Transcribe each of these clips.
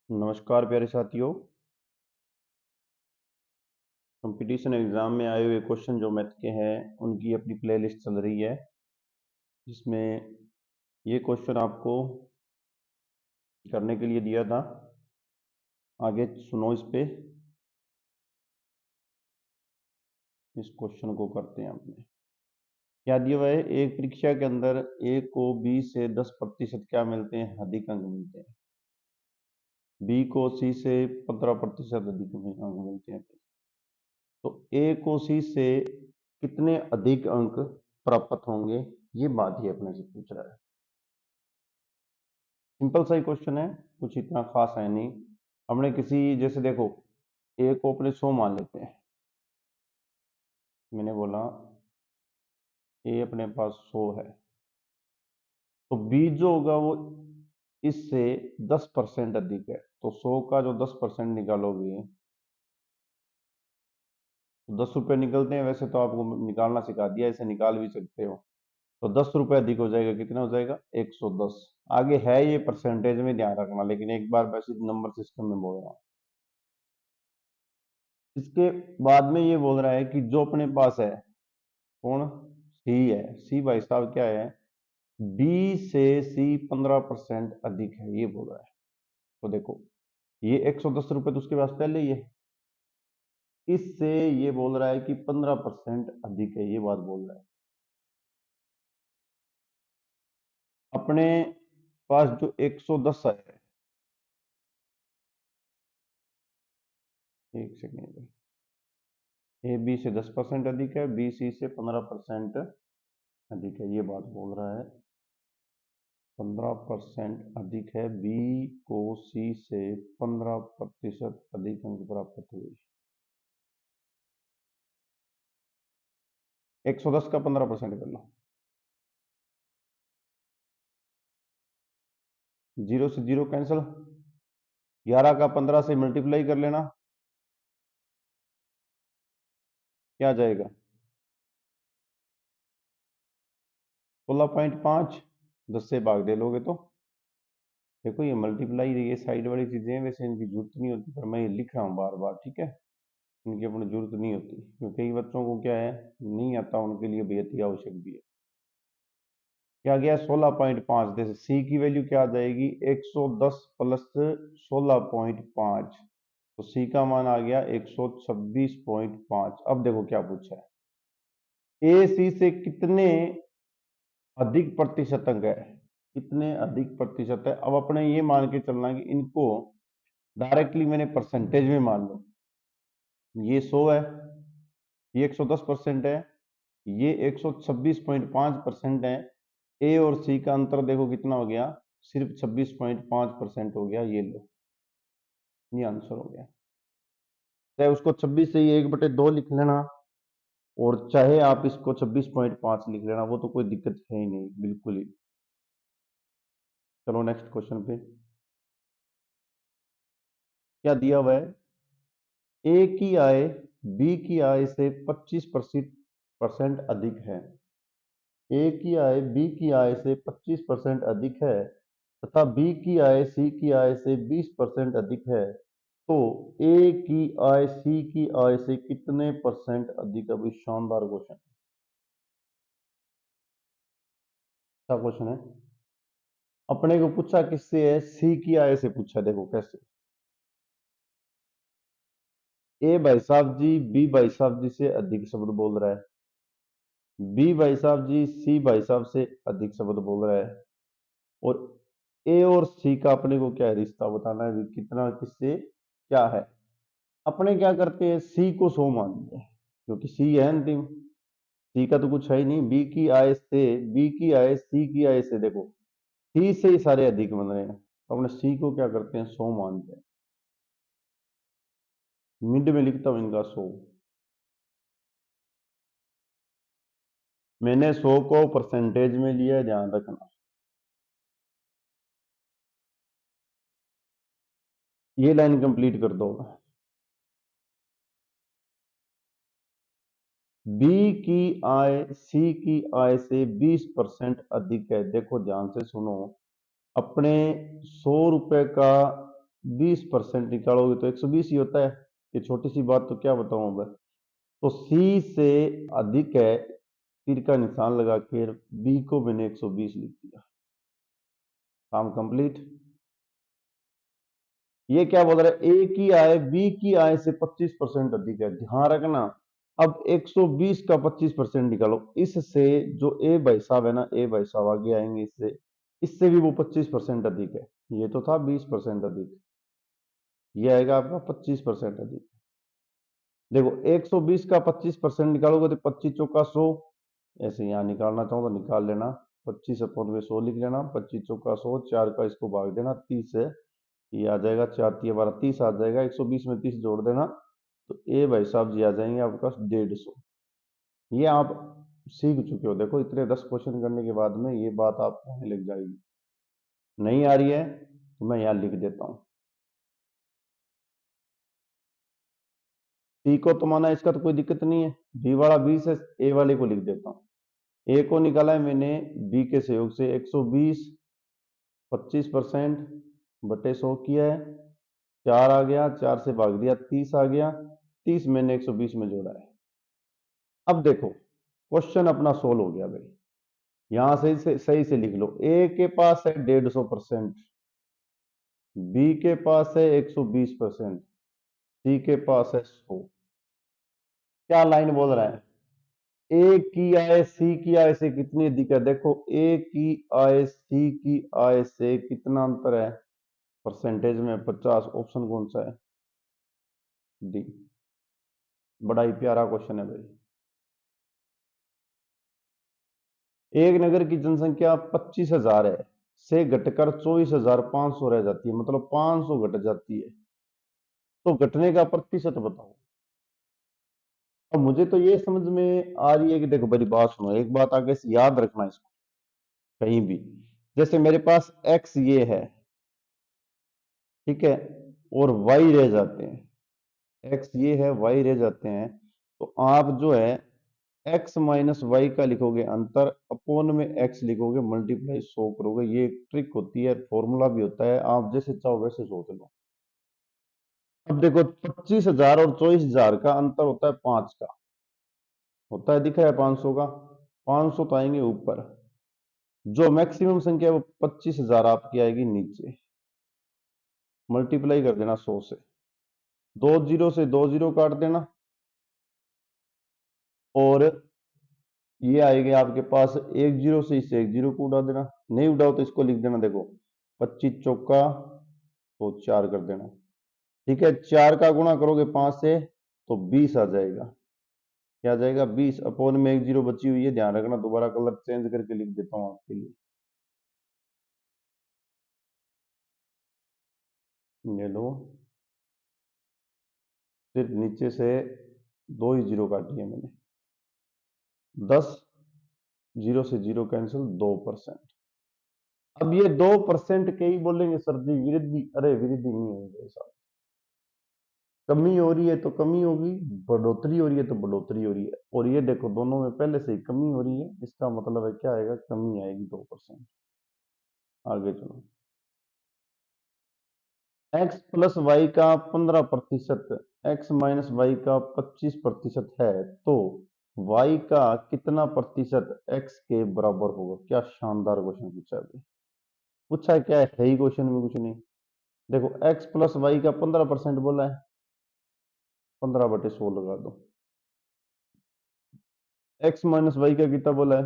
नमस्कार प्यारे साथियों। कंपटीशन एग्जाम में आए हुए क्वेश्चन जो मैथ के हैं उनकी अपनी प्लेलिस्ट चल रही है, जिसमें ये क्वेश्चन आपको करने के लिए दिया था। आगे सुनो, इस क्वेश्चन को करते हैं। आपने क्या दिया हुआ है? एक परीक्षा के अंदर ए को बी से 10% क्या मिलते हैं? अधिक अंक मिलते हैं। बी को सी से 15% अधिक अंक मिलते हैं। तो ए को सी से कितने अधिक अंक प्राप्त होंगे, ये बात ही अपने से पूछ रहा है। सिंपल सा ही क्वेश्चन है, कुछ इतना खास है नहीं। हमने किसी, जैसे देखो, ए को अपने 100 मान लेते हैं। मैंने बोला ए अपने पास 100 है, तो बी जो होगा वो इससे 10% अधिक है। तो 100 का जो 10% निकालोगे तो 10 रुपये निकलते हैं। वैसे तो आपको निकालना सिखा दिया, इसे निकाल भी सकते हो। तो 10 रुपये अधिक हो जाएगा, कितना हो जाएगा? 110। आगे है ये परसेंटेज में ध्यान रखना, लेकिन एक बार वैसे नंबर सिस्टम में बोल रहा हूँ। इसके बाद में ये बोल रहा है कि जो अपने पास है, कौन? सी है। सी भाई साहब क्या है? बी से सी 15% अधिक है, ये बोल रहा है। तो देखो, ये 110 रुपये तो उसके पास पहले ही है। इससे ये बोल रहा है कि 15% अधिक है, ये बात बोल रहा है। अपने पास जो 110 है, एक सेकेंड, ए बी से 10% अधिक है, बी सी से 15% अधिक है, ये बात बोल रहा है। 15% अधिक है, बी को सी से 15% अधिक अंक प्राप्त हुए। 110 का 15% कर लो। 0 से 0 कैंसिल, 11 का 15 से मल्टीप्लाई कर लेना, क्या जाएगा? 16.5। 10 से भाग दे लोगे तो देखो, ये मल्टीप्लाई, ये साइड वाली चीजें हैं, वैसे इनकी जरूरत नहीं होती, पर मैं ये लिख रहा हूँ बार बार, ठीक है। इनकी अपनी जरूरत नहीं होती, क्योंकि कई बच्चों को क्या है, नहीं आता, उनके लिए बेहद ही आवश्यक भी है। क्या गया? 16.5। जैसे सी की वैल्यू क्या आ जाएगी? 110 प्लस 16.5, तो सी का मान आ गया 126.5। अब देखो क्या पूछा है, ए सी से कितने अधिक प्रतिशत अंक है? कितने अधिक प्रतिशत है? अब अपने ये मान के चलना कि इनको डायरेक्टली मैंने परसेंटेज में मान लो। ये 100 है, ये 110% है, ये 126.5% है। ए और सी का अंतर देखो कितना हो गया? सिर्फ 26.5% हो गया। ये लो, ये आंसर हो गया। चाहे उसको 26 से ही 1/2 लिख लेना, और चाहे आप इसको 26.5 लिख लेना, वो तो कोई दिक्कत है ही नहीं, बिल्कुल ही। चलो नेक्स्ट क्वेश्चन पे। क्या दिया हुआ है? ए की आय बी की आय से 25% अधिक है। ए की आय बी की आय से 25% अधिक है, तथा बी की आय सी की आय से 20% अधिक है। तो ए की आय सी की आय से कितने परसेंट अधिक? अभी शानदार क्वेश्चन, अच्छा क्वेश्चन है। अपने को पूछा किससे है? सी की आय से पूछा। देखो कैसे, ए भाई साहब जी बी भाई साहब जी से अधिक शब्द बोल रहा है, बी भाई साहब जी सी भाई साहब से अधिक शब्द बोल रहा है, और ए और सी का अपने को क्या है? रिश्ता बताना है, कितना किससे क्या है। अपने क्या करते हैं, सी को 100 मानते हैं, क्योंकि सी है अंतिम। सी का तो कुछ है ही नहीं। बी की आय से, बी की आय सी की आय से, देखो सी से ही सारे अधिक बन रहे हैं, तो अपने सी को क्या करते हैं? 100 मानते हैं। मिड में लिखता हूं इनका 100। मैंने 100 को परसेंटेज में लिया, ध्यान रखना। ये लाइन कंप्लीट कर दो। बी की आय सी की आय से 20% अधिक है। देखो ध्यान से सुनो, अपने 100 रुपए का 20% निकालोगे तो 120 ही होता है। ये छोटी सी बात तो क्या बताऊं मैं। तो सी से अधिक है, तीर का निशान लगा के बी को मैंने 120 लिख दिया। काम कंप्लीट। ये क्या बोल रहा है, ए की आय बी की आय से 25% अधिक है। ध्यान रखना, अब 120 का 25% निकालो, इससे जो ए भाई साहब है ना, ए भाई साहब आगे आएंगे, इससे इससे भी वो 25% अधिक है। ये तो था 20% अधिक, ये आएगा आपका 25% अधिक। देखो 120 का 25% निकालोगे तो 25 चौका 100, ऐसे यहाँ निकालना चाहो तो निकाल लेना। 25 अपॉन में 100 लिख लेना, 25 चौका 100, 4 का इसको भाग देना 30 है, ये आ जाएगा 4 तिया 12, 30 आ जाएगा। 120 में 30 जोड़ देना तो ए भाई साहब जी आ जाएंगे आपके पास 150। ये आप सीख चुके हो, देखो इतने 10 क्वेश्चन करने के बाद में ये बात आपको आने लग जाएगी। नहीं आ रही है तो मैं यहाँ लिख देता हूँ। सी को तो माना, इसका तो कोई दिक्कत नहीं है, बी वाला 20 है, ए वाले को लिख देता हूँ। ए को निकाला है मैंने बी के सहयोग से, 120 25% बटे 100 किया है, 4 आ गया, 4 से भाग दिया 30 आ गया, 30 मैंने 120 में जोड़ा है। अब देखो क्वेश्चन अपना सोल्व हो गया भाई। यहां से सही से लिख लो, ए के पास है 150%, बी के पास है 120%, सी के पास है 100। क्या लाइन बोल रहा है, ए की आय सी की आय से कितनी अधिक है। देखो ए की आय सी की आय से कितना अंतर है, परसेंटेज में 50। ऑप्शन कौन सा है, डी। बड़ा ही प्यारा क्वेश्चन है भाई। एक नगर की जनसंख्या 25,000 है, से घटकर 24,500 रह जाती है, मतलब 500 घट जाती है, तो घटने का प्रतिशत बताओ। अब मुझे तो ये समझ में आ रही है कि देखो मेरी बात सुनो, एक बात आगे से याद रखना इसको कहीं भी। जैसे मेरे पास एक्स ये है, ठीक है, और वाई रह जाते हैं, एक्स ये है, वाई रह जाते हैं, तो आप जो है एक्स माइनस वाई का लिखोगे अंतर, अपोन में एक्स लिखोगे, मल्टीप्लाई 100 करोगे। ये एक ट्रिक होती है, फॉर्मूला भी होता है, आप जैसे चाहो वैसे सोच लो। अब देखो 25,000 और 24,000 का अंतर होता है 5 का, होता है, दिख रहा है 500 का, 500 तो आएंगे ऊपर, जो मैक्सिमम संख्या है वो 25,000 आपकी आएगी नीचे, मल्टीप्लाई कर देना 100 से, 2 जीरो से 2 जीरो काट देना, और ये आएगी आपके पास 1 जीरो से इस 1 जीरो को उड़ा देना, नहीं उड़ाओ तो इसको लिख देना, देखो 25 चौका तो 4 कर देना, ठीक है, 4 का गुणा करोगे 5 से तो 20 आ जाएगा। क्या आ जाएगा, 20 अपोन में 1 जीरो बची हुई है, ध्यान रखना, दोबारा कलर चेंज करके लिख देता हूं आपके लिए। ये लो, सिर्फ नीचे से 2 ही जीरो काटी है मैंने, 10, जीरो से जीरो कैंसिल, 2%। अब ये 2% के ही बोलेंगे सर जी वृद्धि, अरे वृद्धि नहीं होगी साहब, कमी हो रही है तो कमी होगी, बढ़ोतरी हो रही है तो बढ़ोतरी हो रही है, और ये देखो दोनों में पहले से ही कमी हो रही है, इसका मतलब है क्या आएगा, कमी आएगी 2%। आगे चलो, x प्लस वाई का 15%, x माइनस वाई का 25% है, तो y का कितना प्रतिशत x के बराबर होगा। क्या शानदार क्वेश्चन पूछा है भाई। पूछा है क्या है ही क्वेश्चन में कुछ नहीं। देखो x प्लस वाई का 15% बोला है, 15/100 लगा दो। x माइनस वाई का कितना बोला है,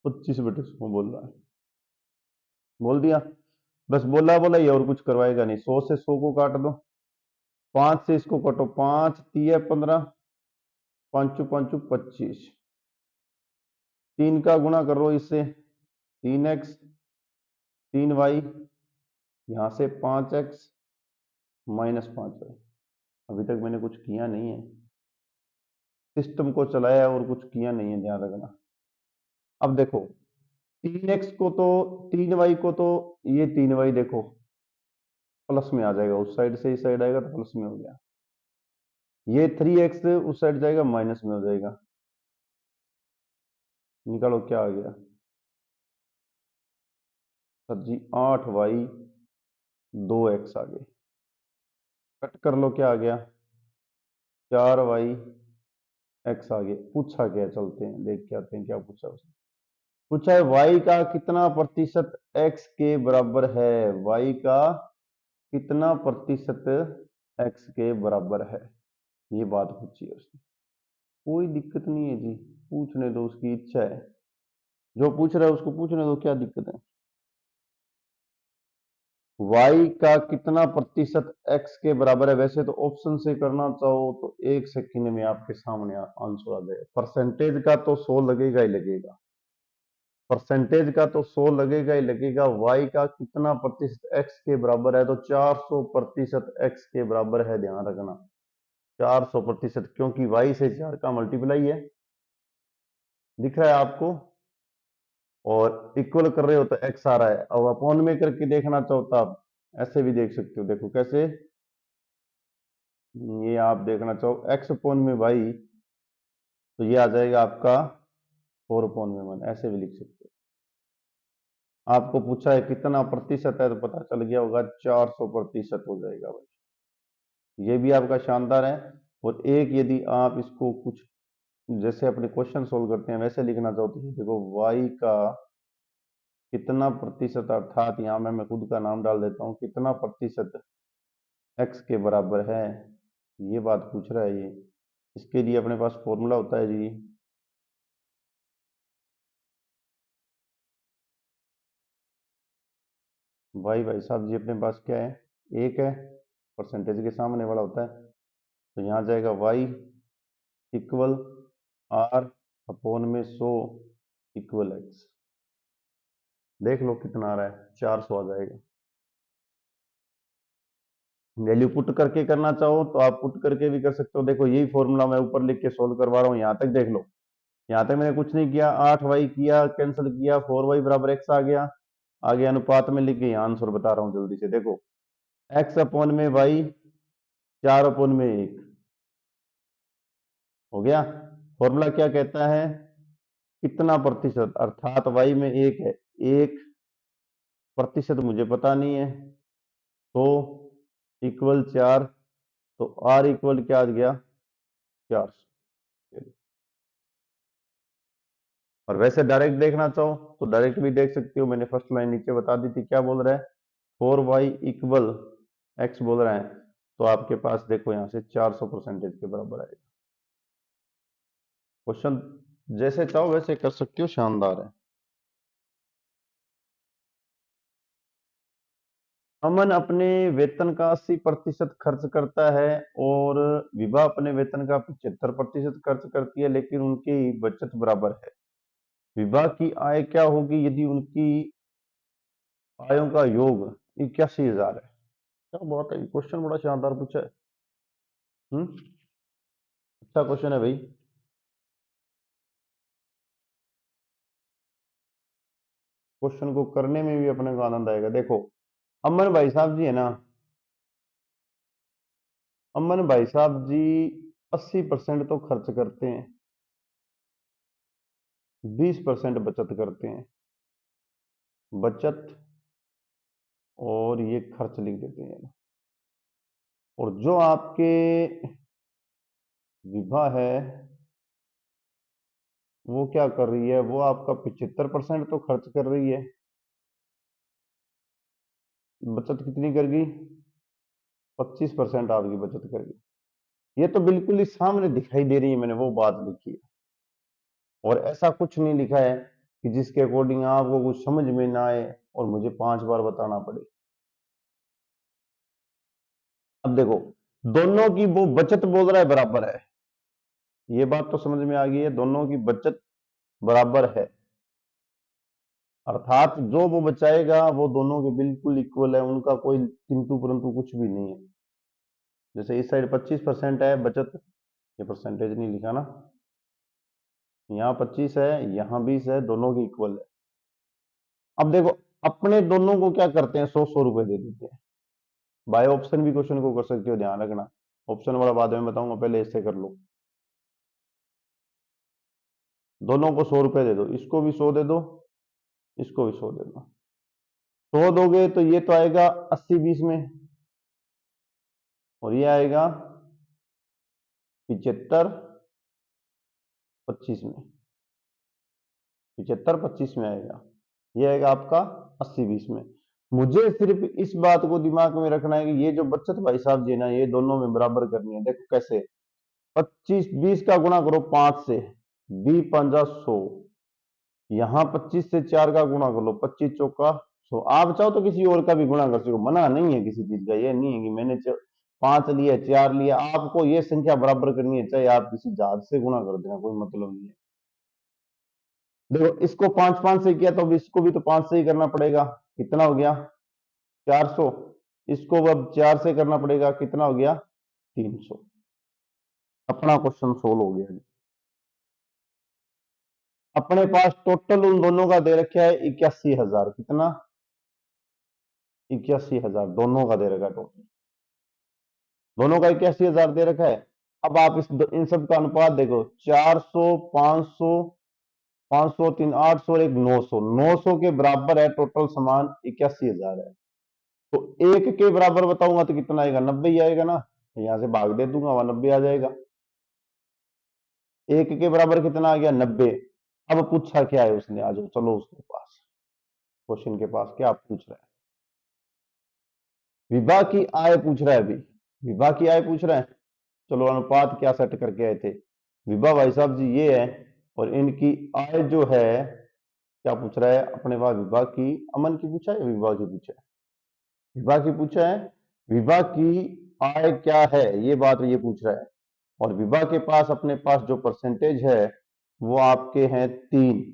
25/100 बोल रहा है, बोल दिया, बस बोला बोला ही, और कुछ करवाएगा नहीं। 100 से 100 को काट दो, 5 से इसको काटो, 5 तिया 15, पांचू पांचू 25, 3 का गुणा करो इससे, 3x, 3y, यहां से 5x माइनस 5y। अभी तक मैंने कुछ किया नहीं है, सिस्टम को चलाया और कुछ किया नहीं है, ध्यान रखना। अब देखो 3x को तो, 3y को तो, ये 3y देखो प्लस में आ जाएगा, उस साइड से इस साइड आएगा तो प्लस में हो गया, ये 3x उस साइड जाएगा माइनस में हो जाएगा, निकालो क्या आ गया सर जी, 8y 2x आ गए, कट कर लो, क्या आ गया, 4y x आ गया। पूछा क्या, चलते हैं देख के आते हैं क्या पूछा उसने। पूछा है y का कितना प्रतिशत x के बराबर है, y का कितना प्रतिशत x के बराबर है, ये बात पूछी है उसने। कोई दिक्कत नहीं है जी, पूछने दो, उसकी इच्छा है, जो पूछ रहा है उसको पूछने दो, क्या दिक्कत है। y का कितना प्रतिशत x के बराबर है, वैसे तो ऑप्शन से करना चाहो तो 1 सेकंड में आपके सामने आंसर आ जाएगा। परसेंटेज का तो 100 लगेगा ही लगेगा, परसेंटेज का तो 100 लगेगा ही लगेगा। y का कितना प्रतिशत x के बराबर है, तो 400 प्रतिशत x के बराबर है, ध्यान रखना 400%, क्योंकि y से 4 का मल्टीप्लाई है, दिख रहा है आपको, और इक्वल कर रहे हो तो x आ रहा है। अब अपॉन में करके देखना चाहो तो आप ऐसे भी देख सकते हो, देखो कैसे, ये आप देखना चाहो x अपॉन में y, तो ये आ जाएगा आपका 4 अपॉन में 1, ऐसे भी लिख सकते हो। आपको पूछा है कितना प्रतिशत है, तो पता चल गया होगा 400% हो जाएगा भाई, ये भी आपका शानदार है। और एक यदि आप इसको कुछ जैसे अपने क्वेश्चन सोल्व करते हैं वैसे लिखना चाहो तो देखो, y का कितना प्रतिशत, अर्थात यहाँ में मैं खुद का नाम डाल देता हूँ, कितना प्रतिशत x के बराबर है, ये बात पूछ रहा है ये। इसके लिए अपने पास फॉर्मूला होता है जी, भाई साहब जी अपने पास क्या है, एक है, परसेंटेज के सामने वाला होता है, तो यहाँ जाएगा y इक्वल r अपॉन में 100 इक्वल x। देख लो कितना आ रहा है, 400 आ जाएगा। वैल्यू पुट करके करना चाहो तो आप पुट करके भी कर सकते हो, देखो यही फॉर्मूला मैं ऊपर लिख के सोल्व करवा रहा हूँ, यहाँ तक देख लो, यहाँ तक मैंने कुछ नहीं किया, 8y किया, कैंसिल किया, 4y बराबर x आ गया, आगे अनुपात में लिख के यहाँ आंसर बता रहा हूँ जल्दी से, देखो x अपॉन में y 4 अपॉन में 1 हो गया। फॉर्मूला क्या कहता है, कितना प्रतिशत, अर्थात y में 1 है, 1% मुझे पता नहीं है, तो इक्वल 4, तो r इक्वल क्या आ गया, 400। और वैसे डायरेक्ट देखना चाहो तो डायरेक्ट भी देख सकते हो, मैंने फर्स्ट लाइन नीचे बता दी थी, क्या बोल रहा है, 4y इक्वल x बोल रहा है, तो आपके पास देखो यहां से 400% के बराबर आएगा। क्वेश्चन जैसे चाहो वैसे कर सकते हो, शानदार है। अमन अपने वेतन का 80% खर्च करता है और विभा अपने वेतन का 75% खर्च करती है, लेकिन उनकी बचत बराबर है। विभा की आय क्या होगी यदि उनकी आयों का योग 81,000 है। क्या बात है, क्वेश्चन बड़ा शानदार पूछा है। अच्छा क्वेश्चन है भाई। क्वेश्चन को करने में भी अपने को आनंद आएगा। देखो अमन भाई साहब जी है ना, अमन भाई साहब जी 80% तो खर्च करते हैं, 20% बचत करते हैं, बचत और ये खर्च लिख देते हैं। और जो आपके विभा है वो क्या कर रही है, वो आपका 75% तो खर्च कर रही है, बचत कितनी कर गई, 25% आपकी बचत कर गई। ये तो बिल्कुल ही सामने दिखाई दे रही है, मैंने वो बात लिखी है, और ऐसा कुछ नहीं लिखा है कि जिसके अकॉर्डिंग आपको कुछ समझ में ना आए और मुझे 5 बार बताना पड़े। अब देखो दोनों की वो बचत बोल रहा है बराबर है, ये बात तो समझ में आ गई है, दोनों की बचत बराबर है, अर्थात जो वो बचाएगा वो दोनों के बिल्कुल इक्वल है, उनका कोई किंतु परंतु कुछ भी नहीं है। जैसे इस साइड 25% है बचत, ये परसेंटेज नहीं लिखा ना, यहाँ 25 है, यहाँ 20 है, दोनों की इक्वल है। अब देखो अपने दोनों को क्या करते हैं, 100-100 रुपए दे देते हैं। बाय ऑप्शन भी क्वेश्चन को कर सकते हो, ध्यान रखना, ऑप्शन वाला बाद में बताऊंगा, पहले इससे कर लो। दोनों को 100 रुपए दे दो, इसको भी 100 दे दो, इसको भी 100 दे दो, 100 दोगे तो ये तो आएगा 80-20 में, और ये आएगा 75-25 में, 75-25 में आएगा। ये आएगा आपका 80-20 में। मुझे सिर्फ इस बात को दिमाग में रखना है कि ये जो बचत भाई साहब जी ना, ये दोनों में बराबर करनी है। देखो कैसे, 25-20 का गुणा करो 5 से, 20-5-100, यहाँ 25 से 4 का गुणा कर लो, 25 चौका 100। आप चाहो तो किसी और का भी गुणा कर सको, मना नहीं है किसी चीज का। ये नहीं है कि मैंने 5 लिया 4 लिया, आपको ये संख्या बराबर करनी है, चाहे आप किसी जहाज से गुणा कर देना, कोई मतलब नहीं है। देखो इसको 5-5 से किया तो अब इसको भी तो 5 से ही करना पड़ेगा, कितना हो गया 400। इसको अब 4 से करना पड़ेगा, कितना हो गया 300। अपना क्वेश्चन सोल्व हो गया। अपने पास टोटल उन दोनों का दे रखा है 81,000, कितना 81,000 दोनों का दे रखा है टोटल, दोनों का 81,000 दे रखा है। अब आप इन सब का अनुपात देखो, 400, 500, 500, 3, 800 और एक 900, 900 के बराबर है टोटल समान 81,000 है। तो एक के बराबर बताऊंगा तो कितना आएगा, 90 ही आएगा ना, यहां से भाग दे दूंगा, वहां 90 आ जाएगा। एक के बराबर कितना आ गया 90। अब पूछा क्या है उसने, आ जाओ चलो उसके पास, क्वेश्चन के पास क्या पूछ रहा है। विभा की आय पूछ रहा है, अभी विभा की आय पूछ रहा है। चलो अनुपात क्या सेट करके आए थे, विभा भाई साहब जी ये है, और इनकी आय जो है क्या पूछ रहा है अपने पास, विभा की, अमन की पूछा है विभा की पूछा है, विभा की पूछा है। विभा की आय क्या है ये बात ये पूछ रहा है, और विभा के पास अपने पास जो परसेंटेज है वो आपके हैं 3।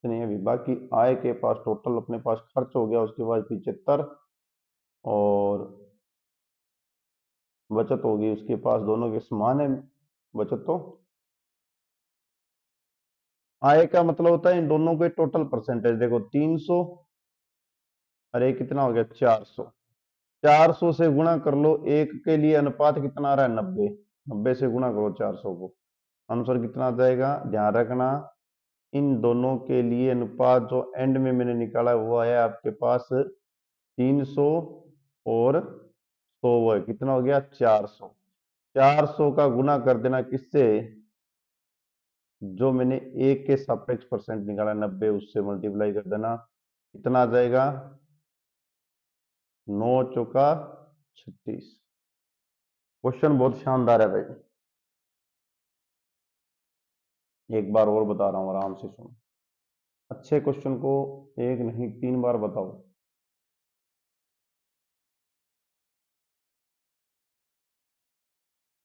विभा की आय के पास टोटल अपने पास खर्च हो गया, उसके बाद 75 और बचत होगी उसके पास, दोनों के समान है बचत। तो आय का मतलब होता है इन दोनों के टोटल परसेंटेज। देखो 300 और एक कितना हो गया 400, 400 से गुणा कर लो, एक के लिए अनुपात कितना आ रहा है 90, 90 से गुणा करो 400 को, आंसर कितना आ जाएगा। ध्यान रखना इन दोनों के लिए अनुपात जो एंड में मैंने निकाला वो आया आपके पास 300 और 100, वो है कितना हो गया 400। 400 का गुना कर देना किससे, जो मैंने एक के सापेक्ष परसेंट निकाला 90, उससे मल्टीप्लाई कर देना, कितना आ जाएगा 9 चौका 36। क्वेश्चन बहुत शानदार है भाई, एक बार और बता रहा हूं आराम से सुनो, अच्छे क्वेश्चन को एक नहीं 3 बार बताओ।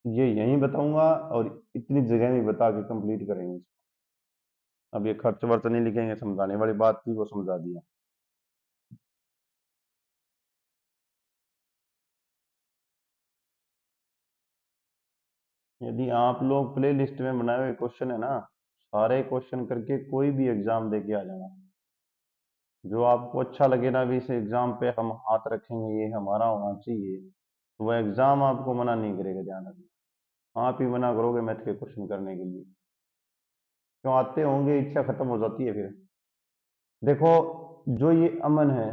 ये यहीं बताऊंगा और इतनी जगह में बता के कंप्लीट करेंगे इसको। अब ये खर्च वर्च नहीं लिखेंगे, समझाने वाली बात थी वो समझा दिया। यदि आप लोग प्ले लिस्ट में बनाए हुए क्वेश्चन है ना, सारे क्वेश्चन करके कोई भी एग्जाम दे के आ जाना, जो आपको अच्छा लगे ना, भी इस एग्जाम पे हम हाथ रखेंगे ये हमारा होना चाहिए, तो वह एग्जाम आपको मना नहीं करेगा, ध्यान रखना। आप ही मना करोगे मैथ के क्वेश्चन करने के लिए, क्यों आते होंगे इच्छा खत्म हो जाती है फिर। देखो जो ये अमन है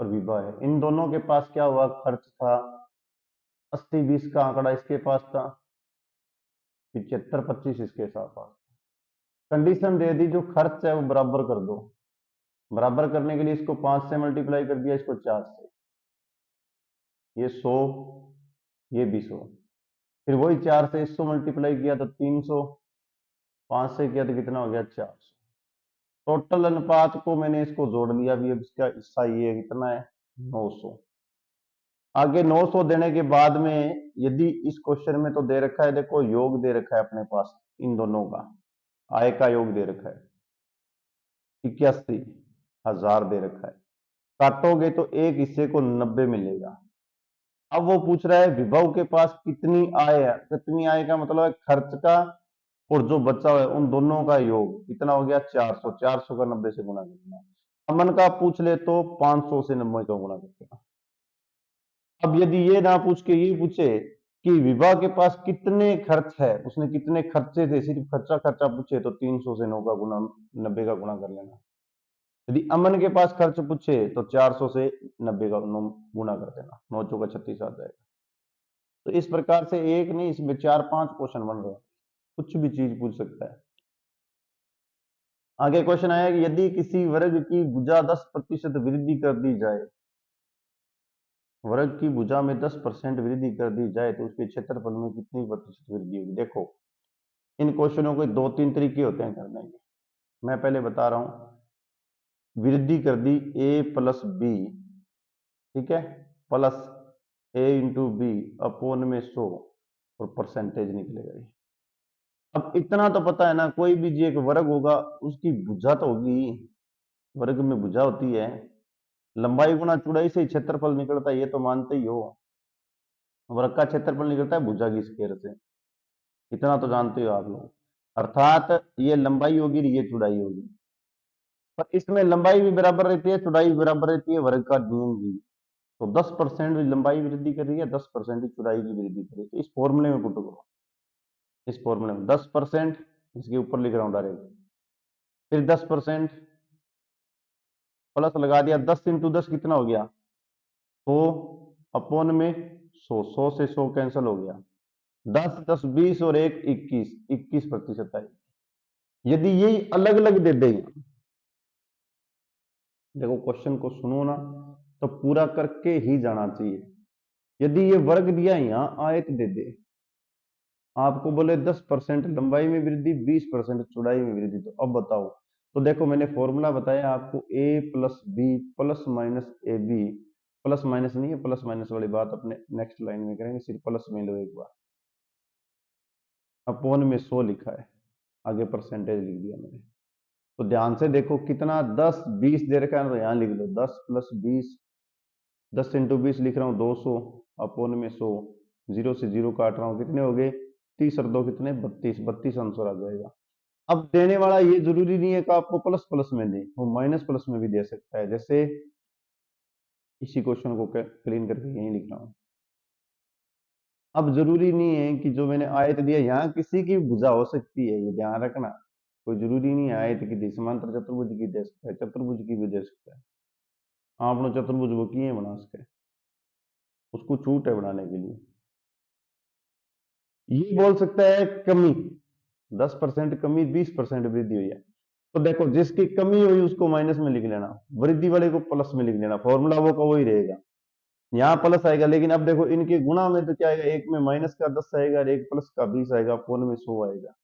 और विभा है, इन दोनों के पास क्या हुआ, खर्च था 80-20 का आंकड़ा इसके पास था, 75-25 इसके साथ पास। कंडीशन दे दी, जो खर्च है वो बराबर कर दो, बराबर करने के लिए इसको 5 से मल्टीप्लाई कर दिया, इसको 4 से, ये 100 ये भी 100, फिर वही 4 से इसको मल्टीप्लाई किया तो 300, 5 से किया तो कितना हो गया 400। टोटल अनुपात को मैंने इसको जोड़ लिया, अभी अब इसका हिस्सा ये कितना है 900। आगे 900 देने के बाद में यदि इस क्वेश्चन में तो दे रखा है, देखो योग दे रखा है अपने पास इन दोनों का, आय का योग दे रखा है 81,000 दे रखा है, काटोगे तो एक हिस्से को 90 मिलेगा। अब वो पूछ रहा है विभव के पास कितनी आय है, कितनी आय का मतलब है खर्च का और जो बचा हुआ है उन दोनों का योग कितना हो गया 400, 400 का 90 से गुना करना। अमन का पूछ ले तो 500 से 90 का गुना करके। अब यदि ये ना पूछ के ये पूछे कि विभा के पास कितने खर्च है, उसने कितने खर्चे थे, सिर्फ खर्चा खर्चा पूछे, तो 300 से 9 का गुना 90 का गुना कर लेना। यदि अमन के पास खर्च पूछे तो 400 से 90 का गुना कर देना, 9 चौका 36 आ जाएगा। तो इस प्रकार से एक नहीं, इसमें 4-5 क्वेश्चन बन रहे हैं, कुछ भी चीज पूछ सकता है। आगे क्वेश्चन आया कि यदि किसी वर्ग की भुजा 10% वृद्धि कर दी जाए, वर्ग की भुजा में 10% वृद्धि कर दी जाए तो उसके क्षेत्रफल में कितनी प्रतिशत वृद्धि होगी। देखो इन क्वेश्चनों के 2-3 तरीके होते हैं करने के। मैं पहले बता रहा हूं, वृद्धि कर दी a प्लस बी, ठीक है, plus a into b upon में 100 और परसेंटेज निकलेगा ये। अब इतना तो पता है ना, कोई भी जो एक वर्ग होगा उसकी भुजा तो होगी, वर्ग में भुजा होती है, लंबाई गुना चौड़ाई से क्षेत्रफल निकलता है, ये तो मानते ही हो। वर्ग का क्षेत्रफल निकलता है भुजा की स्क्वायर से, इतना तो जानते हो आप लोग। अर्थात ये लंबाई होगी और ये चौड़ाई होगी, पर इसमें लंबाई भी बराबर रहती है चौड़ाई भी बराबर रहती है, वर्ग का नियम भी। तो 10% लंबाई वृद्धि कर रही है, 10% चौड़ाई की वृद्धि कर रही है, तो इस फॉर्मूले में पुट करो, इस फॉर्मूले में 10%, इसके ऊपर लिख रहा हूं डायरेक्ट, फिर 10% प्लस लगा दिया, 10 इंटू 10 कितना हो गया 100 अपोन में 100, 100 से 100 कैंसिल हो गया, 10 10 20 और 1 21, 21% आई। यदि यही अलग अलग दे देंगे, देखो क्वेश्चन को सुनो ना तो पूरा करके ही जाना चाहिए। यदि ये वर्ग दिया यहां आयत दे दे, आपको बोले 10% लंबाई में वृद्धि 20% चौड़ाई में वृद्धि, तो अब बताओ। तो देखो मैंने फॉर्मूला बताया आपको, a plus b plus minus a b, plus minus नहीं है, प्लस माइनस वाली बात अपने नेक्स्ट लाइन में करेंगे, सिर्फ प्लस में लो एक बार। अपोन में 100 लिखा है, आगे परसेंटेज लिख दिया मैंने। तो ध्यान से देखो कितना 10 20 दे रखा है, तो यहां लिख दो 10 प्लस 20, 10 इंटू 20 लिख रहा हूँ 200 अपोन में 100, 0 से 0 काट रहा हूँ, कितने हो गए 30 और 2 कितने 32, 32 आंसर आ जाएगा। अब देने वाला ये जरूरी नहीं है कि आपको प्लस प्लस में दे, वो माइनस प्लस में भी दे सकता है। जैसे इसी क्वेश्चन को क्लीन करके यही लिख रहा हूं। अब जरूरी नहीं है कि जो मैंने आयत दिया यहाँ किसी की भुजा हो सकती है, ये ध्यान रखना, कोई जरूरी नहीं है आयत की दी, समांतर चतुर्भुज की दे सकता है, चतुर्भुज की भी दे सकता है। आपने चतुर्भुज वो किए बना सके, उसको छूट है बनाने के लिए। ये बोल सकता है कमी, 10% कमी 20% वृद्धि हुई है, तो देखो जिसकी कमी हुई उसको माइनस में लिख लेना, वृद्धि वाले को प्लस में लिख लेना, फॉर्मूला वो का वही रहेगा, यहाँ प्लस आएगा। लेकिन अब देखो इनके गुणा में तो क्या आएगा, एक में माइनस का 10 आएगा और एक प्लस का 20 आएगा, अपोन में 100 आएगा।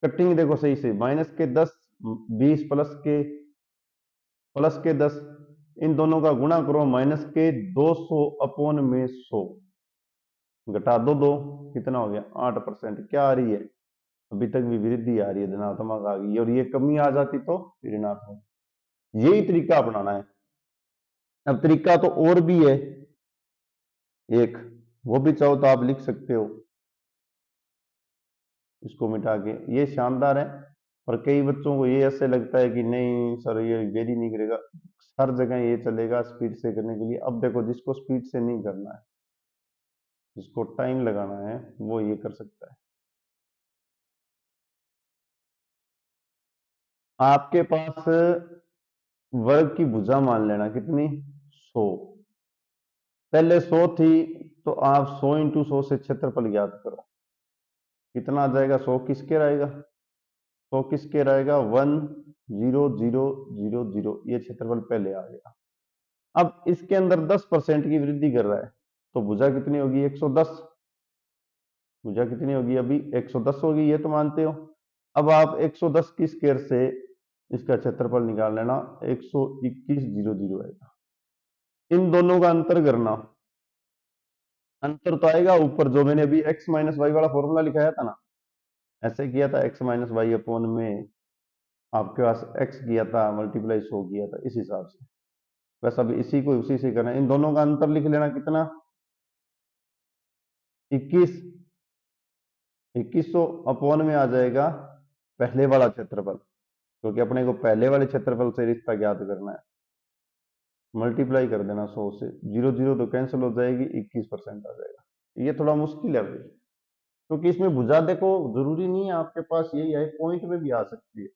कटिंग देखो सही से, माइनस के 10 20 प्लस के 10, इन दोनों का गुणा करो, माइनस के 200 अपोन में 100, घटा दो 2, कितना हो गया 8%। क्या आ रही है, अभी तक भी वृद्धि आ रही है, धनात्मक आ गई, और ये कमी आ जाती तो ऋणात्मक। यही तरीका अपनाना है। अब तरीका तो और भी है एक, वो भी चाहो तो आप लिख सकते हो, इसको मिटा के, ये शानदार है। और कई बच्चों को ये ऐसे लगता है कि नहीं सर ये वेरी नहीं करेगा, हर जगह ये चलेगा स्पीड से करने के लिए। अब देखो जिसको स्पीड से नहीं करना है, जिसको टाइम लगाना है, वो ये कर सकता है। आपके पास वर्ग की भुजा मान लेना कितनी 100, पहले 100 थी, तो आप 100 इंटू 100 से क्षेत्रफल ज्ञात करो, कितना आ जाएगा, 100 किसके रहेगा, 100 किसके रहेगा 10000, ये क्षेत्रफल पहले आ गया। अब इसके अंदर 10% की वृद्धि कर रहा है, तो भुजा कितनी होगी 110, भुजा कितनी होगी अभी 110 होगी, ये तो मानते हो। अब आप 110 की स्क्वायर से इसका क्षेत्रफल निकाल लेना, 121,000 आएगा। इन दोनों का अंतर करना, अंतर तो आएगा ऊपर, जो मैंने अभी x माइनस वाई वाला फॉर्मूला लिखाया था ना, ऐसे किया था, x माइनस वाई अपोन में आपके पास x किया था मल्टीप्लाई 100 किया था, इस हिसाब से बस अब इसी को उसी से करना। इन दोनों का अंतर लिख लेना, कितना 21, 2100 अपोन में आ जाएगा पहले वाला क्षेत्रफल, क्योंकि अपने को पहले वाले क्षेत्रफल से रिश्ता ज्ञात करना है, मल्टीप्लाई कर देना 100 से, 0 तो कैंसिल हो जाएगी, 21% आ जाएगा। ये थोड़ा मुश्किल है भाई, क्योंकि इसमें भुजा देखो जरूरी नहीं है आपके पास यही है, पॉइंट में भी आ सकती है।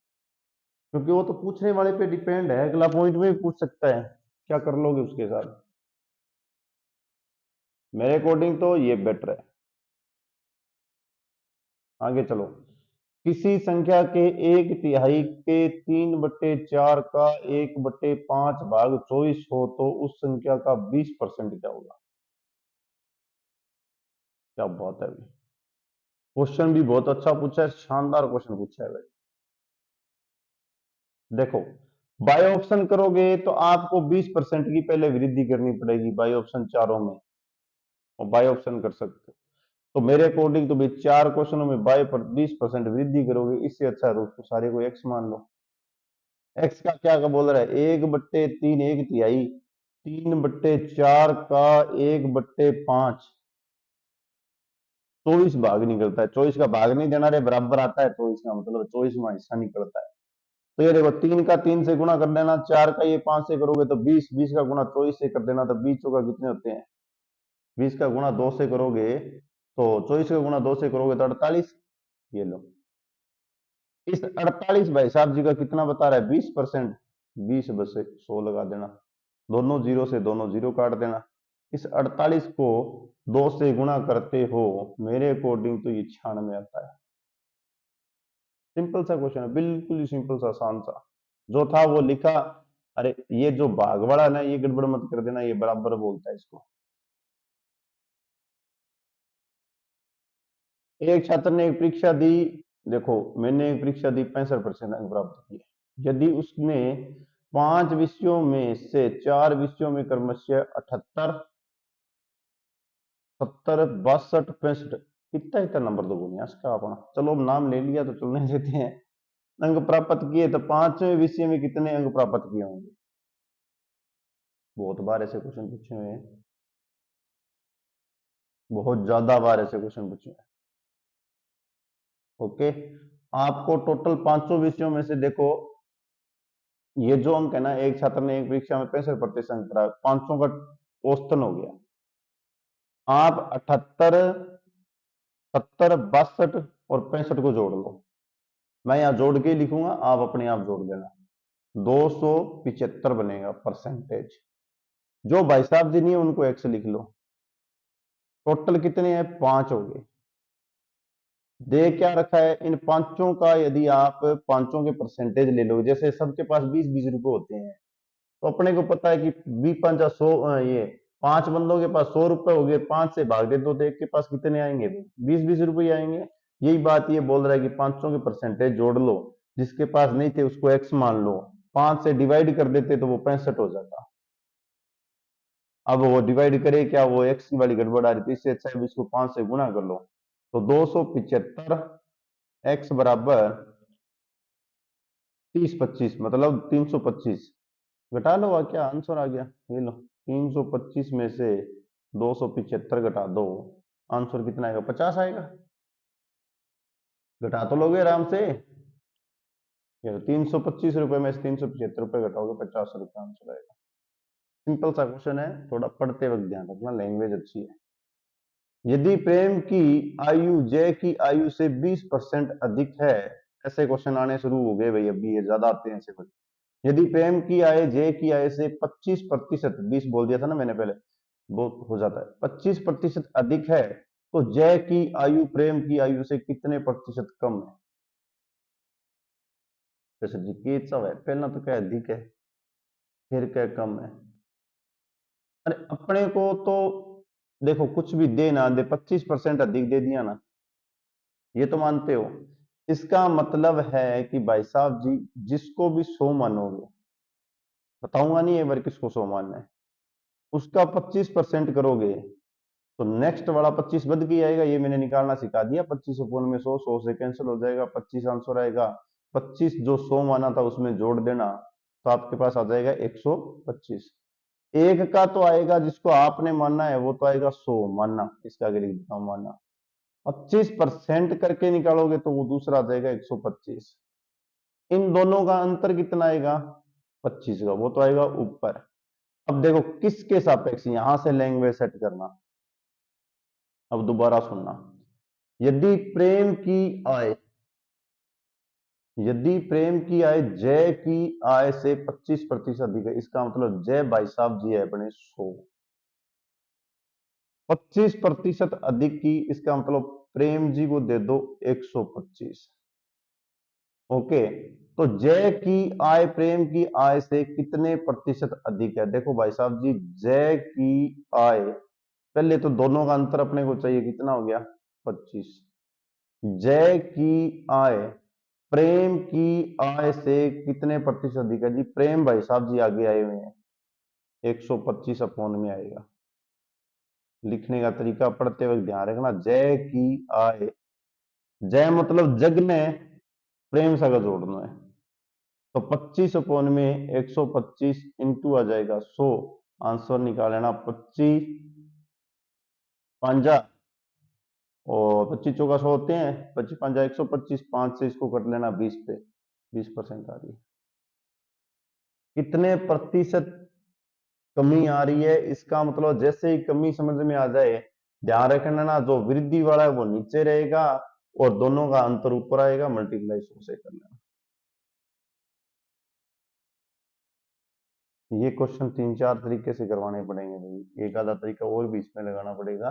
क्योंकि वो तो पूछने वाले पे डिपेंड है, अगला पॉइंट में भी पूछ सकता है, क्या कर लोगे उसके साथ। मेरे अकॉर्डिंग तो ये बेटर है। आगे चलो। किसी संख्या के 1/3 के 3/4 का 1/5 भाग 24 हो तो उस संख्या का 20% क्या होगा। क्या बात है भाई, क्वेश्चन भी बहुत अच्छा पूछा है, शानदार क्वेश्चन पूछा है भाई। देखो, बाय ऑप्शन करोगे तो आपको 20% की पहले वृद्धि करनी पड़ेगी बाय ऑप्शन चारों में, और बाय ऑप्शन कर सकते हो। तो मेरे अकॉर्डिंग तो भाई 4 क्वेश्चनों में बाय पर 20% वृद्धि करोगे, इससे अच्छा है तो उसको सारे को एक्स मान लो। एक्स का क्या का बोल रहा है, 1/3 1/3, 3/4 का 1/5, 24 भाग निकलता है। 24 का भाग नहीं देना रे, बराबर आता है 24 का, मतलब 24 में हिस्सा निकलता है। तो ये देखो, 3 का 3 से गुणा कर देना, 4 का ये 5 से करोगे तो 20, 20 का गुणा 24 से कर देना, तो 20 चौका कितने होते हैं, 20 का गुणा 2 से करोगे तो 24 का गुणा 2 से करोगे तो 48। ये लो, इस 48 भाई साहब जी का कितना बता रहा है, 20%। 20 बस से 100 लगा देना, दोनों जीरो से दोनों जीरो काट देना। इस 48 को 2 से गुणा करते हो, मेरे अकॉर्डिंग तो ये 96 आता है। सिंपल सा क्वेश्चन है, बिल्कुल ही सिंपल सा, आसान सा, जो था वो लिखा। अरे ये जो भाग वाला ना, ये गड़बड़ मत कर देना, ये बराबर बोलता है इसको। एक छात्र ने एक परीक्षा दी, देखो मैंने एक परीक्षा दी, 65% अंक प्राप्त किए। यदि उसने 5 विषयों में से 4 विषयों में क्रमशः 78, 70, 62, 65, कितना इतना नंबर दो गुनिया इसका अपना, चलो अब नाम ले लिया तो चलने देते हैं। अंक प्राप्त किए तो 5वें विषय में कितने अंक प्राप्त किए होंगे। बहुत बार ऐसे क्वेश्चन पूछे हुए हैं, बहुत ज्यादा बार ऐसे क्वेश्चन पूछे हैं। ओके, आपको टोटल 500 विषयों में से देखो, ये जो अंक है ना, एक छात्र ने एक परीक्षा में 65% अंक प्राप्त, 500 का औसतन हो गया। आप 78, 70, 62 और 65 को जोड़ लो, मैं यहां जोड़ के ही लिखूंगा, आप अपने आप जोड़ देना, 275 बनेगा परसेंटेज। जो भाई साहब जी नहीं है उनको एक्स लिख लो। टोटल कितने हैं, 5 हो गए। दे क्या रखा है, इन पांचों का यदि आप पांचों के परसेंटेज ले लो, जैसे सबके पास 20-20 रुपए होते हैं, तो अपने को पता है कि 20 5 100, ये 5 बंदों के पास 100 रुपए हो गए, 5 से भाग दे दो तो एक के पास कितने आएंगे, 20-20 रुपए आएंगे। यही बात ये बोल रहा है कि 500 के परसेंटेज जोड़ लो, जिसके पास नहीं थे उसको एक्स मान लो, 5 से डिवाइड कर देते तो वो 65 हो जाता। अब वो डिवाइड करे क्या, वो एक्स की वाली गड़बड़ आ रही थी, इससे अच्छा है इसको 5 से गुणा कर लो। तो 275 एक्स बराबर 30 25, मतलब 325। घटा लो, और क्या आंसर आ गया, ये लो, 325 में से 275 घटा दो, आंसर कितना आएगा, 50 आएगा। घटा तो लोगे आराम से, ये 325 रुपए में से 375 रुपए घटाओगे, 50 रुपए आंसर आएगा। सिंपल सा क्वेश्चन है, थोड़ा पढ़ते वक्त ध्यान रखना, लैंग्वेज अच्छी है। यदि प्रेम की आयु जय की आयु से 20% अधिक है, ऐसे क्वेश्चन आने शुरू हो गए भाई, अभी ये ज्यादा आते हैं ऐसे क्वेश्चन। यदि प्रेम की आय जय की आय से 25%, 20 बोल दिया था ना मैंने पहले, वो हो जाता है 25% अधिक है, तो जय की आयु प्रेम की आयु से कितने प्रतिशत कम है। जैसे जी के सब है, पहला तो क्या अधिक है, फिर क्या कम है। अरे अपने को तो देखो, कुछ भी दे ना दे, 25% अधिक दे दिया ना, ये तो मानते हो। इसका मतलब है कि भाई साहब जी, जिसको भी 100 मानोगे, बताऊंगा नहीं एक बार किसको 100 मानना है, उसका 25% करोगे तो नेक्स्ट वाला 25 बद के आएगा, ये मैंने निकालना सिखा दिया। 25 अपोन में 100, 100 से कैंसिल हो जाएगा, 25 आंसर आएगा। 25 जो 100 माना था उसमें जोड़ देना, तो आपके पास आ जाएगा 125। एक का तो आएगा जिसको आपने मानना है, वो तो आएगा 100 मानना, इसका आगे लिख देता हूं मानना। 25% करके निकालोगे तो वो दूसरा आ जाएगा 125। इन दोनों का अंतर कितना आएगा, 25 का, वो तो आएगा ऊपर। अब देखो किसके सापेक्ष, यहां से लैंग्वेज सेट करना। अब दोबारा सुनना, यदि प्रेम की आय, यदि प्रेम की आय जय की आय से 25% अधिक है, इसका मतलब जय भाई साहब जी है अपने 100, 25% अधिक की, इसका मतलब प्रेम जी को दे दो 125। ओके, तो जय की आय प्रेम की आय से कितने प्रतिशत अधिक है? देखो भाई साहब जी, जय की आय, पहले तो दोनों का अंतर अपने को चाहिए, कितना हो गया 25। जय की आय प्रेम की आय से कितने प्रतिशत अधिक है? जी प्रेम भाई साहब जी आगे आए हुए हैं, 125 अपॉन में आएगा। लिखने का तरीका पढ़ते वक्त ध्यान रखना, जय की आय, जय मतलब जग में, प्रेम सा का जोड़ना है, तो 25 अपॉन में 125 इंटू आ जाएगा 100, आंसर निकाल लेना 25 पांजा, और 25 चौका 100 होते हैं, 25 पांजा 125, 5 से इसको कट लेना 20 पे, 20% आ रही है। कितने प्रतिशत कमी आ रही है? इसका मतलब जैसे ही कमी समझ में आ जाए, ध्यान रखना ना, जो वृद्धि वाला है वो नीचे रहेगा और दोनों का अंतर ऊपर आएगा, मल्टीप्लाई 100 से कर लेना। ये क्वेश्चन 3-4 तरीके से करवाने पड़ेंगे भाई, एक आधा तरीका और भी इसमें लगाना पड़ेगा,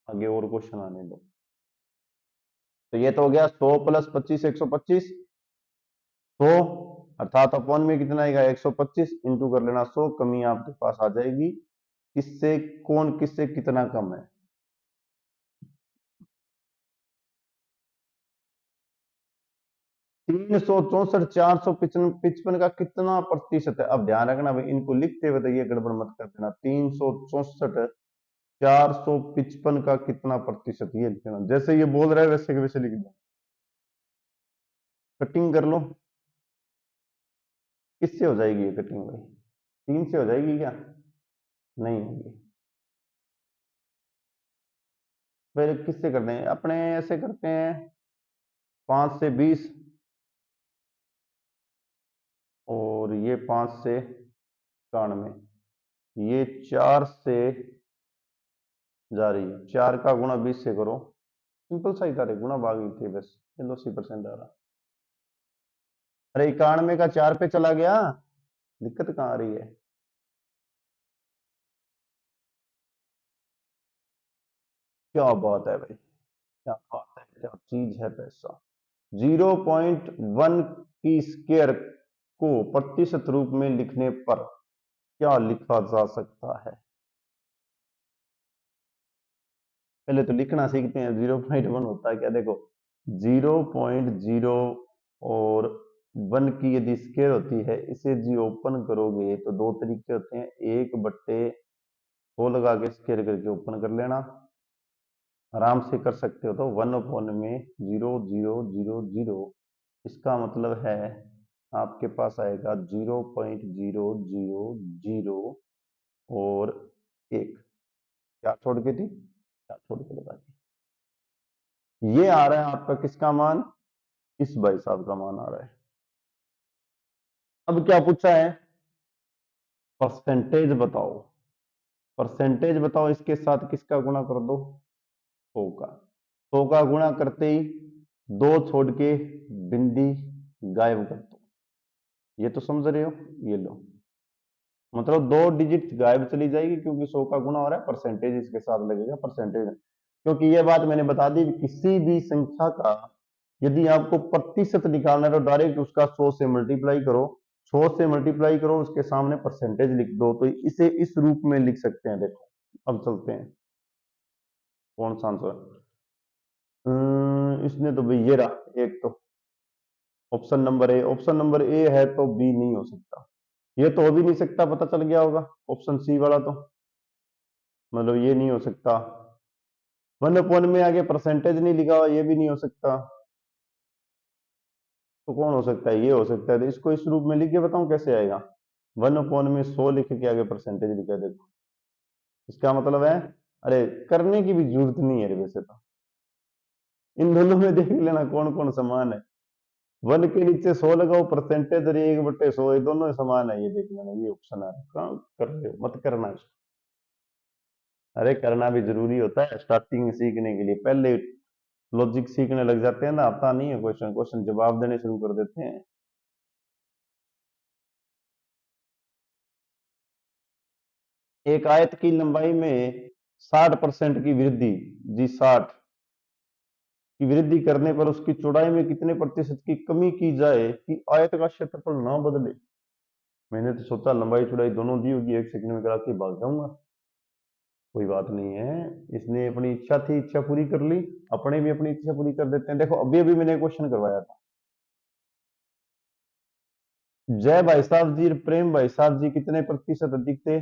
आगे और क्वेश्चन आने दो। तो ये तो हो गया 100 प्लस 25 125, 100 अर्थात अपॉन में कितना आएगा 125, इंटू कर लेना 100, कमी आपके पास आ जाएगी। किससे कौन किससे कितना कम है? 364 455 का कितना प्रतिशत है? अब ध्यान रखना भाई, इनको लिखते हुए तो ये गड़बड़ मत कर देना, 364 455 का कितना प्रतिशत, ये लिखना, जैसे ये बोल रहा है वैसे के वैसे लिख दो, कटिंग कर लो। किससे हो जाएगी ये कटिंग भाई? 3 से हो जाएगी क्या? नहीं होगी। फिर किससे करते हैं? अपने ऐसे करते हैं, 5 से 20, और ये 5 से 91, ये 4 से जा रही है, 4 का गुणा 20 से करो, सिंपल सा ही था रे, गुणा भाग ही थे बस, चलो 80% आ रहा। अरे 91 का 4 पे चला गया, दिक्कत कहाँ आ रही है? क्या बात है भाई, क्या बात है, क्या चीज है पैसा। 0.1 की स्क्वायर को प्रतिशत रूप में लिखने पर क्या लिखा जा सकता है? पहले तो लिखना सीखते हैं, 0.1 होता है क्या? देखो 0.0 और 1 की यदि स्क्वायर होती है, इसे जी ओपन करोगे तो दो तरीके होते हैं, 1/100 लगा के स्क्वायर करके ओपन कर लेना, आराम से कर सकते हो, तो 1 में 0.000, इसका मतलब है आपके पास आएगा 0.000 और 1, क्या छोड़ के थी, क्या छोड़ के लगा दी, ये आ रहा है आपका किसका मान? इस भाई साहब का मान आ रहा है। अब क्या पूछा है? परसेंटेज बताओ, परसेंटेज बताओ, इसके साथ किसका गुणा कर दो? 100 का, 100 का गुणा करते ही दो छोड़ के बिंदी गायब कर दो, ये तो समझ रहे हो, ये लो, मतलब दो डिजिट गायब चली जाएगी, क्योंकि 100 का गुणा हो रहा है, परसेंटेज इसके साथ लगेगा, परसेंटेज, क्योंकि ये बात मैंने बता दी, किसी भी संख्या का यदि आपको प्रतिशत निकालना है तो डायरेक्ट उसका 100 से मल्टीप्लाई करो, 100 से मल्टीप्लाई करो, उसके सामने परसेंटेज लिख दो, तो इसे इस रूप में लिख सकते हैं। देखो अब चलते हैं, कौन सा आंसर? इसने तो भाई ये रहा एक, तो option number A, option number A है तो बी नहीं हो सकता, ये तो हो भी नहीं सकता, पता चल गया होगा, ऑप्शन सी वाला तो, मतलब ये नहीं हो सकता, 1 में आगे परसेंटेज नहीं लिखा हुआ, ये भी नहीं हो सकता, तो कौन हो सकता है? ये हो सकता है, तो इसको इस रूप में लिख के बताऊं कैसे आएगा, 1 में 100 लिख के आगे परसेंटेज लिखा, देखो इसका मतलब है, अरे करने की भी जरूरत नहीं है रे, वैसे तो इन दोनों में देख लेना कौन कौन समान है, 1 के नीचे 100 लगाओ, परसेंटेज और 1/100, ये दोनों समान है, ये देख लेना, ये ऑप्शन है, कहाँ कर रहे हो, मत करना इसको। अरे करना भी जरूरी होता है स्टार्टिंग में सीखने के लिए, पहले लॉजिक सीखने लग जाते हैं ना, आता नहीं है क्वेश्चन, क्वेश्चन जवाब देने शुरू कर देते हैं। एक आयत की लंबाई में 60% की वृद्धि, जी 60 की वृद्धि करने पर उसकी चौड़ाई में कितने प्रतिशत की कमी की जाए कि आयत का क्षेत्रफल ना बदले। मैंने तो सोचा लंबाई चौड़ाई दोनों दी होगी, 1 सेकंड में करा के भाग जाऊंगा। कोई बात नहीं है, इसने अपनी इच्छा थी, इच्छा पूरी कर ली, अपने भी अपनी इच्छा पूरी कर देते हैं। देखो अभी अभी मैंने क्वेश्चन करवाया था, जय भाई साहब जी और प्रेम भाई साहब जी कितने प्रतिशत अधिक थे,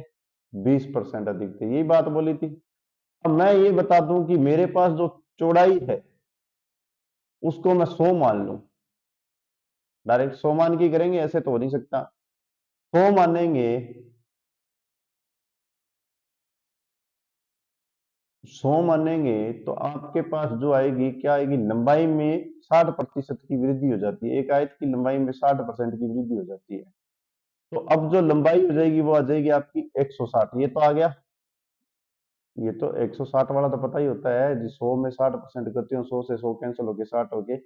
20% अधिक थे, यही बात बोली थी। अब मैं ये बता दूं कि मेरे पास जो चौड़ाई है उसको मैं 100 मान लूं, डायरेक्ट 100 मान की करेंगे, ऐसे तो हो नहीं सकता। 100 मानेंगे, 100 मानेंगे तो आपके पास जो आएगी क्या आएगी, लंबाई में 60% की वृद्धि हो जाती है, एक आयत की लंबाई में 60% की वृद्धि हो जाती है। तो अब जो लंबाई हो जाएगी वो आ जाएगी आपकी 160, ये तो आ गया। ये तो 160 वाला तो पता ही होता है जी, 100 में 60% करते हो, 100 से 100 कैंसिल होके 60 हो गए,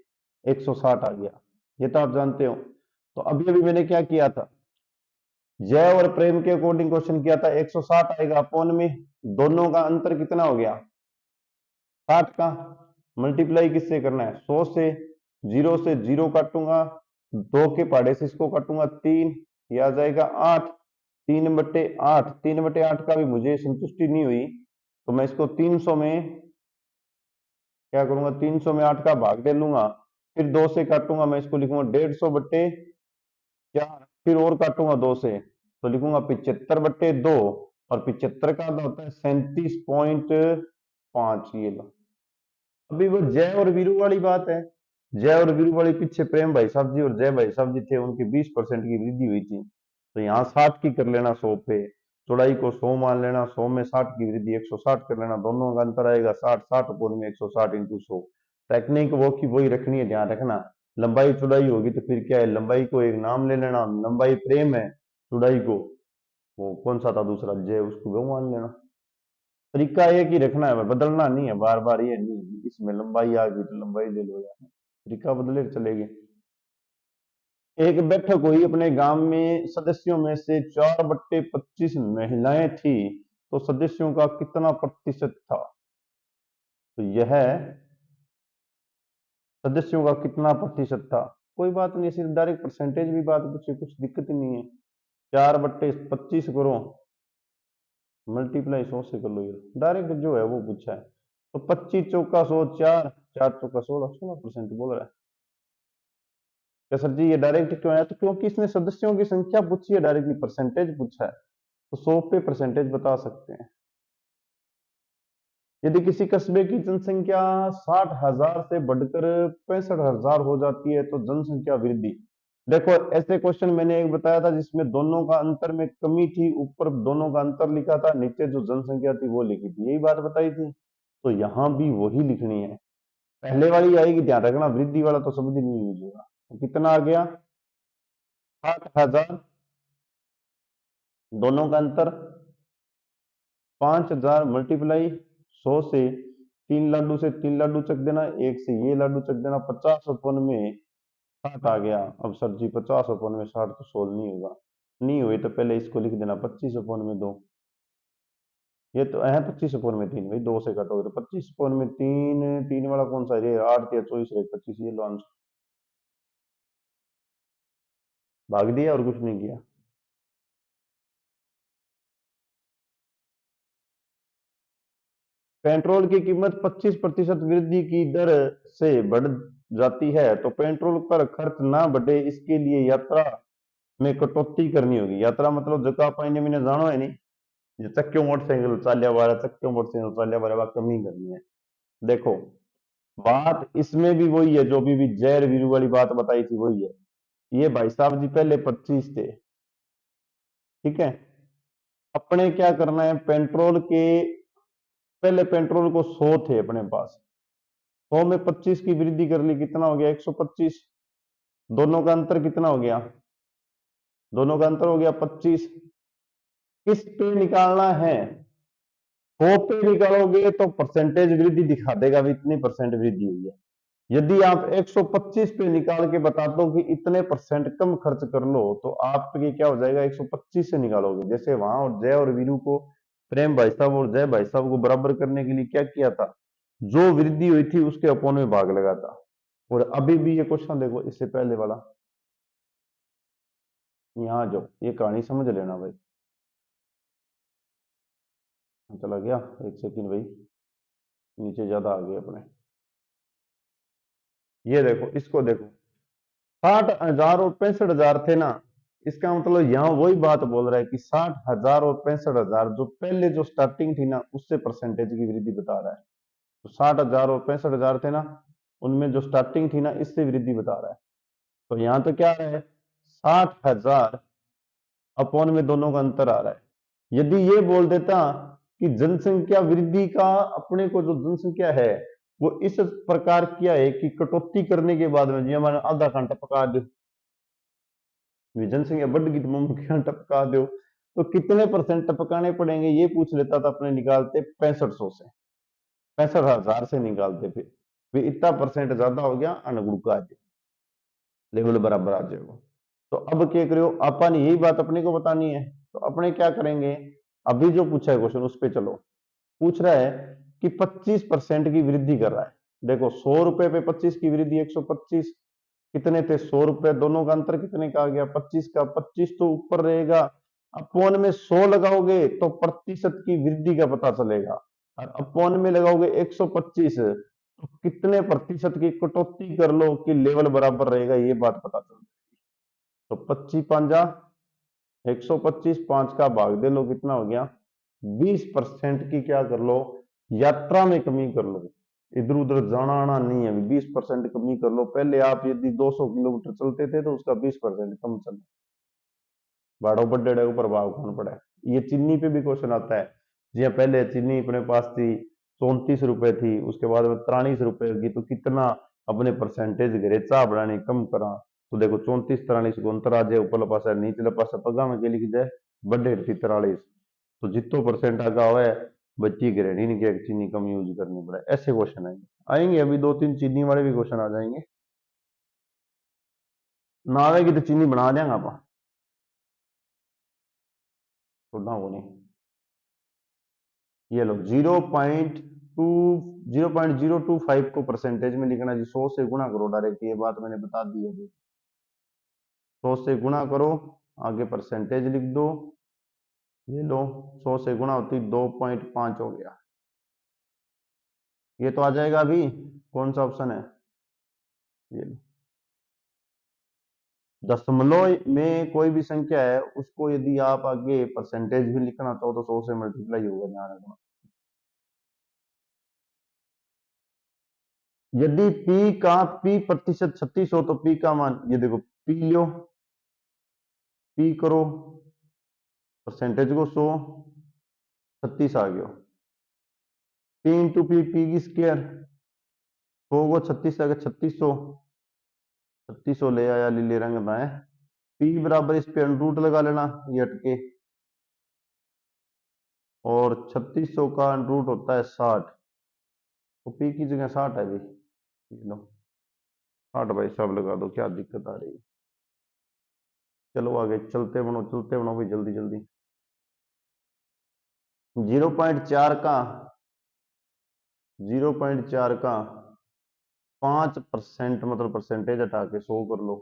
160 आ गया, ये तो आप जानते हो। तो अभी अभी मैंने क्या किया था, जय और प्रेम के अकॉर्डिंग क्वेश्चन किया था, 160 आएगा अपोन में, दोनों का अंतर कितना हो गया 60 का, मल्टीप्लाई किससे करना है 100 से 0 काटूंगा, 2 के पहाड़े से इसको काटूंगा 3, ये आ जाएगा 8, 3/8, 3/8 का भी मुझे संतुष्टि नहीं हुई तो मैं इसको 300 में क्या करूंगा, 300 में 8 का भाग दे लूंगा, फिर 2 से काटूंगा, मैं इसको लिखूंगा 150/4, फिर और काटूंगा 2 से तो लिखूंगा 75/2, और 75 का आधा होता है 37.5, ये लो। अभी वो जय और वीरू वाली बात है, जय और वीरू वाली पीछे प्रेम भाई साहब जी और जय भाई साहब जी थे, उनकी 20% की वृद्धि हुई थी, तो यहाँ 60 की कर लेना 100 पे, चौड़ाई को 100 मान लेना, 100 में 60 की वृद्धि 160 कर लेना, दोनों का अंतर आएगा 60, 60 अपोन में 160 इंटू 100। टेक्निक वो की वही रखनी है, ध्यान रखना। लंबाई चौड़ाई होगी तो फिर क्या है, लंबाई को एक नाम ले लेना, लंबाई प्रेम है, चौड़ाई को वो कौन सा था दूसरा जय, उसको वो मान लेना। तरीका एक ही रखना है, बदलना नहीं है बार बार, ये नहीं इसमें लंबाई आ गई तो लंबाई ले लो यार, तरीका बदले तो चलेगी। एक बैठक हुई अपने गांव में, सदस्यों में से 4/25 महिलाएं थी, तो सदस्यों का कितना प्रतिशत था, तो यह सदस्यों का कितना प्रतिशत था। कोई बात नहीं, सिर्फ डायरेक्ट परसेंटेज भी बात पूछे, कुछ दिक्कत ही नहीं है। 4/25 करो, मल्टीप्लाई 100 से कर लो, ये डायरेक्ट जो है वो पूछा है। तो 25 चौका 100, 4 4 चौका 16, 16% बोल रहा है। क्या सर जी ये डायरेक्ट क्यों आया, तो क्योंकि इसने सदस्यों की संख्या पूछी है, डायरेक्टली परसेंटेज पूछा है, तो 100 पे परसेंटेज बता सकते हैं। यदि किसी कस्बे की जनसंख्या 60,000 से बढ़कर 65,000 हो जाती है तो जनसंख्या वृद्धि। देखो ऐसे क्वेश्चन मैंने एक बताया था जिसमें दोनों का अंतर में कमी थी, ऊपर दोनों का अंतर लिखा था, नीचे जो जनसंख्या थी वो लिखी थी, यही बात बताई थी, तो यहां भी वही लिखनी है। पहले वाली आएगी, ध्यान रखना, वृद्धि वाला तो समझ नहीं यूज होगा। तो कितना आ गया 60,000, दोनों का अंतर 5,000 मल्टीप्लाई 100 से, 3 लाडू से 3 लाडू चक देना, एक से ये लाडू चक देना, 50/60 आ गया। अब सर जी 50/60 तो सोल्व नहीं होगा, नहीं हुए तो पहले इसको लिख देना 25/2, ये तो है 25/3 भाई, 2 से कटोगे तो 25/3, 3 वाला कौन सा है, 8 या 24 25, ये लो आंसर, भाग दिया और कुछ नहीं किया। पेट्रोल की कीमत 25% वृद्धि की दर से बढ़ जाती है तो पेट्रोल पर खर्च ना बढ़े इसके लिए यात्रा में कटौती करनी होगी। यात्रा मतलब जगह पाइने मैंने जानो है नहीं, ये चक्क्यों मोटरसाइकिल चालिया वाला, चक्क्यों मोटरसाइकिल चालिया वाला कमी करनी है। देखो बात इसमें भी वही है, जो भी जैर वीरू वाली बात बताई थी वही है। ये भाई साहब जी पहले 25 थे, ठीक है, अपने क्या करना है, पेट्रोल के पहले पेट्रोल को 100 थे अपने पास, 100 में 25 की वृद्धि कर ली, कितना हो गया 125, दोनों का अंतर कितना हो गया, दोनों का अंतर हो गया 25, किस पे निकालना है, 100 पे निकालोगे तो परसेंटेज वृद्धि दिखा देगा भी इतनी परसेंट वृद्धि हुई है। यदि आप 125 पे निकाल के बता दो कि इतने परसेंट कम खर्च कर लो, तो आपके क्या हो जाएगा, 125 से निकालोगे। जैसे वहां और जय और वीरू को, प्रेम भाई साहब और जय भाई साहब को बराबर करने के लिए क्या किया था, जो वृद्धि हुई थी उसके अपोन में भाग लगा था। और अभी भी ये क्वेश्चन देखो, इससे पहले वाला, यहाँ जो ये कहानी समझ लेना भाई। चला गया, एक सेकंड भाई, नीचे ज्यादा आ गए अपने। ये देखो, इसको देखो, 60,000 और 65,000 थे ना। इसका मतलब यहाँ वही बात बोल रहा है कि 60,000 और 65,000 जो पहले जो स्टार्टिंग थी ना, उससे परसेंटेज की वृद्धि बता रहा है। तो 60,000 और 65,000 थे ना, उनमें जो स्टार्टिंग थी ना, इससे वृद्धि बता रहा है। तो यहाँ तो क्या आ रहा है, 60,000 अपॉन में दोनों का अंतर आ रहा है। यदि ये बोल देता कि जनसंख्या वृद्धि का अपने को जो जनसंख्या है वो इस प्रकार किया है कि कटौती करने के बाद में, जी हमारे आधा घंटा पका दो, जनसंख्या बढ़ गई तो मुमकिन टपका दो, तो कितने परसेंट टपकाने पड़ेंगे ये पूछ लेता था अपने, निकालते 6500 से, 65,000 से निकालते फिर इतना परसेंट ज्यादा हो गया, अनुगुण का लेवल बराबर आ जाएगा। तो अब क्या करो, अपन यही बात अपने को बतानी है, तो अपने क्या करेंगे, अभी जो पूछा है क्वेश्चन उस पे चलो। पूछ रहा है कि 25% की वृद्धि कर रहा है। देखो 100 रुपए पे 25 की वृद्धि, 125 कितने थे, 100 रुपए, दोनों का अंतर कितने का आ गया, 25 का। 25 तो ऊपर रहेगा, अपोन में 100 लगाओगे तो प्रतिशत की वृद्धि का पता चलेगा, और अपोन में लगाओगे 125 तो कितने प्रतिशत की कटौती कर लो कि लेवल बराबर रहेगा, ये बात पता चल। तो 25 पांजा 125, 5 का भाग दे लो, कितना हो गया, 20% की क्या कर लो, यात्रा में कमी कर लो। इधर उधर जाना आना नहीं है, 20% कमी कर लो। पहले आप यदि 200 किलोमीटर चलते थे तो उसका 20% कम चल, बाड़ो बड्डे को प्रभाव कौन पड़ा है। ये चीनी पे भी क्वेश्चन आता है, जी हाँ, पहले चीनी अपने पास थी 34 रुपए थी, उसके बाद में 43 रुपए की, तो कितना अपने परसेंटेज घरे चाह बनाने कम करा। तो देखो 34 43 को अंतर आ जाए, ऊपर पास नीचे पास पगा में के लिख जाए, बड्डे थी 43, तो जितो परसेंट आगा हुआ है बच्ची ग्रेड नहीं क्या चीनी कम यूज करनी पड़े। ऐसे क्वेश्चन आएंगे आएंगे अभी 2-3 चीनी वाले भी क्वेश्चन आ जाएंगे, ना आएगी तो चीनी बना देंगे आप, तो ना वो नहीं। ये लो 0.025 को परसेंटेज में लिखना जी, 100 से गुणा करो डायरेक्ट, ये बात मैंने बता दी है। 100 से गुणा करो, आगे परसेंटेज लिख दो, ये लो 100 से गुणा होती 2.5 हो गया। ये तो आ जाएगा अभी, कौन सा ऑप्शन है, ये लो। दशमलव में कोई भी संख्या है उसको यदि आप आगे परसेंटेज भी लिखना चाहो तो 100 से मल्टीप्लाई होगा, ध्यान रखना। यदि पी प्रतिशत 36 हो तो पी का मान, ये देखो पी लो, पी करो, परसेंटेज को 100, 36 आ गया, पी इंटू पी, पी की स्क्वायर, 100 को 36 आ गया, 3600, 3600 ले आया लीले रंग में, पी बराबर इस पे अंडरूट लगा लेना, ये हटके, और 3600 का अंडरूट होता है 60, तो पी की जगह 60 है भाई, ये लो 60 भाई साहब लगा दो, क्या दिक्कत आ रही है। चलो आगे चलते बनो भाई, जल्दी जल्दी। 0.4 का 0.4 का 5% मतलब परसेंटेज हटा के 100 कर लो।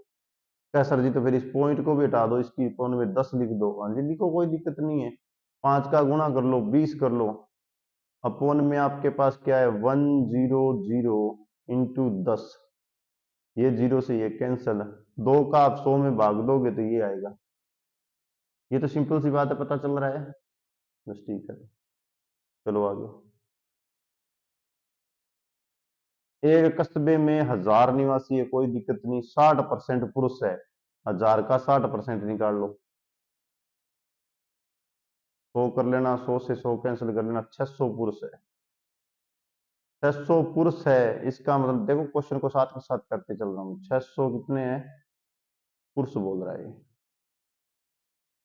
क्या सर जी, तो फिर इस पॉइंट को भी हटा दो, इसकी पॉइंट में 10 लिख दो, हाँ जी लिखो, कोई दिक्कत नहीं है। 5 का गुणा कर लो, 20 कर लो, अपोन में आपके पास क्या है, 100 इंटू 10, ये जीरो से ये कैंसल, 2 का आप 100 में भाग दोगे तो ये आएगा। ये तो सिंपल सी बात है, पता चल रहा है, बस ठीक है। चलो आगे। एक कस्बे में 1000 निवासी है, कोई दिक्कत नहीं, 60% पुरुष है, 1000 का 60% निकाल लो, 100 कर लेना, 100 से 100 कैंसिल कर लेना, 600 पुरुष है, 600 पुरुष है। इसका मतलब देखो क्वेश्चन को साथ के साथ करते चल रहा हूँ, 600 कितने हैं, पुरुष बोल रहा है,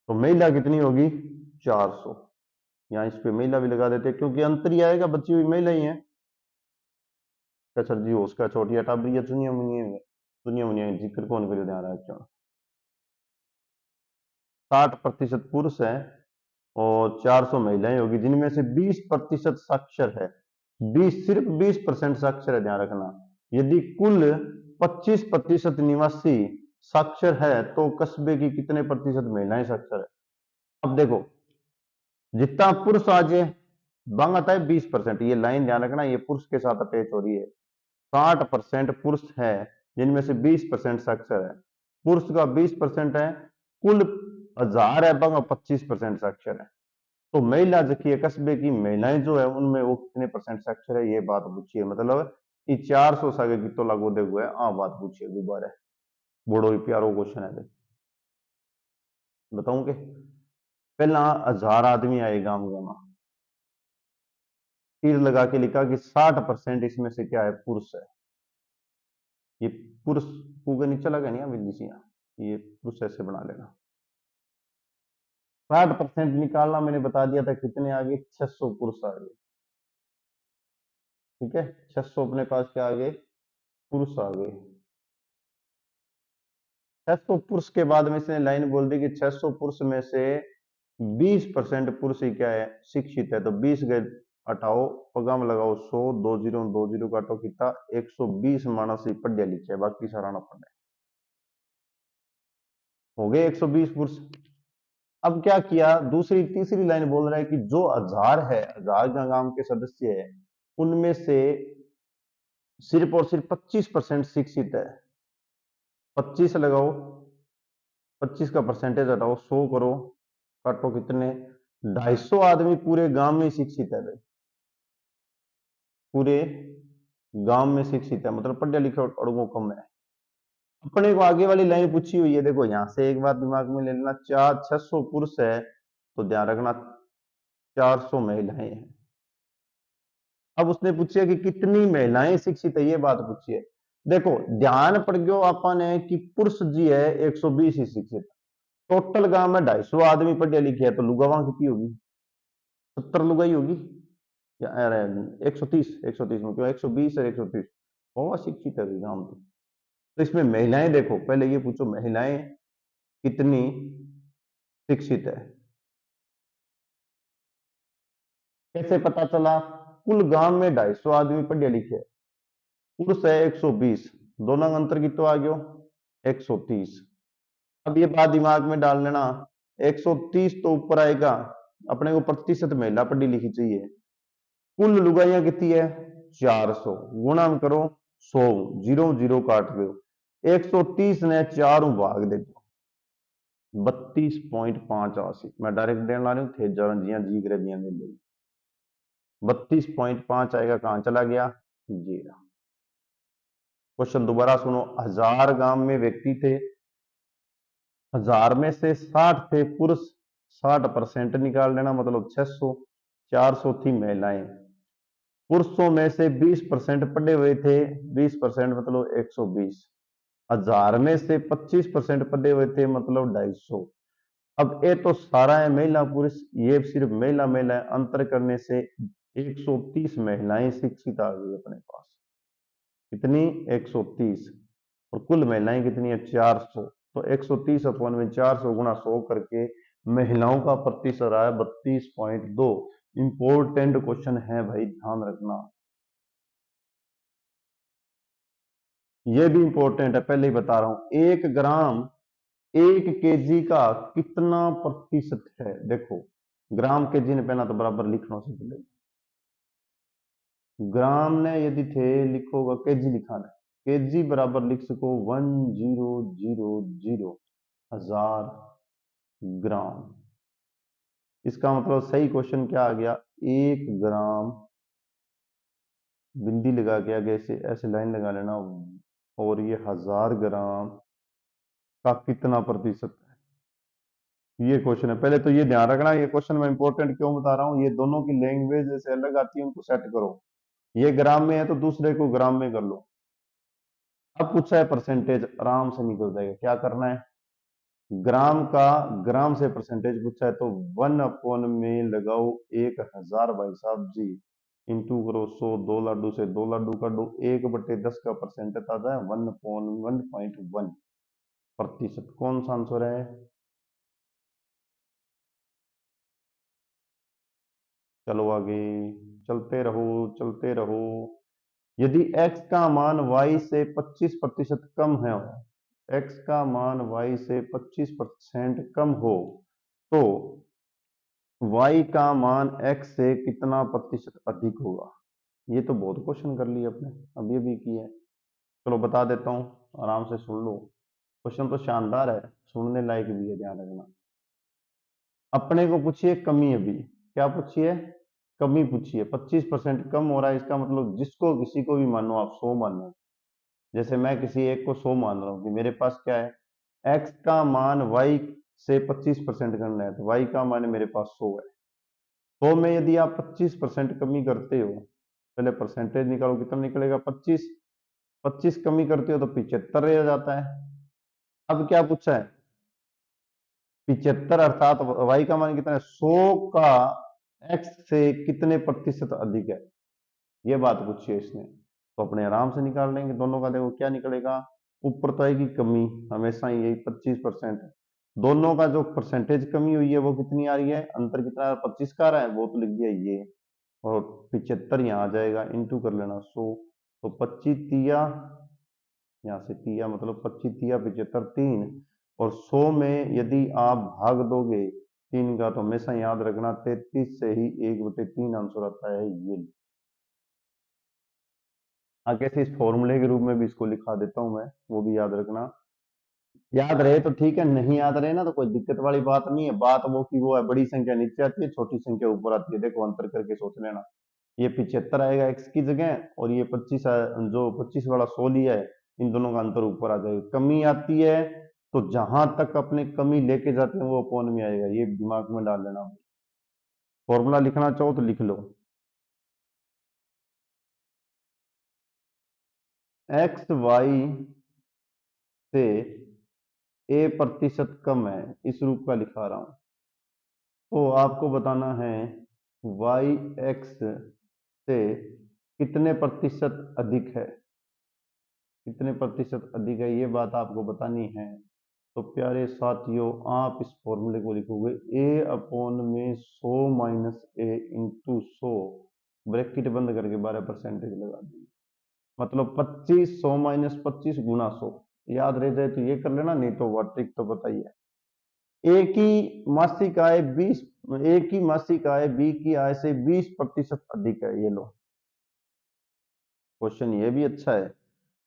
तो महिला कितनी होगी, 400। यहाँ इस पे महिला भी लगा देते क्योंकि अंतर ही आएगा, बची हुई महिला ही है। क्या सर जी उसका छोटिया टाबरी या चुनिया मुनिया, चुनिया मुनिया जिक्र कौन करियो ध्यान रखो। 60% पुरुष है और 400 महिलाएं होगी, जिनमें से 20% साक्षर है। 20, सिर्फ 20% साक्षर है, ध्यान रखना। यदि कुल 25% निवासी साक्षर है तो कस्बे की कितने प्रतिशत महिलाएं साक्षर है। अब देखो जितना पुरुष आज बांग आता है 20%, ये लाइन ध्यान रखना, ये पुरुष के साथ अटैच हो रही है। 60% पुरुष है जिनमें से 20% साक्षर है, पुरुष का 20% है, कुल 1000 है बांग 25% साक्षर है। तो महिला जखिए कस्बे की महिलाएं जो है उनमें वो कितने परसेंट साक्षर है, ये बात पूछिए। मतलब ये 400 सागे की तो लागू दे हुए आ बात पूछिए दोबारा। बड़ो ही प्यारो क्वेश्चन है। बताऊं कि पहला 1000 आदमी आए गांव गांव, तीर लगा के लिखा कि 60% इसमें से क्या है, पुरुष है। ये पुरुष को नीचे लगा नहीं बिल्ली सी, ये पुरुष ऐसे बना लेना। 60% निकालना मैंने बता दिया था, कितने आगे 600 पुरुष आ गए। ठीक है 600 अपने पास क्या आ गए, पुरुष आ गए। 600 पुरुष के बाद में इसने लाइन बोल दी कि 600 पुरुष में से 20% पुरुष ही क्या है, शिक्षित है। तो 20 गए हटाओ, पगाम लगाओ 100, 20 काटो कितना, 120 मानस ही पढ़िया लिखे, बाकी सारा ना पढ़े। हो गए 120 पुरुष। अब क्या किया, दूसरी तीसरी लाइन बोल रहा है कि जो 1000 है, 1000 गांव के सदस्य है, उनमें से सिर्फ और सिर्फ 25% शिक्षित है। 25 लगाओ, 25 का परसेंटेज हटाओ, 100 करो, काटो कितने, 250 आदमी पूरे गांव में शिक्षित है भाई, पूरे गांव में शिक्षित है, मतलब पढ़े लिखे अड़गों कम है। अपने को आगे वाली लाइन पूछी हुई है, देखो यहां से एक बात दिमाग में ले लेना, 600 पुरुष है तो ध्यान रखना 400 महिलाएं हैं। अब उसने पूछा कि कितनी महिलाएं शिक्षित है, ये बात पूछी है। देखो ध्यान पड़ गयो अपन कि पुरुष जी है 120 ही शिक्षित, टोटल गांव में 250 आदमी पढ़े लिखे है, तो लुगावा कितनी होगी, 70 लुगाई होगी या 130 में क्यों, 120 और 130 बहुत शिक्षित है गांव में। तो इसमें महिलाएं देखो, पहले ये पूछो महिलाएं कितनी शिक्षित है। कैसे पता चला, कुल गांव में 250 आदमी पढ़े लिखे, पुरुष है 120, दोनों का अंतर कितना आ गया 130। अब ये बात दिमाग में डाल लेना, 130 तो ऊपर आएगा, अपने को प्रतिशत महिला पढ़ी लिखी चाहिए, कुल लुगाइयां कितनी है 400, गुणा करो 100, 0 काट दो, 130 ने 4 भाग दे दो, 32.85। मैं डायरेक्ट देने ला रही हूँ, थे जिया जी करे दिया दे दो, 32.5 आएगा, कहां चला गया जी। क्वेश्चन दोबारा सुनो, 1000 गांव में व्यक्ति थे, 1000 में से 60 थे पुरुष, 60% निकाल लेना, मतलब 600, 400 थी महिलाएं, पुरुषों में से 20% पढ़े हुए थे, 20% मतलब 120, 1000 में से 25% पढ़े हुए थे, मतलब 250। अब ये तो सारा है महिला पुरुष, ये सिर्फ महिला महिला है, अंतर करने से 130 महिलाएं शिक्षित आ गई अपने पास, कितनी 130, और कुल महिलाएं कितनी है 400। तो 130 अपन में 400 गुणा 100 करके महिलाओं का प्रतिशत आया 32.2। इंपॉर्टेंट क्वेश्चन है भाई, ध्यान रखना, ये भी इंपॉर्टेंट है, पहले ही बता रहा हूं। 1 ग्राम 1 केजी का कितना प्रतिशत है, देखो ग्राम केजी ने पहला तो बराबर लिखना से पहले, ग्राम ने यदि थे लिखोगा केजी लिखाना है, केजी बराबर लिख सको 1000 हजार ग्राम। इसका मतलब सही क्वेश्चन क्या आ गया, 1 ग्राम, बिंदी लगा के आगे ऐसे ऐसे लाइन लगा लेना, और ये 1000 ग्राम का कितना प्रतिशत है, ये क्वेश्चन है। पहले तो ये ध्यान रखना, ये क्वेश्चन मैं इंपॉर्टेंट क्यों बता रहा हूं, ये दोनों की लैंग्वेज जैसे अलग आती है उनको सेट करो, ये ग्राम में है तो दूसरे को ग्राम में कर लो। अब पूछा है परसेंटेज, आराम से निकल जाएगा, क्या करना है, ग्राम का ग्राम से परसेंटेज पूछा है तो 1 में लगाओ 1000 भाई साहब जी, इंटू करो 100, 2 लाडू से 2 लाडू का दो, 1/10 का परसेंटेज आता है 1.1%। कौन सा आंसर है? चलो आगे, चलते रहो चलते रहो। यदि x का मान y से 25% कम है, x का मान y से 25% कम हो तो y का मान x से कितना प्रतिशत अधिक होगा? ये तो बहुत क्वेश्चन कर लिए अपने, अभी अभी की है। चलो बता देता हूँ, आराम से सुन लो। क्वेश्चन तो शानदार है, सुनने लायक भी है, ध्यान रखना। अपने को पूछिए कमी, अभी क्या पूछिए? कमी पूछिए। 25% कम हो रहा है, इसका मतलब जिसको किसी को भी मानो, आप 100 मानो। जैसे मैं किसी एक को 100 मान रहा हूँ कि मेरे पास क्या है, x का मान y से 25% करना है तो y का मान मेरे पास 100 है। तो में यदि आप 25% कमी करते हो, पहले परसेंटेज निकालो, कितना निकलेगा? 25। 25 कमी करते हो तो 75 रह जाता है। अब क्या पूछा है? 75 अर्थात y का मान कितना है? 100 का x से कितने प्रतिशत अधिक है, ये बात पूछी है इसने। तो अपने आराम से निकाल लेंगे दोनों का। देखो क्या निकलेगा, ऊपर तो आएगी कमी, हमेशा ही यही 25%। दोनों का जो परसेंटेज कमी हुई है वो कितनी आ रही है, अंतर कितना है? 25 का आ रहा है, वो तो लिख दिया ये। और 75 यहाँ आ जाएगा, इंटू कर लेना 100। तो 25 तिया, यहाँ से तिया मतलब 25 तिया 75, 3। और 100 में यदि आप भाग दोगे 3 का, तो हमेशा याद रखना 33 से ही 1/3 आंसर आता है ये। आगे से इस फॉर्मूले के रूप में भी इसको लिखा देता हूं मैं, वो भी याद रखना। याद रहे तो ठीक है, नहीं याद रहे ना तो कोई दिक्कत वाली बात नहीं है। बात वो की वो है, बड़ी संख्या नीचे आती है, छोटी संख्या ऊपर आती है। देखो अंतर करके सोच लेना, ये 75 आएगा x की जगह, और ये 25 जो 25 वाला 100 लिया है, इन दोनों का अंतर ऊपर आ जाएगा। कमी आती है तो जहां तक अपने कमी लेके जाते हैं वो अपोन में आएगा, ये दिमाग में डाल लेना। फॉर्मूला लिखना चाहो तो लिख लो, एक्स वाई से a% कम है, इस रूप का लिखा रहा हूं। तो आपको बताना है y x से कितने प्रतिशत अधिक है, कितने प्रतिशत अधिक है, ये बात आपको बतानी है। तो प्यारे साथियों, आप इस फॉर्मूले को लिखोगे a/में 100 माइनस a इंटू 100, ब्रैकेट बंद करके 12% लगा देंगे। मतलब 25, 100 माइनस 25 गुना 100। याद रह जाए तो ये कर लेना, नहीं तो वो ट्रिक तो बताइए। एक ही मासिक आय 20, एक ही मासिक आय बी की आय से 20% अधिक है, ये लो। क्वेश्चन ये भी अच्छा है।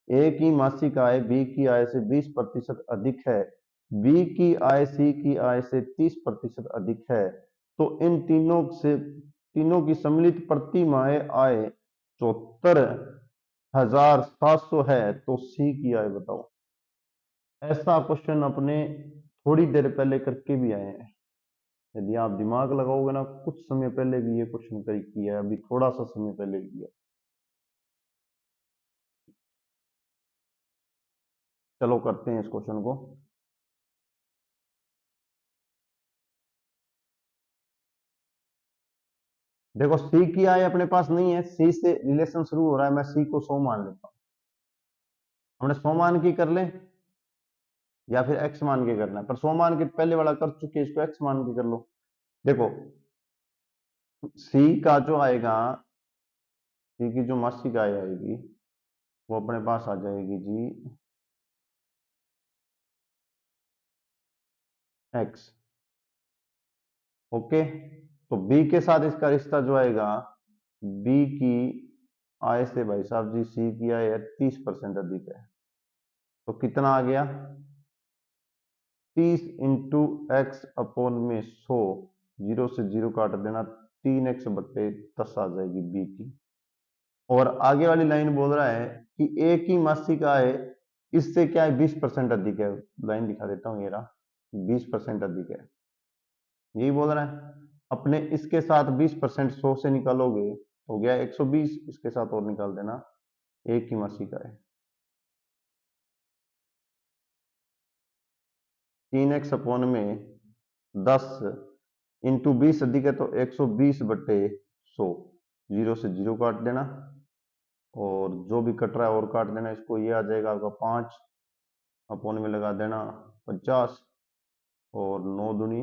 एक ही मासिक आय बी की आय से 20% अधिक है, बी की आय सी की आय से 30% अधिक है, तो इन तीनों की सम्मिलित प्रति माह आय 74,700 है, तो सी की आय बताओ। ऐसा क्वेश्चन अपने थोड़ी देर पहले करके भी आए हैं। यदि आप दिमाग लगाओगे ना, कुछ समय पहले भी ये क्वेश्चन कर किया है, अभी थोड़ा सा समय पहले किया। चलो करते हैं इस क्वेश्चन को। देखो सी की आय अपने पास नहीं है, सी से रिलेशन शुरू हो रहा है, मैं सी को 100 मान लेता हूं। हमने 100 मान की कर ले, या फिर एक्स मान के करना है, पर 100 मान के पहले वाला कर चुके, इसको एक्स मान के कर लो। देखो सी का जो आएगा, सी की जो मासिक आय आएगी वो अपने पास आ जाएगी जी एक्स। ओके, तो बी के साथ इसका रिश्ता जो आएगा, बी की आय से भाई साहब जी सी की आय 30% अधिक है, तो कितना आ गया? 30 इंटू एक्स अपोन में 100, जीरो से जीरो काट देना, 3x/10 आ जाएगी बी की। और आगे वाली लाइन बोल रहा है कि एक ही मासिक आय इससे क्या है, 20% अधिक है। लाइन दिखा देता हूं, ये रहा, 20% अधिक है, यही बोल रहा है। अपने इसके साथ 20% 100 से निकालोगे हो गया 120, इसके साथ और निकाल देना, एक ही मासिक आय। 3x अपॉन में 10 इंटू 20 अधिक है तो 120/100, 0 से 0 काट देना और जो भी कट रहा है और काट देना इसको। ये आ जाएगा आपका 5 अपॉन में लगा देना 50 और 9 दूनी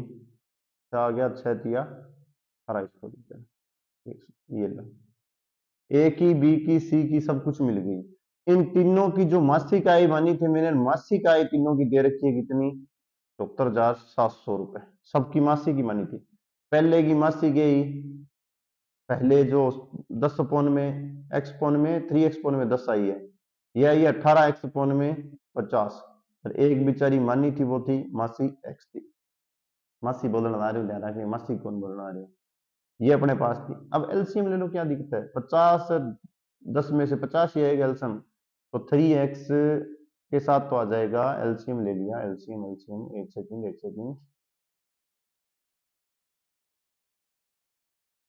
आ गया 6 तिया 18, इसको लिख देना। ये लो, ए की, बी की, सी की सब कुछ मिल गई। इन तीनों की जो मासिक आय मानी थी मैंने, मासिक आय तीनों की दे रखी है कितनी, 74,700 रुपए सबकी मासिक की मानी थी। पहले की मासिक गई, पहले जो 10 अपॉन में एक्स अपॉन में 3x अपॉन में 10 आई है, ये आई 18x अपॉन में 50, और एक बेचारी मानी थी वो थी मासी एक्स थी। मासी बोलना आ रही हो, ध्यान रखिए मासी कौन बोलना आ रही हो, ये अपने पास थी। अब एलसीएम ले लो, क्या दिक्कत है, 50 10 में से 50 ही आएगा एलसीएम, तो 3x के साथ तो आ जाएगा। एलसीएम ले लिया, एलसीएम एलसीएम, एक सेकंड एक सेकंड,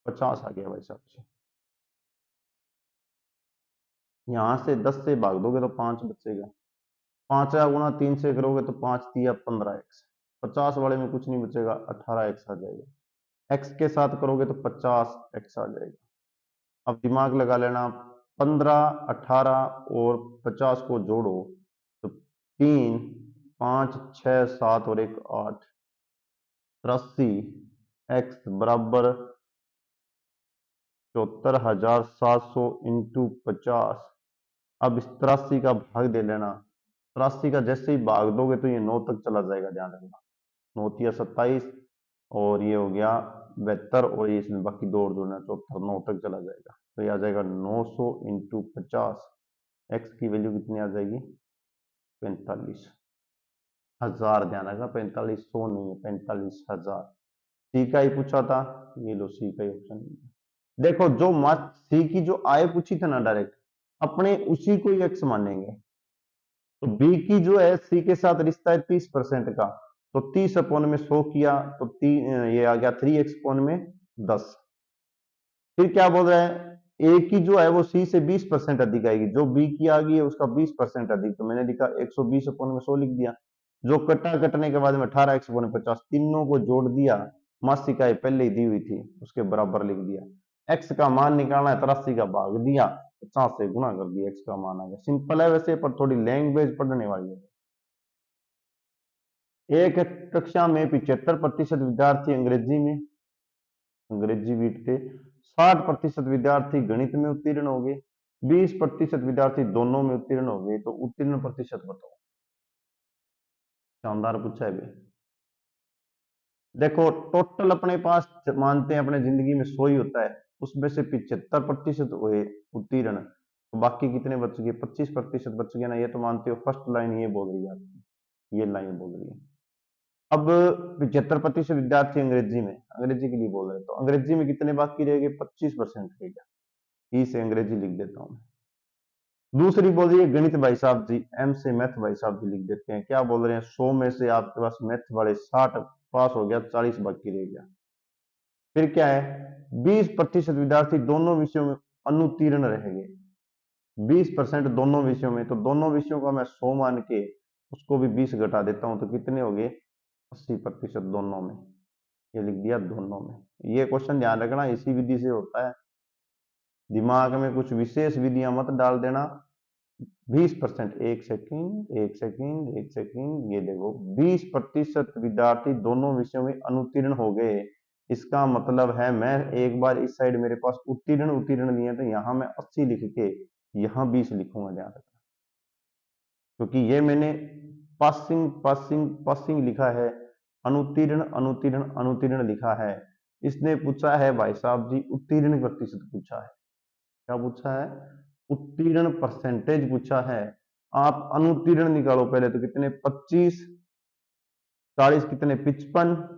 50 आ गया भाई साहब जी। यहां से 10 से भाग दोगे तो 5 बचेगा, 5 या गुणा 3 से करोगे तो 5 तिया 15x, 50 वाले में कुछ नहीं बचेगा, 18x आ जाएगा। x के साथ करोगे तो 50x आ जाएगा। अब दिमाग लगा लेना, 15 18 और 50 को जोड़ो तो 3 5 6 7 और 1 8, 83 x बराबर 74,700 इंटू 50। अब इस 83 का भाग दे लेना, 83 का जैसे ही भाग दोगे तो ये 9 तक चला जाएगा, ध्यान रखना, 9 तिया 27 और ये हो गया 72 और ये इसमें बाकी दो और जोड़ना 74, 9 तक चला जाएगा। तो ये आ जाएगा 900 इंटू 50, एक्स की वैल्यू कितनी आ जाएगी, 45,000। ध्यान रखना 4500 नहीं है, 45,000। सी का ही पूछा था, ये लो सी का ही ऑप्शन। देखो जो सी की जो आय पूछी थी ना डायरेक्ट, अपने उसी को ही एक्स मानेंगे। तो बी की जो है सी के साथ रिश्ता है 30% का, तो 30 अपॉन में 100 किया तो ये आ गया 3x अपॉन में 10। फिर क्या बोल रहा है, ए की जो है वो सी से 20% अधिक आएगी, जो बी की आ गई है उसका 20% अधिक, तो मैंने लिखा 120 अपॉन में 100 लिख दिया। जो कटा कटने के बाद में 18x अपॉन 50, तीनों को जोड़ दिया, मासिक आय पहले ही दी हुई थी उसके बराबर लिख दिया। एक्स का मान निकालना है, 83 का भाग दिया, 50 से गुणा कर दिया, एक्स का मान आ गया। सिंपल है वैसे, पर थोड़ी लैंग्वेज पढ़ने वाली है। एक कक्षा में 75% विद्यार्थी अंग्रेजी बीट थे, 60% विद्यार्थी गणित में उत्तीर्ण हो गए, 20% विद्यार्थी दोनों में उत्तीर्ण हो गए, तो उत्तीर्ण प्रतिशत बताओ। शानदार पूछा है भाई। देखो टोटल अपने पास मानते हैं अपने जिंदगी में 100 ही होता है, उसमें से 75% हुए उत्तीर्ण, तो बाकी कितने बच गए, 25% बच गए ना। ये तो मानते हो, फर्स्ट लाइन ये बोल रही है आपकी, ये लाइन बोल रही है। अब 75% विद्यार्थी अंग्रेजी में, अंग्रेजी के लिए बोल रहे हैं, तो अंग्रेजी में कितने बाकी रह गए, 25% रह गया। ई से अंग्रेजी लिख देता हूं। दूसरी बोल रही है गणित भाई साहब जी, एम से मैथ भाई साहब जी लिख देते हैं। क्या बोल रहे हैं, 100 में से आपके पास मैथ वाले 60 पास हो गया, 40 बाकी रह गया। फिर क्या है, 20% विद्यार्थी दोनों विषयों में अनुत्तीर्ण रह गए, 20% दोनों विषयों में, तो दोनों विषयों का मैं 100 मान के उसको भी 20 घटा देता हूं, तो कितने हो गए, 80% दोनों में। ये लिख दिया दोनों में। ये क्वेश्चन ध्यान रखना इसी विधि से होता है, दिमाग में कुछ विशेष विधियां मत डाल देना। 20%, एक सेकंड एक सेकंड एक सेकंड, ये देखो 20% विद्यार्थी दोनों विषयों में अनुत्तीर्ण हो गए, इसका मतलब है मैं एक बार इस साइड मेरे पास उत्तीर्ण उत्तीर्ण नहीं है, तो यहां मैं 80 लिख के यहां 20 लिखूंगा, ध्यान रखना, क्योंकि ये मैंने पासिंग पासिंग पासिंग लिखा है, अनुत्तीर्ण अनुत्तीर्ण अनुत्तीर्ण लिखा है। इसने पूछा है भाई साहब जी उत्तीर्ण प्रतिशत पूछा है, क्या पूछा है, उत्तीर्ण परसेंटेज पूछा है। आप अनुत्तीर्ण निकालो पहले, तो कितने, 25, 40 कितने, 55,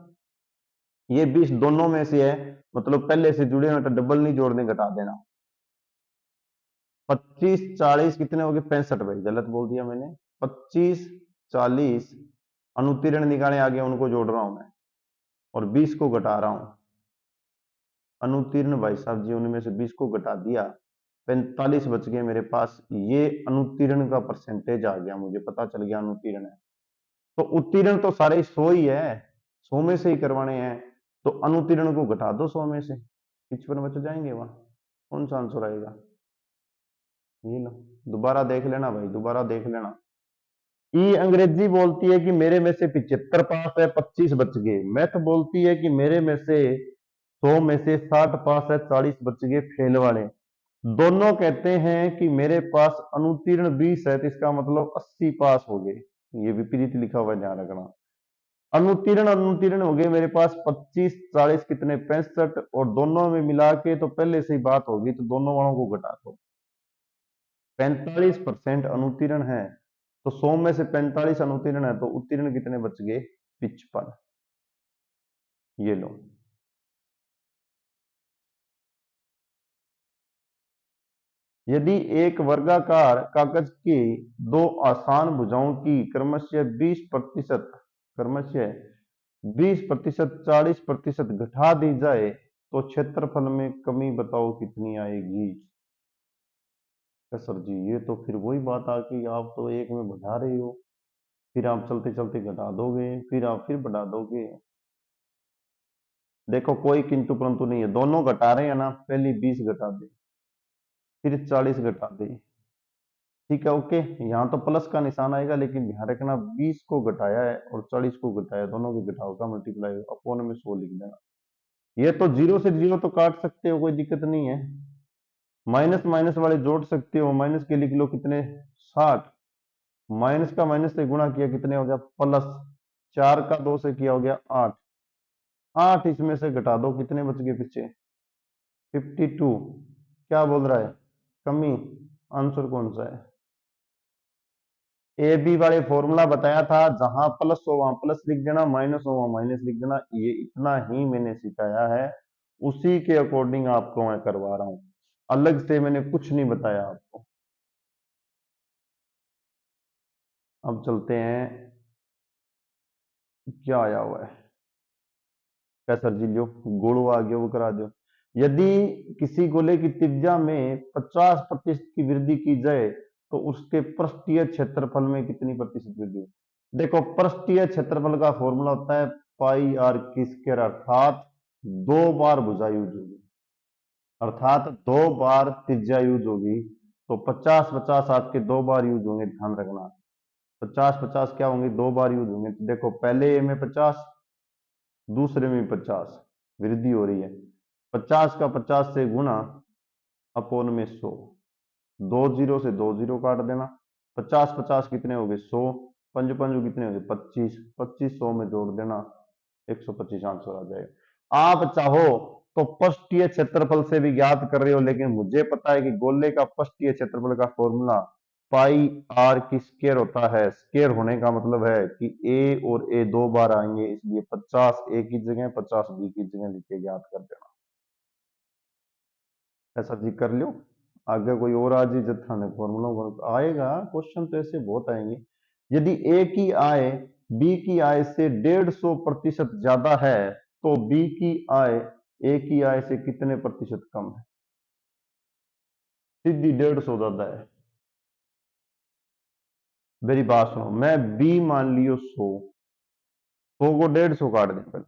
ये 20 दोनों में से है, मतलब पहले से जुड़े हैं तो डबल नहीं जोड़ने, घटा देना। 25 40 कितने हो गए, 65, भाई गलत बोल दिया मैंने, 25 40 अनुत्तीर्ण निकाले आगे, उनको जोड़ रहा हूं मैं और 20 को घटा रहा हूं। अनुत्तीर्ण भाई साहब जी उनमें से 20 को घटा दिया, 45 बच गए मेरे पास, ये अनुत्तीर्ण का परसेंटेज आ गया, मुझे पता चल गया अनुत्तीर्ण है। तो उत्तीर्ण तो सारे 100 ही है, 100 में से ही करवाने हैं, तो अनुत्तीर्ण को घटा दो 100 में से, 55 बच जाएंगे वहां। कौन सा आंसर आएगा? ये लो, दोबारा देख लेना भाई, दोबारा देख लेना। ई अंग्रेजी बोलती है कि मेरे में से 75 पास है, 25 बच गए। मैथ बोलती है कि मेरे में से 100 में से 60 पास है, 40 बच गए फेल वाले। दोनों कहते हैं कि मेरे पास अनुत्तीर्ण 20 है, तो इसका मतलब 80 पास हो गए। ये विपरीत लिखा हुआ है, ध्यान रखना। अनुत्तीर्ण अनुत्तीर्ण हो गए मेरे पास 25, 40 कितने 65, और दोनों में मिला के तो पहले से ही बात होगी, तो दोनों वालों को घटा दो। 45% अनुत्तीर्ण है, तो 100 में से 45 अनुत्तीर्ण है, तो उत्तीर्ण कितने बच गए? 55। ये लो। यदि एक वर्गाकार कागज की दो आसान भुजाओं की क्रमशः 20% क्रमशः 20%, 40% घटा दी जाए, तो क्षेत्रफल में कमी बताओ कितनी आएगी? सर जी, ये तो फिर वही बात आ गई, आप तो एक में बढ़ा रहे हो, फिर आप चलते चलते घटा दोगे, फिर आप फिर बढ़ा दोगे। देखो, कोई किंतु परंतु नहीं है, दोनों घटा रहे हैं ना, पहले 20 घटा दे, फिर 40 घटा दे। ठीक है, ओके। यहाँ तो प्लस का निशान आएगा, लेकिन ध्यान रखना 20 को घटाया है और 40 को घटाया, दोनों के घटाव का मल्टीप्लाई अपोन में 100 लिख देना। ये तो जीरो से जीरो तो काट सकते हो, कोई दिक्कत नहीं है। माइनस माइनस वाले जोड़ सकते हो, माइनस के लिख लो कितने 60, माइनस का माइनस से गुणा किया कितने हो गया प्लस, 4 का 2 से किया हो गया 8, 8 इसमें से घटा दो कितने बच गए पीछे 52। क्या बोल रहा है? कमी। आंसर कौन सा है? ए बी वाले फॉर्मूला बताया था, जहां प्लस हो वहां प्लस लिख देना, माइनस हो वहां माइनस लिख देना। ये इतना ही मैंने सिखाया है, उसी के अकॉर्डिंग आपको मैं करवा रहा हूं, अलग से मैंने कुछ नहीं बताया आपको। अब चलते हैं, क्या आया हुआ है? क्या सर जी, लो गोलो आ गया, वो करा दो। यदि किसी गोले की त्रिज्या में 50% की वृद्धि की जाए, तो उसके पृष्ठीय क्षेत्रफल में कितनी प्रतिशत वृद्धि हो? देखो, पृष्ठीय क्षेत्रफल का फॉर्मूला होता है पाई आर की स्क्वायर, अर्थात 2 बार भुजा यूज होगी, अर्थात 2 बार त्रिज्या यूज होगी, तो 50 50 आपके 2 बार यूज होंगे, ध्यान रखना। 50 50 क्या होंगे? 2 बार यूज होंगे। तो देखो, पहले ए में 50, दूसरे में 50, वृद्धि हो रही है। 50 का 50 से गुणा अपोन में 100, 2 जीरो से 2 जीरो काट देना। 50 50 कितने हो गए 100, पंज पंज कितने हो गए 25, 25 100 में जोड़ देना, 125 आंसर आ जाएगा। आप चाहो तो पृष्ठीय क्षेत्रफल से भी ज्ञात कर रहे हो, लेकिन मुझे पता है कि गोले का पृष्ठीय क्षेत्रफल का फॉर्मूला पाई आर की स्क्वायर होता है। स्क्वायर होने का मतलब है कि ए और ए 2 बार आएंगे, इसलिए 50 ए की जगह 50 बी की जगह लिख के ज्ञात कर देना। ऐसा जी कर लो। आगे कोई और आज ही जत्था ने फॉर्मूला आएगा, क्वेश्चन तो ऐसे बहुत आएंगे। यदि ए की आय बी की आय से 150% ज्यादा है, तो बी की आय ए की आय से कितने प्रतिशत कम है? सीधी 150 ज्यादा है। मेरी बात सुनो, मैं बी मान लियो 100, 100 को 150 काट दें पहले।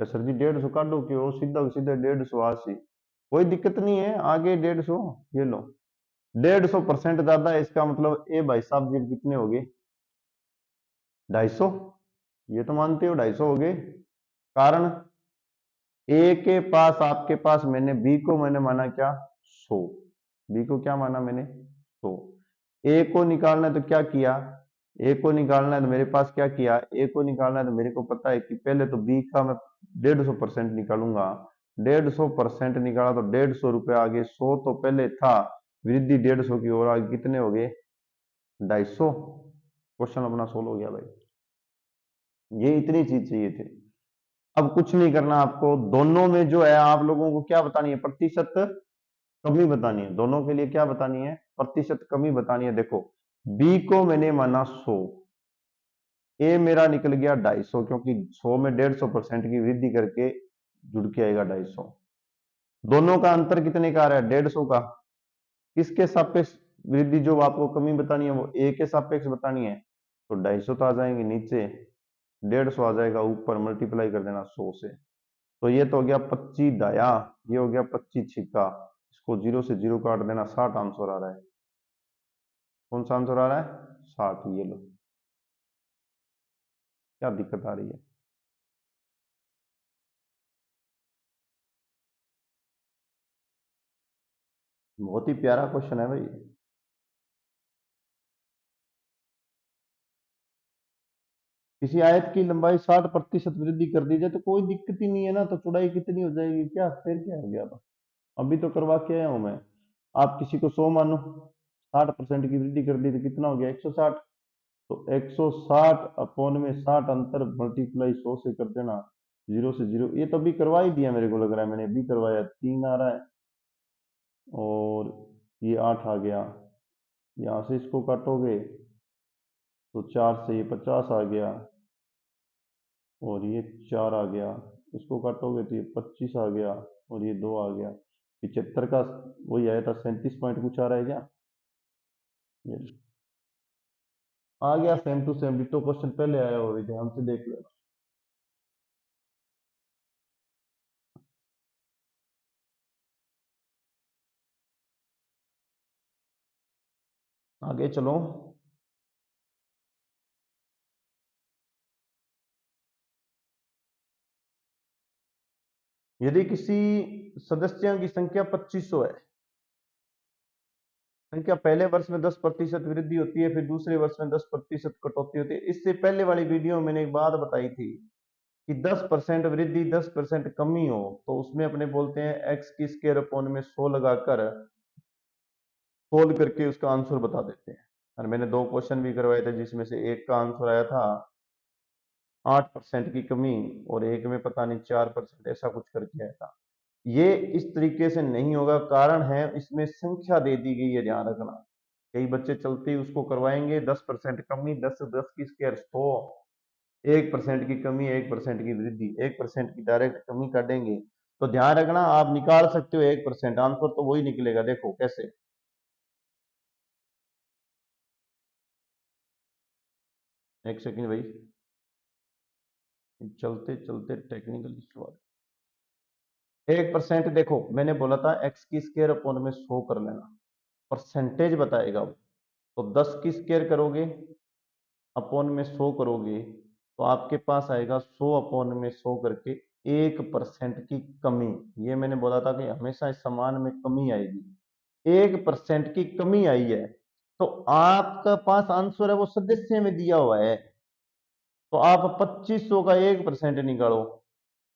तो सर जी 150 काटो क्यों, सीधा सीधा 180, कोई दिक्कत नहीं है, आगे 150। ये लो, 150% ज्यादा है, इसका मतलब ए भाई साहब जी कितने हो गए 250। ये तो मानते हो 250 हो गए। कारण ए के पास आपके पास मैंने बी को मैंने माना क्या 100, बी को क्या माना मैंने 100। ए को निकालना है तो क्या किया, ए को निकालना है तो मेरे पास क्या किया, ए को निकालना है तो मेरे को पता है कि पहले तो बी का मैं 150% निकालूंगा। 150% निकाला तो 150 रुपये आ गए, 100 तो पहले था, वृद्धि 150 की ओर आगे कितने हो गए 250। क्वेश्चन अपना सोल्व हो गया भाई। ये इतनी चीज चाहिए थे। अब कुछ नहीं करना आपको, दोनों में जो है आप लोगों को क्या बतानी है, प्रतिशत कमी बतानी है। दोनों के लिए क्या बतानी है, प्रतिशत कमी बतानी है। देखो, बी को मैंने माना 100, ए मेरा निकल गया 250, क्योंकि 100 में 150% की वृद्धि करके जुड़ के आएगा 250। दोनों का अंतर कितने का आ रहा है 150 का, किसके सापेक्ष वृद्धि जो आपको कमी बतानी है वो ए के सापेक्ष बतानी है, तो 250 तो आ जाएंगे नीचे, 150 आ जाएगा ऊपर, मल्टीप्लाई कर देना 100 से। तो ये तो हो गया 25 दाया, ये हो गया 25 छिक्का, इसको 0 से 0 काट देना, 60 आंसर आ रहा है। कौन सा आंसर आ रहा है? 60। ये लो, क्या दिक्कत आ रही है? बहुत ही प्यारा क्वेश्चन है भाई। किसी आयत की लंबाई 60% वृद्धि कर दी जाए तो कोई दिक्कत ही नहीं है ना, तो चौड़ाई कितनी हो जाएगी, क्या फिर क्या हो गया? तो अभी तो करवा के आया हूं मैं। आप किसी को 100 मानो, 60% की वृद्धि कर दी तो कितना हो गया? 160। तो 160 अपॉन में 60 अंतर मल्टीप्लाई 100 से कर देना, 0 से 0। ये तो अभी करवा ही दिया, मेरे को लग रहा है मैंने अभी करवाया। 3 आ रहा है और ये 8 आ गया। यहाँ से इसको काटोगे तो 4 से ये 50 आ गया और ये 4 आ गया। इसको काटोगे तो ये 25 आ गया और ये 2 आ गया। 75 का वही आया था, 37 पॉइंट कुछ आ रहा है क्या? ये आ गया सेम टू सेम, तो क्वेश्चन पहले आया हुआ, ध्यान से देख लेना। आगे चलो। यदि किसी सदस्यों की संख्या 2500 है, संख्या पहले वर्ष में 10% वृद्धि होती है, फिर दूसरे वर्ष में 10% कटौती होती है। इससे पहले वाली वीडियो में मैंने एक बात बताई थी कि 10% वृद्धि 10% कमी हो तो उसमें अपने बोलते हैं एक्स की स्क्वायर अपॉन में 100 लगाकर सोल्व करके उसका आंसर बता देते हैं। और मैंने 2 क्वेश्चन भी करवाए थे जिसमें से एक का आंसर आया था 8% की कमी और एक में पता नहीं 4%, ऐसा कुछ करके आया था। ये इस तरीके से नहीं होगा, कारण है इसमें संख्या दे दी गई है, ध्यान रखना। कई बच्चे चलते ही उसको करवाएंगे, 10% कमी, 10 की स्क्वायर 100, 1% की कमी, 1% की वृद्धि, 1% की डायरेक्ट कमी काटेंगे। तो ध्यान रखना, आप निकाल सकते हो 1%, आंसर तो वही निकलेगा। देखो कैसे। एक सेकंड भाई, चलते चलते टेक्निकल इशू आ 1%, देखो मैंने बोला था एक्स की स्क्वायर अपॉन में 100 कर लेना, परसेंटेज बताएगा वो। तो 10 की स्क्वायर करोगे अपॉन में 100 करोगे तो आपके पास आएगा 100 अपॉन में 100 करके 1% की कमी। ये मैंने बोला था कि हमेशा इस समान में कमी आएगी। 1% की कमी आई है, तो आपका पास आंसर है वो सदस्य में दिया हुआ है। तो आप 2500 का 1% निकालो।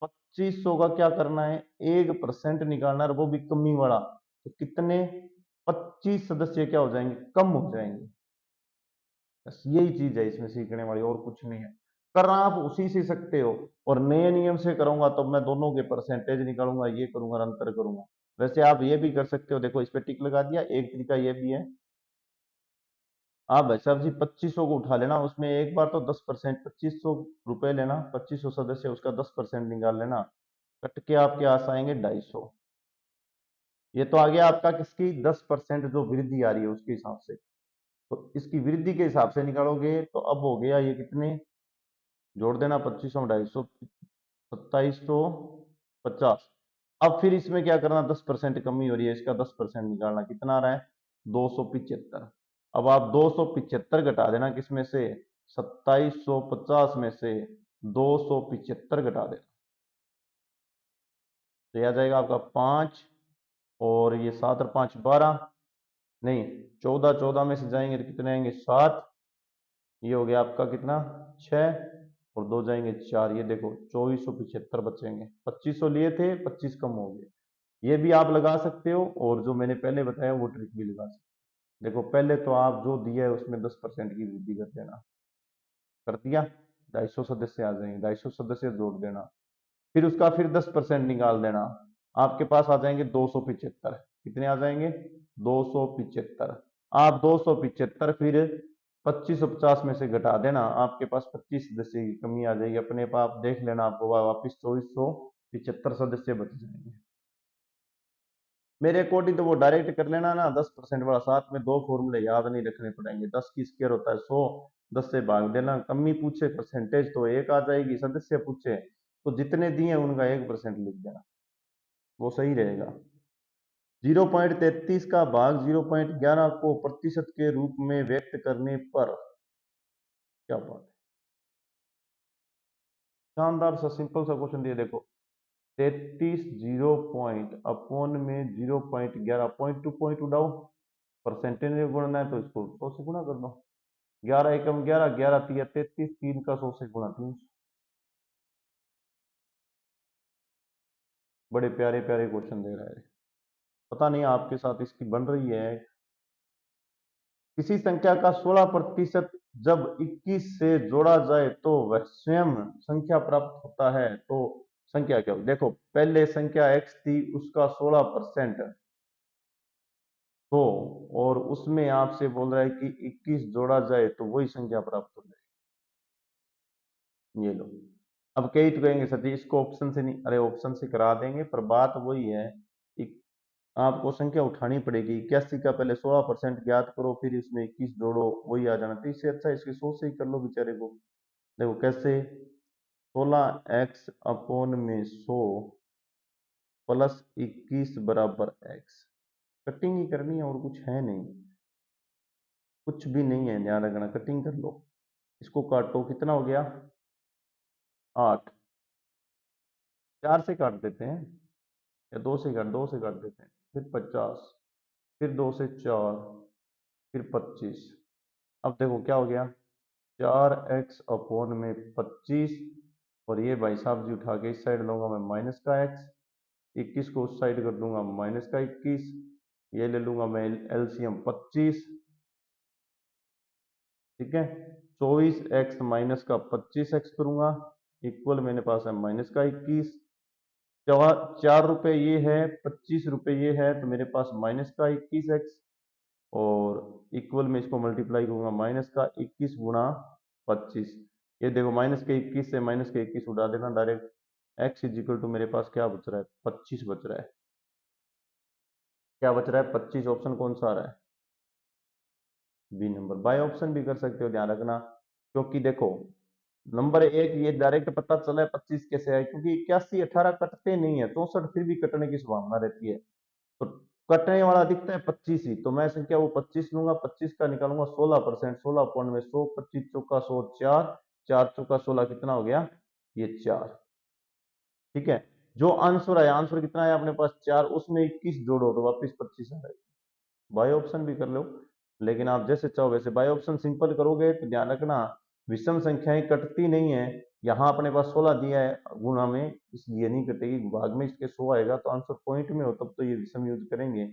2500 का क्या करना है? 1% निकालना है, और वो भी कमी वाला। तो कितने? 25 सदस्य क्या हो जाएंगे? कम हो जाएंगे। बस यही चीज है इसमें सीखने वाली, और कुछ नहीं है। करना आप उसी से सकते हो, और नए नियम से करूंगा तो मैं दोनों के परसेंटेज निकालूंगा, ये करूंगा, अंतर करूंगा। वैसे आप ये भी कर सकते हो, देखो इस पे टिक लगा दिया। एक तरीका ये भी है, आप भाई साहब जी 2500 को उठा लेना, उसमें एक बार तो 10%, 2500 रुपए लेना, 2500 सदस्य, उसका 10% निकाल लेना, कट के आपके आस आएंगे 250। ये तो आ गया आपका किसकी? 10% जो वृद्धि आ रही है उसके हिसाब से। तो इसकी वृद्धि के हिसाब से निकालोगे तो अब हो गया ये कितने, जोड़ देना 2500 250, 2750। अब फिर इसमें क्या करना? 10% कमी हो रही है, इसका 10% निकालना, कितना आ रहा है? 275। अब आप 275 घटा देना किसमें से? 2750 में से 275 घटा देना, तो यह आ जाएगा आपका 5, और ये 7 और 5 12, नहीं 14, 14 में से जाएंगे तो कितने आएंगे? 7। ये हो गया आपका कितना? 6, और 2 जाएंगे 4। ये देखो 2475 बचेंगे। 2500 लिए थे, 25 कम हो गए। ये भी आप लगा सकते हो, और जो मैंने पहले बताया वो ट्रिक भी लगा सकते हो। देखो पहले तो आप जो दिया है उसमें 10% की वृद्धि कर देना, कर दिया, 250 सदस्य आ जाएंगे, 250 सदस्य जोड़ देना, फिर उसका फिर 10% निकाल देना, आपके पास आ जाएंगे 275। कितने आ जाएंगे? 275। आप 275 फिर 2550 में से घटा देना, आपके पास 25 सदस्य की कमी आ जाएगी। अपने आप देख लेना, आपको वापिस 2475 सदस्य बच जाएंगे। मेरे अकॉर्डिंग तो वो डायरेक्ट कर लेना ना 10% वाला, साथ में दो फॉर्मूले याद नहीं रखने पड़ेंगे। 10 की स्क्वायर होता है 100, 10 से भाग देना। कमी पूछे परसेंटेज तो एक आ जाएगी, सदस्य पूछे तो जितने दिए उनका 1% लिख देना, वो सही रहेगा। 0.33 का भाग 0.11 को प्रतिशत के रूप में व्यक्त करने पर, क्या बात है, शानदार सा सिंपल सा क्वेश्चन दिया देखो। 33 0 में 0.11, पॉइंट टू पॉइंट उड़ाओ, परसेंटेज में गुणना है तो इसको 100 से गुणा कर दो। 11 एकम 11, 11 तिया 33, 3 का 100 से गुणा 300। बड़े प्यारे प्यारे क्वेश्चन दे रहा है। पता नहीं आपके साथ इसकी बन रही है। किसी संख्या का 16% जब 21 से जोड़ा जाए तो वह स्वयं संख्या प्राप्त होता है, तो संख्या क्या होगी? देखो पहले संख्या x थी, उसका 16% तो, और उसमें आपसे बोल रहा है कि 21 जोड़ा जाए तो वही संख्या प्राप्त हो जाए। ये लो, अब कई तो कहेंगे सर जी इसको ऑप्शन से नहीं, अरे ऑप्शन से करा देंगे, पर बात वही है, आपको संख्या उठानी पड़ेगी। 81 का पहले 16% ज्ञात करो, फिर इसमें 21 जोड़ो, वही आ जाना। तो इससे अच्छा इसके 100 से ही कर लो बेचारे को। देखो कैसे, 16x अपॉन में 100 प्लस 21 बराबर x। कटिंग ही करनी है और कुछ है नहीं, कुछ भी नहीं है, ध्यान रखना। कटिंग कर लो, इसको काटो, कितना हो गया 8। 4 से काट देते हैं या 2 से काट देते हैं, फिर 50, फिर 2 से 4, फिर 25। अब देखो क्या हो गया, 4x अपॉन में 25, और ये भाई साहब जी उठा के इस साइड लूंगा मैं माइनस का x, 21 को उस साइड कर दूंगा माइनस का 21, ये ले लूंगा मैं एलसीएम 25, ठीक है। 24x माइनस का 25x करूंगा, इक्वल मेरे पास है माइनस का 21। 4 रुपए ये है, 25 रुपए ये है, तो मेरे पास माइनस का 21x, और इक्वल में इसको मल्टीप्लाई करूंगा माइनस का 21 गुणा 25। ये देखो माइनस के 21 से माइनस के 21 उड़ा देना direct. x is equal to मेरे पास क्या बच रहा है, 25 बच रहा है। क्या बच रहा है, 25। ऑप्शन कौन सा आ रहा है, बी नंबर। बाय ऑप्शन भी कर सकते हो, ध्यान रखना, क्योंकि देखो नंबर एक ये डायरेक्ट पता चला है 25 कैसे आए, क्योंकि 81 18 कटते नहीं है, 64 फिर भी कटने की संभावना रहती है। तो कटने वाला दिखता है 25 ही, तो मैं संख्या वो 25 लूंगा, 25 का निकालूंगा 16%, 16 पॉइंट में 100, 25 चौका 100, 4, 4 चौका 16, कितना हो गया, ये 4, ठीक है। जो आंसर आया, आंसर कितना आया अपने पास 4, उसमें 21 जोड़ो तो वापिस 25 आ जाएगी। बाय ऑप्शन भी कर लो, लेकिन आप जैसे चाहो वैसे। बाय ऑप्शन सिंपल करोगे तो ध्यान रखना विषम संख्याएं कटती नहीं है। यहाँ अपने पास 16 दिया है गुणा में, इसलिए नहीं कटेगी। भाग में इसके 100 आएगा तो आंसर पॉइंट में हो तब तो ये विषम यूज करेंगे।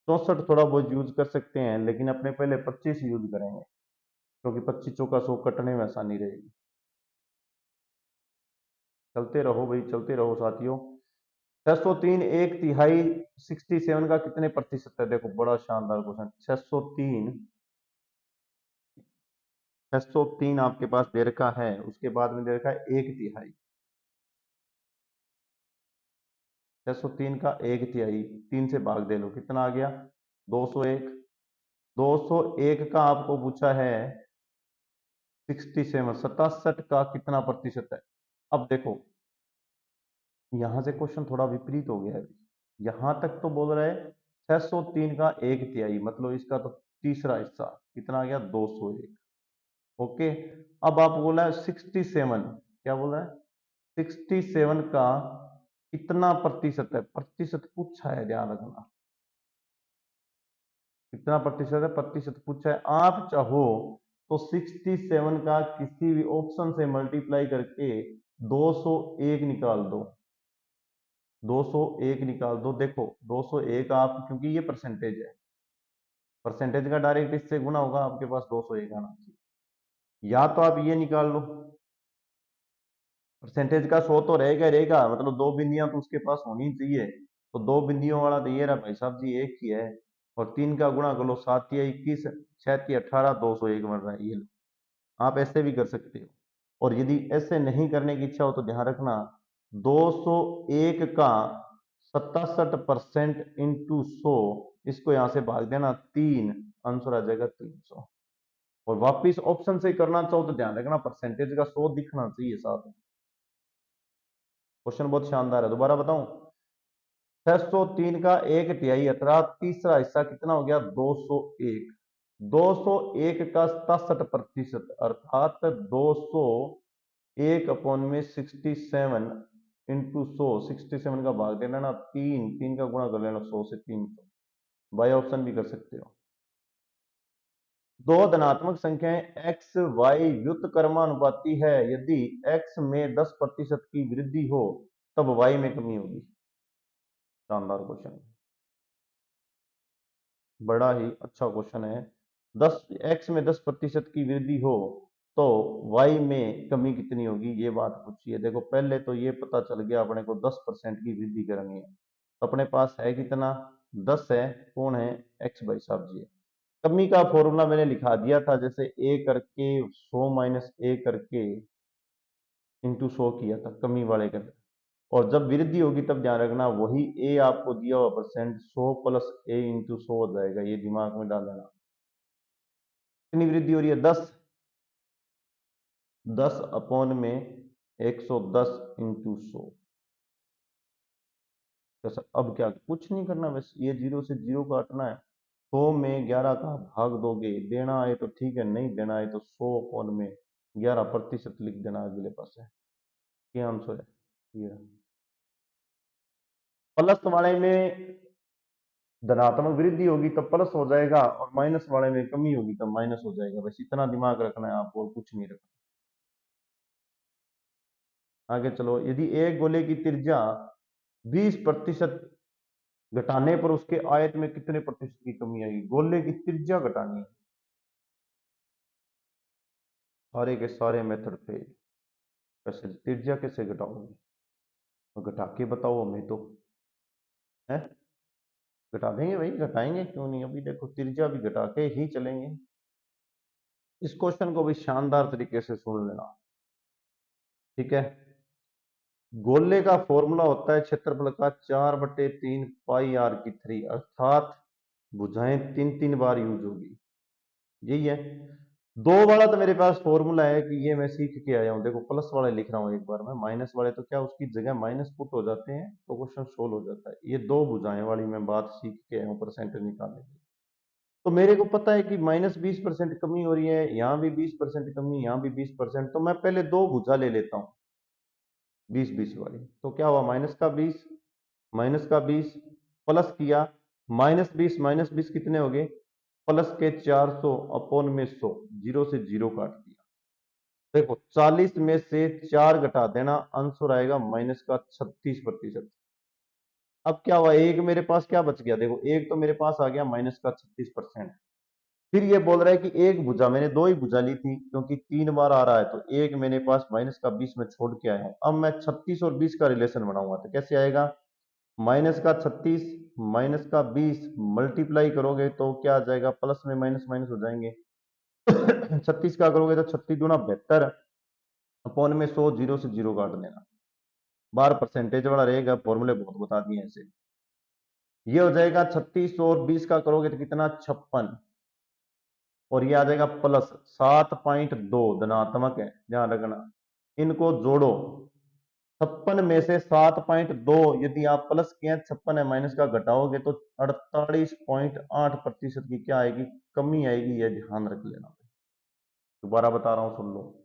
64 थोड़ा बहुत यूज कर सकते हैं, लेकिन अपने पहले 25 यूज करेंगे, क्योंकि 25 चौका 100 कटने में आसानी रहेगी। चलते रहो भाई, चलते रहो साथियों। 603 एक तिहाई 67 का कितने प्रतिशत है? देखो बड़ा शानदार क्वेश्चन। 603, 603 आपके पास दे रखा है, उसके बाद में दे रखा है एक तिहाई। 603 का एक तिहाई 3 से भाग दे लो, कितना आ गया 201। 201 का आपको पूछा है 67, 67 का कितना प्रतिशत है? अब देखो यहां से क्वेश्चन थोड़ा विपरीत हो गया है। यहां तक तो बोल रहे हैं 603 का एक तिहाई, मतलब इसका तो तीसरा हिस्सा, कितना आ गया 201। ओके, अब आप बोला है 67, क्या बोल रहा है 67 का कितना प्रतिशत है? प्रतिशत पूछा है, ध्यान रखना, कितना प्रतिशत है, प्रतिशत पूछा है। आप चाहो तो 67 का किसी भी ऑप्शन से मल्टीप्लाई करके 201 निकाल दो, 201 निकाल दो। देखो 201 आप, क्योंकि ये परसेंटेज है, परसेंटेज का डायरेक्ट इससे गुना होगा, आपके पास 201 आना चाहिए। या तो आप ये निकाल लो, परसेंटेज का 100 तो रहेगा ही रहेगा, मतलब दो बिंदियां तो उसके पास होनी चाहिए। तो दो बिंदियों वाला तो ये रहा भाई साहब जी, एक ही है। और 3 का गुणा कर लो, 7 या 21, 6 या 18, 201 बन रहा है, ये लो। आप ऐसे भी कर सकते हो। और यदि ऐसे नहीं करने की इच्छा हो तो ध्यान रखना 201 का 67% इंटू 100, इसको यहां से भाग देना 3, आंसर आ जाएगा 300। और वापिस ऑप्शन से करना चाहो तो ध्यान रखना परसेंटेज का 100 दिखना चाहिए साथ में। क्वेश्चन बहुत शानदार है, दोबारा बताऊं। 603 का 1/3 अर्थात तीसरा हिस्सा कितना हो गया 201। 201 का 67% अर्थात 201 अपॉन में 67 इंटू 100, 67 का भाग देना ना 3, 3 का गुणा कर लेना 100 से 300। बाय ऑप्शन भी कर सकते हो। दो धनात्मक संख्याएं x y व्युत्क्रमानुपाती है, यदि x में 10% की वृद्धि हो तब y में कमी होगी। शानदार क्वेश्चन, बड़ा ही अच्छा क्वेश्चन है। 10 x में 10% की वृद्धि हो तो y में कमी कितनी होगी, ये बात पूछी है। देखो पहले तो ये पता चल गया अपने को 10% की वृद्धि करनी है, अपने पास है कितना 10 है, कौन है x भाई साहब जी। कमी का फॉर्मूला मैंने लिखा दिया था, जैसे a करके 100 माइनस a करके इंटू 100 किया था कमी वाले का। और जब वृद्धि होगी तब ध्यान रखना वही a आपको दिया हुआ परसेंट 100 प्लस a इंटू 100 हो जाएगा, ये दिमाग में डाल लेना। कितनी वृद्धि हो रही है 10, 10 अपॉन में 110 इंटू 100। जैसा अब क्या कुछ नहीं करना, बस ये 0 से 0 काटना है। 100 में 11 का भाग दोगे, देना आए तो ठीक है, नहीं देना आए तो 100 अपॉन में 11% लिख देना अगले पास है। क्या आंसर है ये। प्लस वाले में धनात्मक वृद्धि होगी तब प्लस हो जाएगा, और माइनस वाले में कमी होगी तब माइनस हो जाएगा। बस इतना दिमाग रखना है आपको, और कुछ नहीं रखना। आगे चलो, यदि एक गोले की त्रिज्या 20% घटाने पर उसके आयत में कितने प्रतिशत की कमी आएगी। गोले की त्रिज्या घटानी है, सारे के सारे मेथड फेल। कैसे त्रिज्या कैसे घटाओगे, तो घटा के बताओ हमें तो है। घटा देंगे भाई, घटाएंगे क्यों नहीं। अभी देखो त्रिज्या भी घटा के ही चलेंगे। इस क्वेश्चन को भी शानदार तरीके से सुन लेना, ठीक है। गोले का फॉर्मूला होता है क्षेत्रफल का 4/3 पाई आर की 3, अर्थात भुजाएं 3 बार यूज होगी, यही है। दो वाला तो मेरे पास फॉर्मूला है कि ये मैं सीख के आया हूं। देखो प्लस वाले लिख रहा हूं एक बार मैं, माइनस वाले तो क्या उसकी जगह माइनस पुट हो जाते हैं तो क्वेश्चन सोल्व हो जाता है। ये दो भुजाएं वाली मैं बात सीख के आया हूं परसेंट निकालने की। तो मेरे को पता है कि -20% कमी हो रही है, यहाँ भी 20% कमी, यहाँ भी 20%, तो मैं पहले दो भुजा ले लेता हूँ 20-20 वाली। तो क्या हुआ -20 प्लस किया -20 कितने हो गए प्लस के 400 अपॉन में 100, 0 से 0 काट दिया। देखो 40 में से 4 घटा देना, आंसर आएगा माइनस का 36%। अब क्या हुआ, एक मेरे पास क्या बच गया, देखो एक तो मेरे पास आ गया माइनस का 36%। फिर ये बोल रहा है कि एक भुजा, मैंने दो ही भुजा ली थी क्योंकि 3 बार आ रहा है, तो एक मेरे पास माइनस का 20 में छोड़ के आया हूं। अब मैं 36 और 20 का रिलेशन बनाऊंगा, तो कैसे आएगा, माइनस का 36 माइनस का 20 मल्टीप्लाई करोगे तो क्या आ जाएगा, प्लस में माइनस माइनस हो जाएंगे। 36 का करोगे तो 36 दूना 72 अपॉन में 100, 0 से 0 काट देना। बार परसेंटेज वाला रहेगा, फॉर्मूले बहुत बता दिए ऐसे। ये हो जाएगा 36 और 20 का करोगे तो कितना 56, और ये आ जाएगा प्लस 7.2 धनात्मक है, ध्यान रखना। इनको जोड़ो, 56 में से 7.2 यदि आप प्लस किए, 56 है माइनस का घटाओगे तो 48.8% की क्या आएगी, कमी आएगी, यह ध्यान रख लेना। दोबारा बता रहा हूं सुन लो।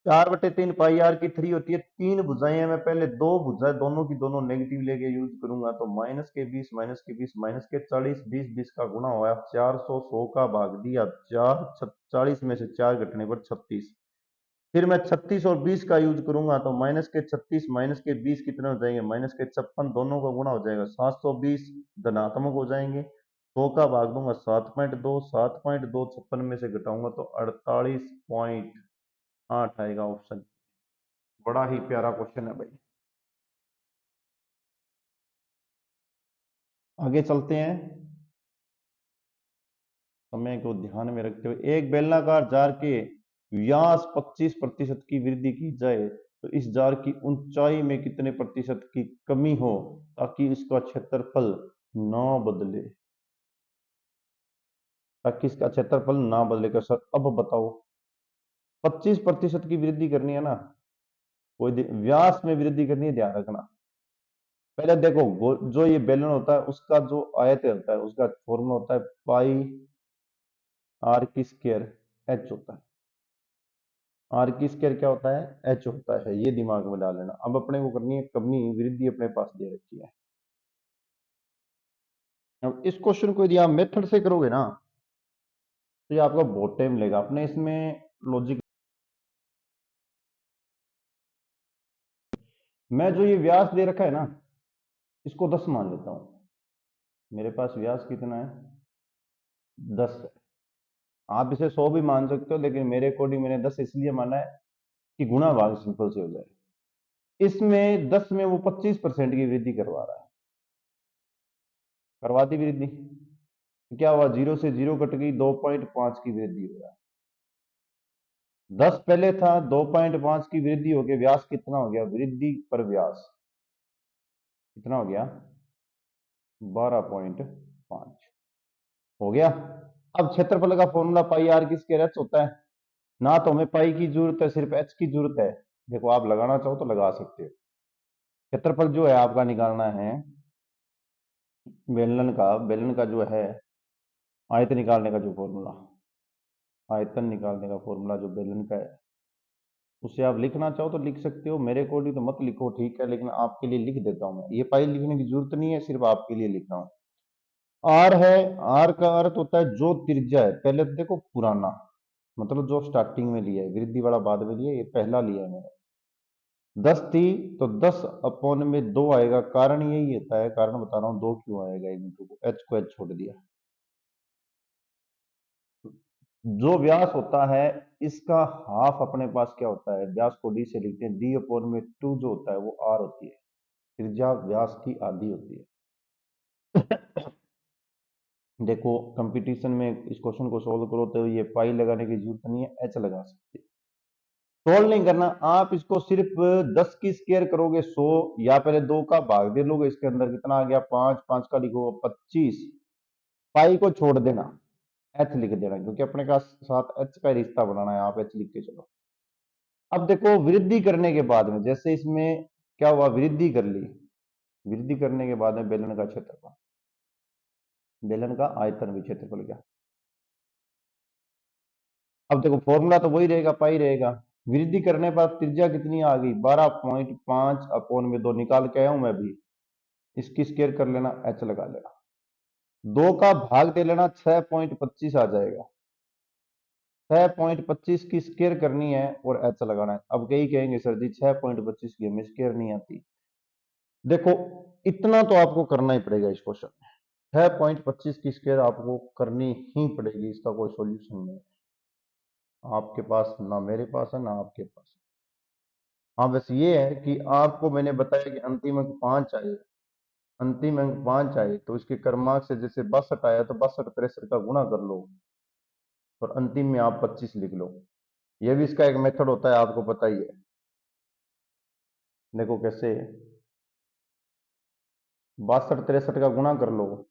4/3 पाई आर की 3 होती है, तीन भुजाएं हैं, मैं पहले दो भुजाएं दोनों की दोनों नेगेटिव लेके यूज करूंगा, तो माइनस के 20 माइनस के 20 माइनस के 40, 20 का गुणा हुआ 400, 100 का भाग दिया 4, 40 में से 4 घटने पर 36। फिर मैं 36 और 20 का यूज करूंगा, तो माइनस के 36 माइनस के 20 कितने हो जाएंगे, माइनस के 56, दोनों का गुणा हो जाएगा 720 धनात्मक हो जाएंगे। 100 का भाग दूंगा 7.2, 7.2 56 में से घटाऊंगा तो 48.8 आएगा ऑप्शन। बड़ा ही प्यारा क्वेश्चन है भाई। आगे चलते हैं, समय को ध्यान में रखते हुए। एक बेलनाकार जार के व्यास 25% की वृद्धि की जाए तो इस जार की ऊंचाई में कितने प्रतिशत की कमी हो ताकि इसका क्षेत्रफल ना बदले, ताकि इसका क्षेत्रफल ना बदले। का सर अब बताओ, 25% की वृद्धि करनी है ना, कोई व्यास में वृद्धि करनी है, ध्यान रखना। पहले देखो जो ये बेलन होता है उसका जो आयत होता है उसका फॉर्मूला होता है पाई आर की स्क्वायर एच होता है। आर की स्क्वायर क्या होता है, एच होता है, ये दिमाग में डाल लेना। अब अपने को करनी है कमी, वृद्धि अपने पास दे रखी है। अब इस क्वेश्चन को यदि आप मेथड से करोगे ना तो ये आपका बहुत टाइम लेगा। अपने इसमें लॉजिक, मैं जो ये व्यास दे रखा है ना इसको 10 मान लेता हूं। मेरे पास व्यास कितना है, 10 है। आप इसे 100 भी मान सकते हो, लेकिन मेरे अकॉर्डिंग मैंने 10 इसलिए माना है कि गुणा भाग सिंपल से हो जाए। इसमें 10 में वो 25% की वृद्धि करवा रहा है, करवा दी वृद्धि। क्या हुआ, 0 से 0 कट गई, 2.5 की वृद्धि हो रहा है। 10 पहले था, 2.5 की वृद्धि हो गई, व्यास कितना हो गया, वृद्धि पर व्यास कितना हो गया, 12.5 हो गया। अब क्षेत्रफल का फॉर्मूला पाई आर की स्क्वायर एच होता है ना, तो हमें पाई की जरूरत है, सिर्फ एच की जरूरत है। देखो आप लगाना चाहो तो लगा सकते हो। क्षेत्रफल जो है आपका निकालना है बेलन का जो है आयत निकालने का जो फॉर्मूला, आयतन निकालने का फॉर्मूला जो बेलन का है, उसे आप लिखना चाहो तो लिख सकते हो। मेरे अकॉर्डिंग तो मत लिखो, ठीक है, लेकिन आपके लिए लिख देता हूं मैं। ये पाई लिखने की जरूरत नहीं है, सिर्फ आपके लिए लिख रहा हूं। आर है, आर का अर्थ होता है जो त्रिज्या है। पहले तो देखो पुराना, मतलब जो स्टार्टिंग में लिया है, वृद्धि वाला बाद में लिया, ये पहला लिया है मैंने। 10 थी तो 10 अपॉन में 2 आएगा। कारण यही होता है, कारण बता रहा हूं, 2 क्यों आएगा, इंटू को एच को एच छोड़ दिया। जो व्यास होता है इसका हाफ अपने पास क्या होता है, व्यास को डी से लिखते हैं, डी अपॉन में 2 जो होता है वो आर होती है। त्रिज्या व्यास की आधी होती है। देखो कंपटीशन में इस क्वेश्चन को सोल्व करो तो ये पाई लगाने की जरूरत नहीं है, एच लगा सकते। सोल्व नहीं करना, आप इसको सिर्फ 10 की स्क्वायर करोगे 100, या पहले 2 का भाग दे लोगे, इसके अंदर कितना आ गया, 5, 5 का लिखो 25, पाई को छोड़ देना, एच लिख देना, क्योंकि अपने का साथ एच का रिश्ता बनाना है, आप एच लिख के चलो। अब देखो वृद्धि करने के बाद में, जैसे इसमें क्या हुआ, वृद्धि कर ली, वृद्धि करने के बाद में बेलन का क्षेत्रफल, बेलन का आयतन भी क्षेत्रफल क्या। अब देखो फॉर्मूला तो वही रहेगा, पाई रहेगा। वृद्धि करने पर त्रिज्या कितनी आ गई, 12.5 अपॉन में 2 निकाल के आया हूं मैं भी। इसकी स्क्वायर कर लेना, एच लगा लेना, 2 का भाग दे लेना, 6.25 आ जाएगा। 6.25 की स्क्वायर करनी है और एच लगाना है। अब कई कहेंगे सर जी 6.25 की हमें स्क्वायर नहीं आती। देखो इतना तो आपको करना ही पड़ेगा इस क्वेश्चन में, 6.25 की स्क्वायर आपको करनी ही पड़ेगी, इसका कोई सॉल्यूशन नहीं है आपके पास, ना मेरे पास है ना आपके पास। हाँ बस ये है कि आपको मैंने बताया कि अंतिम अंक 5 आए, अंतिम अंक 5 आए तो इसके क्रमांक से जैसे 62 आया तो 62 63 का गुणा कर लो और अंतिम में आप 25 लिख लो। ये भी इसका एक मेथड होता है, आपको पता ही है। देखो कैसे, 62 63 का गुणा कर लो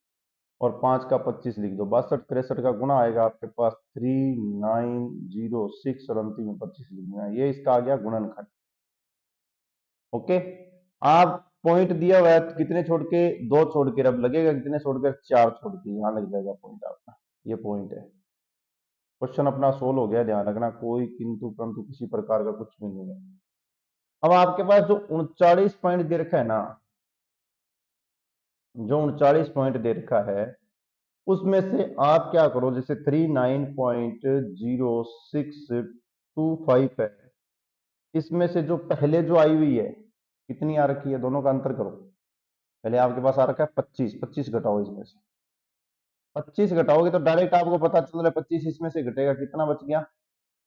और 5 का 25 लिख दो। 62 63 का गुणा आएगा आपके पास 3906 और अंतिम में 25 लिखना है। ये इसका आ गया गुणनखंड। ओके, आप पॉइंट दिया हुआ है तो कितने छोड़ के, 2 छोड़ के, अब लगेगा कितने छोड़कर, 4 छोड़ के, यहां लग जाएगा पॉइंट आपका। ये पॉइंट है। क्वेश्चन अपना सोल्व हो गया, ध्यान रखना, कोई किंतु परंतु किसी प्रकार का कुछ भी नहीं है। अब आपके पास जो 39 पॉइंट दे रखा है ना, जो 39 पॉइंट दे रखा है उसमें से आप क्या करो, जैसे 39.0625 है, इसमें से जो पहले जो आई हुई है कितनी आ रखी है, दोनों का अंतर करो। पहले आपके पास आ रखा है 25, 25 घटाओ इसमें से, 25 घटाओगे तो डायरेक्ट आपको पता चल रहा है 25 इसमें से घटेगा, कितना बच गया,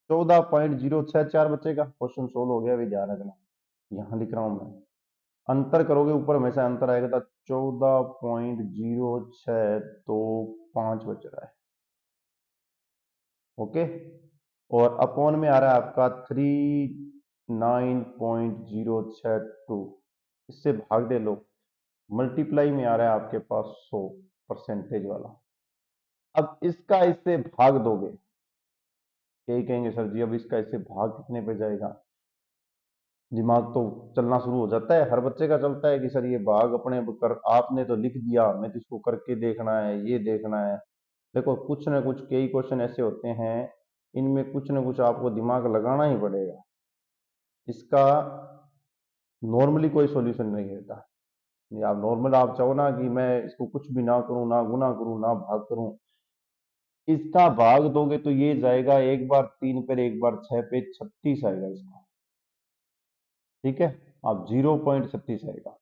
14.064 बचेगा। क्वेश्चन सोल्व हो गया, अभी ध्यान रखना, यहां लिख रहा हूं मैं। अंतर करोगे ऊपर हमेशा अंतर आएगा, तो 14.0625 बच रहा है। ओके, और अपॉन में आ रहा है आपका 3 9.062, इससे भाग दे लो, मल्टीप्लाई में आ रहा है आपके पास 100 परसेंटेज वाला। अब इसका इससे भाग दोगे, यही कहेंगे सर जी अब इसका इससे भाग कितने पे जाएगा, दिमाग तो चलना शुरू हो जाता है, हर बच्चे का चलता है कि सर ये भाग अपने कर, आपने तो लिख दिया, मैं तो इसको करके देखना है, ये देखना है। देखो कुछ ना कुछ कई क्वेश्चन ऐसे होते हैं, इनमें कुछ ना कुछ आपको दिमाग लगाना ही पड़ेगा, इसका नॉर्मली कोई सॉल्यूशन नहीं रहता। नहीं, आप नॉर्मल आप चाहो ना कि मैं इसको कुछ भी ना करूं, ना गुना करूं, ना भाग करूं, इसका भाग दोगे तो ये जाएगा एक बार 3 पे, एक बार 6 पे, 36 आएगा इसका, ठीक है। आप 0.36 आएगा,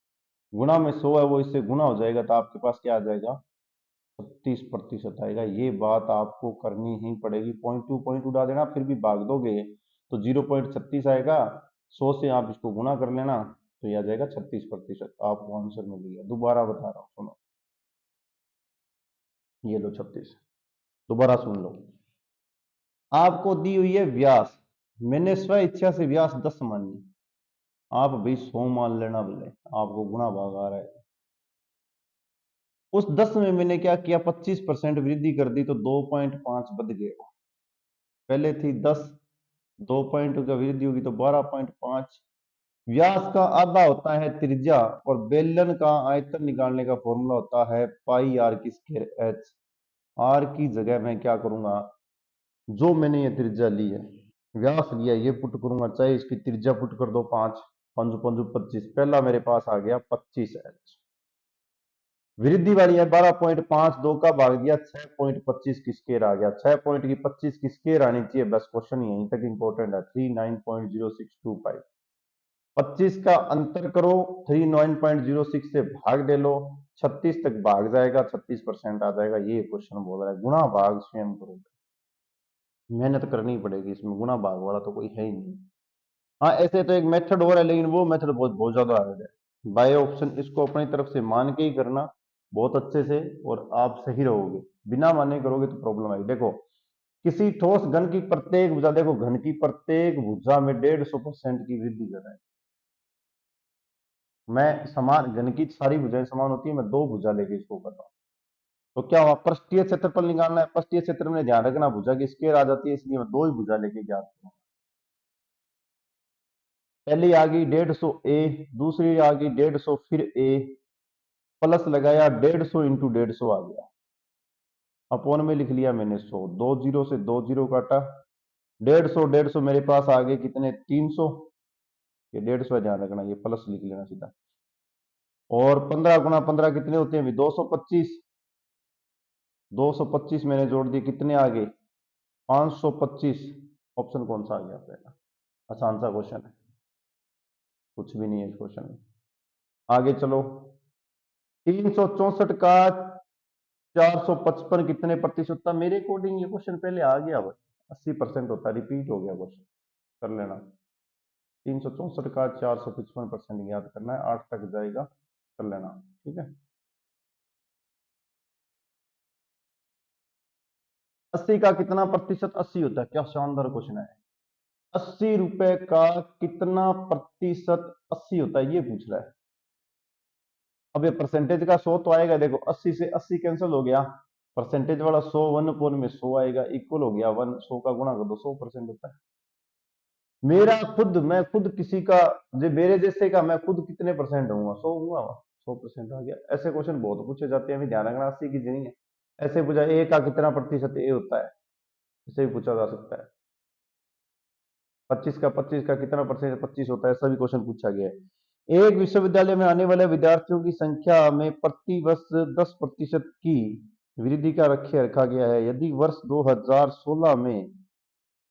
गुणा में 100 है वो इससे गुना हो जाएगा, तो आपके पास क्या आ जाएगा, 36% आएगा। ये बात आपको करनी ही पड़ेगी, पॉइंट उड़ा देना, फिर भी भाग दोगे तो 0.36 आएगा, 100 से आप इसको गुना कर लेना, तो यह आ जाएगा 36%, आपको आंसर मिल गया। दोबारा बता रहा हूँ सुनो, ये लो 36, दोबारा सुन लो। आपको दी हुई है व्यास, मैंने स्व इच्छा से व्यास 10 मानी, आप भाई 100 मान लेना, बोले आपको गुना भाग आ रहा है। उस 10 में मैंने क्या किया, 25% वृद्धि कर दी, तो 2.5 बद गए। पहले थी 10, 2 पॉइंट का वृद्धि होगी तो 12.5। व्यास का आधा होता है त्रिज्या, और बेलन का आयतन निकालने का फॉर्मूला होता है पाई आर की स्क्वायर एच। आर की जगह मैं क्या करूंगा, जो मैंने ये त्रिज्या ली है, व्यास लिया, ये पुट करूंगा, चाहे इसकी त्रिज्या पुट कर दो 5, 5 5 25, पहला मेरे पास आ गया 25 एच। वृद्धि वाली है 12.5, 2 का भाग दिया 6.25 की स्केयर आ गया, 6 पॉइंट की 25 की स्केयर आनी चाहिए, बस क्वेश्चन यहीं तक इंपॉर्टेंट है। 39.0625, 25 का अंतर करो, 39.06 से भाग दे लो, 36 तक भाग जाएगा, 36% आ जाएगा। ये क्वेश्चन बोल रहा है गुणा भाग स्वयं करो, मेहनत करनी पड़ेगी इसमें, गुणा भाग वाला तो कोई है ही नहीं। हाँ ऐसे तो एक मेथड और है, लेकिन वो मेथड बहुत बहुत ज्यादा हार्ड है। बाय ऑप्शन इसको अपनी तरफ से मान के ही करना बहुत अच्छे से, और आप सही रहोगे। बिना माने करोगे तो प्रॉब्लम आएगी। देखो किसी ठोस घन की प्रत्येक भुजा, देखो घन की प्रत्येक भुजा में 150% की वृद्धि कर रहा है। मैं समान घन की सारी भुजाएं समान होती है, मैं 2 भुजा लेके इसको कर रहा हूँ, तो क्या हुआ, पृष्ठीय क्षेत्रफल निकालना है, पृष्ठीय क्षेत्र में ध्यान रखना भुजा की स्केयर आ जाती है, इसलिए मैं 2 ही भुजा लेके ज्ञात करूँ। पहली आ गई 150 ए, दूसरी आ गई 150 फिर ए, प्लस लगाया 150 इंटू 150 आ गया, अपोन में लिख लिया मैंने 100, 2 जीरो से 2 जीरो काटा, 150 150 मेरे पास आ गए कितने, 300, ये 150 है ध्यान रखना, ये प्लस लिख लेना सीधा, और 15 गुना 15 कितने होते हैं, 225, 225 मैंने जोड़ दिए, कितने आ गए, 525। ऑप्शन कौन सा आ गया पहला, आसान सा क्वेश्चन है, कुछ भी नहीं है इस क्वेश्चन में। आगे चलो, 364 का 455 कितने प्रतिशत था, मेरे अकॉर्डिंग ये क्वेश्चन पहले आ गया भाई, 80% होता है, रिपीट हो गया क्वेश्चन, कर लेना। 364 का 455% याद करना है, 8 तक जाएगा, कर लेना, ठीक है। 80 का कितना प्रतिशत 80 होता है, क्या शानदार क्वेश्चन है। 80 रुपए का कितना प्रतिशत 80 होता है, ये पूछ रहा है। अब ये परसेंटेज का 100 तो आएगा, देखो 80 से 80 कैंसिल हो गया, परसेंटेज वाला 100, 1 में 100 आएगा, इक्वल हो गया 1, 100 का गुणा कर दो, 100% होता है। मेरा खुद, मैं खुद किसी का, जो मेरे जैसे का, मैं खुद कितने परसेंट होऊंगा, 100 हुआ, 100% आ गया। ऐसे क्वेश्चन बहुत पूछे जाते हैं, अभी ध्यान रखना, 80 की नहीं है। ऐसे पूछा ए का कितना प्रतिशत ए होता है, इसे भी पूछा जा सकता है। 25 का कितना परसेंट 25 होता है, ऐसा भी क्वेश्चन पूछा गया है। एक विश्वविद्यालय में आने वाले विद्यार्थियों की संख्या में प्रति वर्ष 10% की वृद्धि का लक्ष्य रखा गया है। यदि वर्ष 2016 में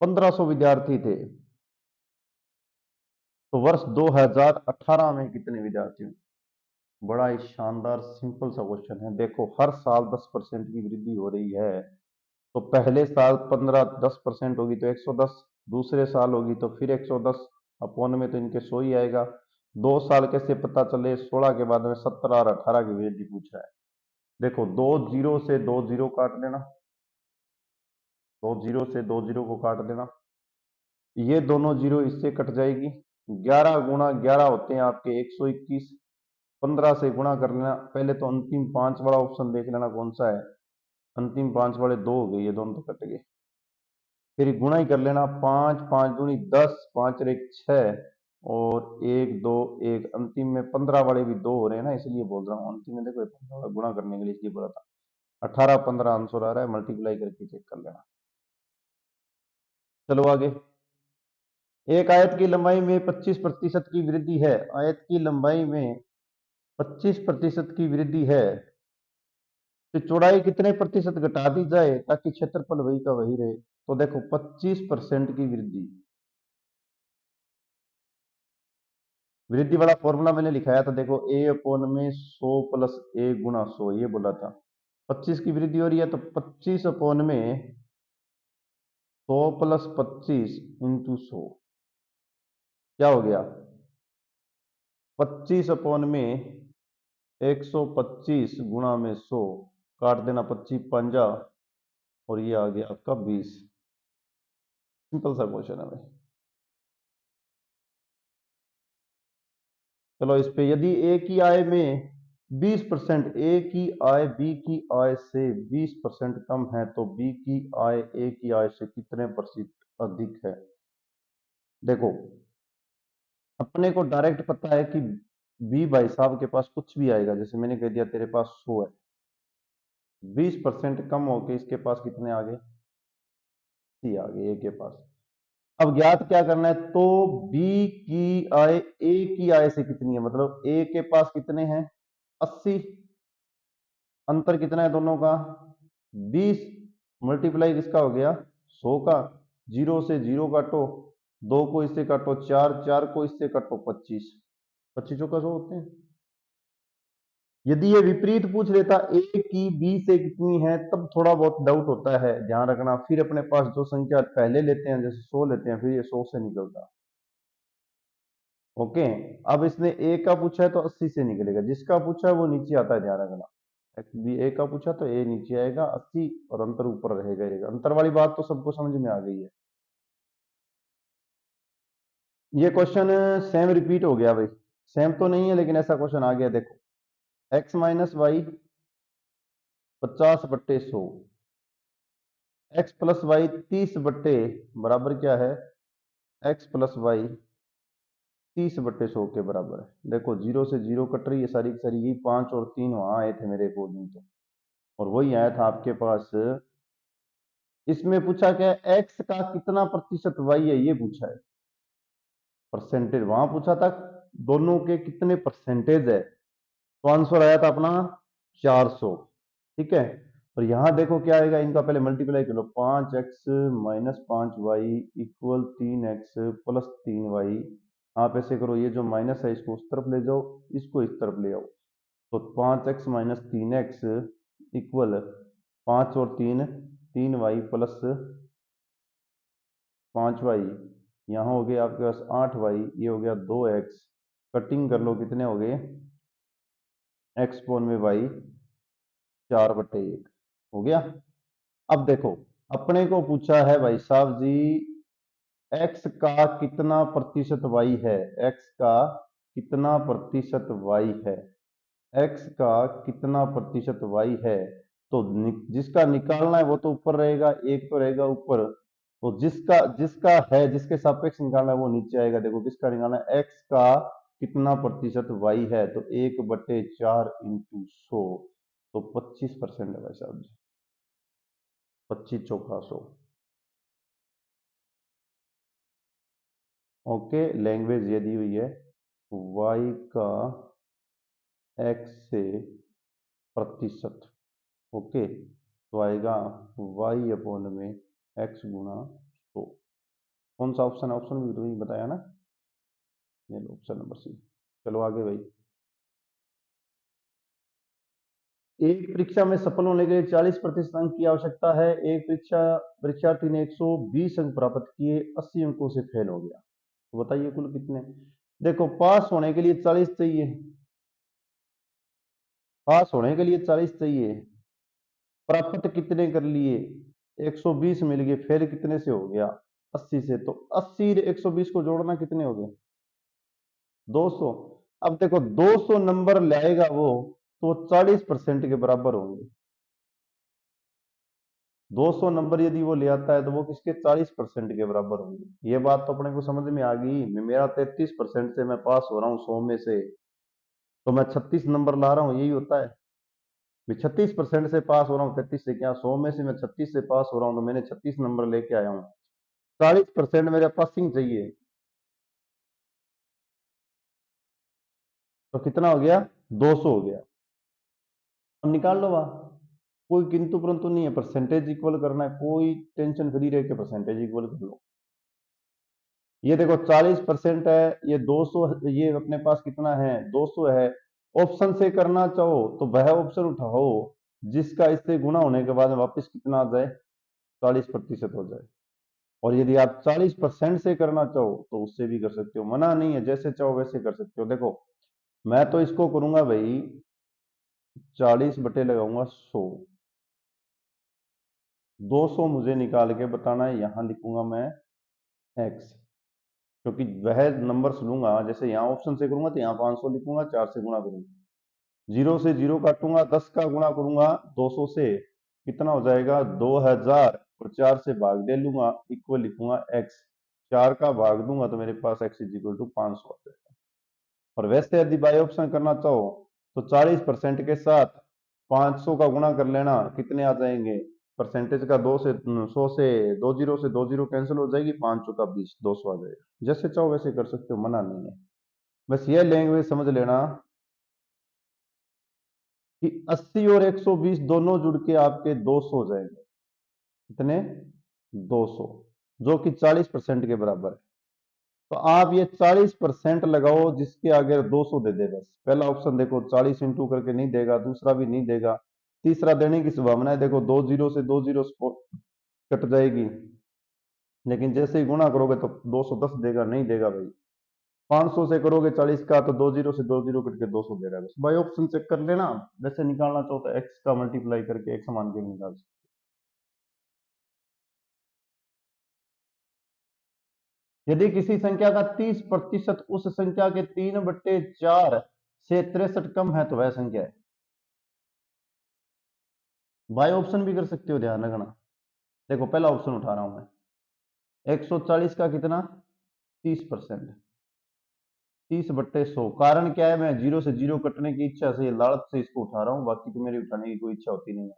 1500 विद्यार्थी थे, तो वर्ष 2018 में कितने विद्यार्थी होंगे। बड़ा ही शानदार सिंपल सा क्वेश्चन है। देखो हर साल 10% की वृद्धि हो रही है, तो पहले साल 10% होगी तो 110, दूसरे साल होगी तो फिर 110, अपोन में तो इनके 100 ही आएगा। 2 साल कैसे पता चले, 16 के बाद में 17 और 18 की वृद्धि पूछ रहा है। देखो 2 जीरो से 2 जीरो काट देना, 2 जीरो से 2 जीरो को काट देना, ये दोनों जीरो इससे कट जाएगी, 11 गुणा 11 होते हैं आपके 121। 15 से गुणा कर लेना। पहले तो अंतिम 5 वाला ऑप्शन देख लेना कौन सा है। अंतिम 5 वाले 2 हो गए, ये दोनों तो कट गए। फिर गुणा ही कर लेना। 5 5 दूनी 10, 5 और 1 6, और 1 2 1। अंतिम में 15 वाले भी 2 हो रहे हैं ना, इसलिए बोल रहा हूँ। अंतिम में देखो 15 वाला गुणा करने के लिए इसलिए बोला था। 18 15 आंसर आ रहा है, मल्टीप्लाई करके चेक कर लेना। चलो आगे। एक आयत की लंबाई में 25% की वृद्धि है। आयत की लंबाई में 25% की वृद्धि है तो चौड़ाई कितने प्रतिशत घटा दी जाए ताकि क्षेत्रफल वही का वही रहे। तो देखो 25% की वृद्धि, वृद्धि वाला फॉर्मूला मैंने लिखाया था। देखो ए अपॉन में 100 प्लस ए गुना 100, ये बोला था। 25 की वृद्धि हो रही है तो 25 अपॉन में 100 प्लस 25 इंटू 100 क्या हो गया? 25 अपॉन में 125 गुणा में 100, काट देना 25 पंजा, और ये आ गया आपका 20। सिंपल सा क्वेश्चन है भाई। चलो इस पे, यदि ए की आय में 20%, ए की आय बी की आय से 20% कम है तो बी की आय ए की आय से कितने प्रतिशत अधिक है। देखो अपने को डायरेक्ट पता है कि बी भाई साहब के पास कुछ भी आएगा। जैसे मैंने कह दिया तेरे पास 100 है, 20% कम होके इसके पास कितने आ गए? 80 आ गए ए के पास। अब ज्ञात क्या करना है, तो बी की आय ए की आय से कितनी है, मतलब ए के पास कितने हैं? 80। अंतर कितना है दोनों का? 20 मल्टीप्लाई किसका हो गया? 100 का। 0 से 0 काटो, 2 को इससे काटो 4, 4 को इससे काटो 25, 25 का 100 होते हैं। यदि ये विपरीत पूछ लेता ए की बी से कितनी है, तब थोड़ा बहुत डाउट होता है, ध्यान रखना। फिर अपने पास जो संख्या पहले लेते हैं, जैसे 100 लेते हैं, फिर ये 100 से निकलता। ओके। अब इसने ए का पूछा है तो 80 से निकलेगा, जिसका पूछा है वो नीचे आता है, ध्यान रखना। बी ए का पूछा तो ए नीचे आएगा 80, और अंतर ऊपर रहेगा। अंतर वाली बात तो सबको समझ में आ गई है। ये क्वेश्चन सेम रिपीट हो गया भाई। सेम तो नहीं है लेकिन ऐसा क्वेश्चन आ गया। देखो x minus y 50/100, x plus y 30 बराबर क्या है? x प्लस वाई 30/100 के बराबर है। देखो 0 से 0 कट रही है सारी की सारी। यही 5 और 3 वहां आए थे मेरे अकॉर्डिंग तो, और वही आया था आपके पास। इसमें पूछा क्या है? x का कितना प्रतिशत y है, ये पूछा है। परसेंटेज वहां पूछा था दोनों के कितने परसेंटेज है, तो आंसर आया था अपना 400। ठीक है। और यहां देखो क्या आएगा, इनका पहले मल्टीप्लाई कर लो। 5x minus 5y equal 3x plus 3y। आप ऐसे करो, ये जो माइनस है इसको उस तरफ ले जाओ, इसको इस तरफ ले आओ। तो 5x माइनस 3x इक्वल 5 और 3 3y प्लस 5y। यहाँ हो गया आपके पास 8y, ये हो गया 2x। कटिंग कर लो, कितने हो गए? x पोन में y 4/1 हो गया। अब देखो अपने को पूछा है भाई साहब जी, x का कितना प्रतिशत y है। x का कितना प्रतिशत y है, x का कितना प्रतिशत y है। तो जिसका निकालना है वो तो ऊपर रहेगा, एक तो रहेगा ऊपर। तो जिसका जिसका है, जिसके सापेक्ष निकालना है वो नीचे आएगा। देखो किसका निकालना है, x का कितना प्रतिशत y है, तो 1/4 इंटू 100, तो 25% है भाई साहब जी। 25 चौका 100। ओके, लैंग्वेज ये दी हुई है, y का x से प्रतिशत। ओके, तो आएगा y अपॉन में x गुना 100। कौन सा ऑप्शन है? ऑप्शन भी तो नहीं बताया ना, ये लो ऑप्शन नंबर सी। चलो आगे भाई। एक परीक्षा में सफल होने के लिए 40% अंक की आवश्यकता है। एक परीक्षार्थी ने 120 अंक प्राप्त किए, 80 अंकों से फेल हो गया, तो बताइए कुल कितने। देखो पास होने के लिए 40 चाहिए, पास होने के लिए 40 चाहिए। प्राप्त कितने कर लिए? 120 मिल गए। फेल कितने से हो गया? 80 से। तो 80 120 को जोड़ना कितने हो गए? 200। अब देखो 200 नंबर लाएगा वो, तो 40% के बराबर होंगे। 200 नंबर यदि वो ले आता है तो वो किसके 40% के बराबर होंगे। ये बात तो अपने को समझ में आ गई। मेरा 33% से मैं पास हो रहा हूँ 100 में से, तो मैं 36 नंबर ला रहा हूँ, यही होता है। 36% से पास हो रहा हूँ, 33 से क्या, 100 में से मैं 36 से पास हो रहा हूँ, तो मैंने 36 नंबर लेके आया हूँ। 40% मेरा पासिंग चाहिए, तो कितना हो गया, 200 हो गया। अब निकाल लो वहां, कोई किंतु परंतु नहीं है, परसेंटेज इक्वल करना है, कोई टेंशन फ्री रह के परसेंटेज इक्वल कर लो। ये देखो 40% है, ये 200, ये अपने पास कितना है, 200 है। ऑप्शन से करना चाहो तो वह ऑप्शन उठाओ जिसका इससे गुणा होने के बाद वापस कितना आ जाए, 40% हो जाए। और यदि आप 40% से करना चाहो तो उससे भी कर सकते हो, मना नहीं है, जैसे चाहो वैसे कर सकते हो। देखो मैं तो इसको करूंगा भाई, 40 बटे लगाऊंगा 100, 200 मुझे निकाल के बताना है, यहां लिखूंगा मैं x, क्योंकि वह नंबर्स लूंगा, जैसे यहाँ ऑप्शन से करूंगा तो यहाँ 500 लिखूंगा, 4 से गुणा करूंगा, 0 से 0 काटूंगा, 10 का गुणा करूंगा 200 से, कितना हो जाएगा 2000, और 4 से भाग दे लूंगा, इक्वल लिखूंगा x, 4 का भाग दूंगा तो मेरे पास x इज इक्वल टू 500 आ जाएगा। और वैसे यदि बाई ऑप्शन करना चाहो तो 40% के साथ 500 का गुणा कर लेना, कितने आ जाएंगे, परसेंटेज का 2 से 100 से 20 से 20 कैंसिल हो जाएगी, 5 का 20, 200 आ जाएगा। जैसे चाहो वैसे कर सकते हो, मना नहीं है। बस ये लैंग्वेज समझ लेना कि 80 और 120 दोनों जुड़ के आपके 200 हो जाएंगे, कितने, 200, जो कि 40% के बराबर है। तो आप ये 40% लगाओ जिसके आगे 200 दे दे, बस पहला ऑप्शन देखो 40 इंटू करके नहीं देगा, दूसरा भी नहीं देगा, तीसरा देने की संभावना है, देखो 2 जीरो से 2 जीरो कट जाएगी, लेकिन जैसे ही गुणा करोगे तो 210 देगा, नहीं देगा भाई। 500 से करोगे 40 का तो 2 जीरो से 2 जीरो कट के 200 दे रहा है, बस बाई ऑप्शन चेक कर लेना। वैसे निकालना चाहो तो एक्स का मल्टीप्लाई करके एक्स मान के निकाल सकते। यदि किसी संख्या का 30% उस संख्या के 3/4 से 63 कम है तो वह संख्या है। बाय ऑप्शन भी कर सकते हो, ध्यान रखना। देखो पहला ऑप्शन उठा रहा हूं मैं, 140 का कितना, 30%, 30/100। कारण क्या है, मैं 0 से 0 कटने की इच्छा से, लालच से इसको उठा रहा हूं, बाकी तो मेरी उठाने की कोई इच्छा होती नहीं है।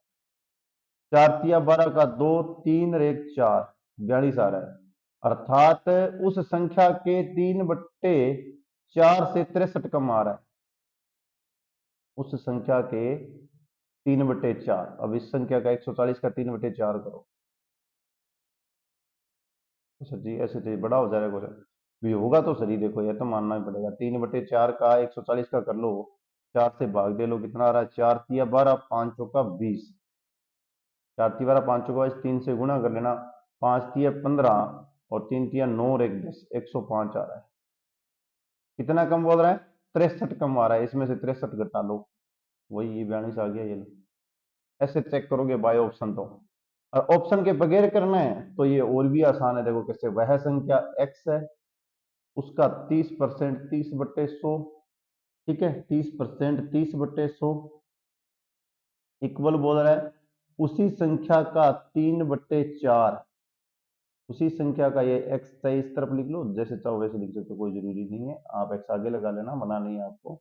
4×3 = 12 का 2, 3 और 1 4, 42 आ रहा है। अर्थात उस संख्या के 3/4 से 63 कम आ रहा है, उस संख्या के 3/4। अब इस संख्या का 140 का 3/4 करो, सर जी ऐसे तो ये बड़ा हो जाएगा क्वेश्चन, ये होगा तो सही, देखो ये तो मानना ही पड़ेगा। 3/4 का 140 का कर लो, 4 से भाग दे लो, कितना आ रहा है, 4×3 = 12, 5×4 = 20, 4×3 = 12, 5×4 = 3 से गुणा कर लेना, 5×3 = 15 और 3×3 = 9 और 1 10, 105 आ रहा है। कितना कम बोल रहा है, 63 कम आ रहा है, इसमें से 63 घटा लो, वही ये 42 आ गया। ये ऐसे चेक करोगे बाय ऑप्शन तो, और ऑप्शन के बगैर करना है तो ये और भी आसान है। देखो कैसे, वह संख्या x है, उसका 30%, 30/100, ठीक है, 30%, 30/100 इक्वल बोल रहा है उसी संख्या का 3/4, उसी संख्या का, ये x चाहे इस तरफ लिख लो, जैसे चाहो वैसे लिख सकते हो, कोई जरूरी नहीं है, आप x आगे लगा लेना, मना नहीं है आपको।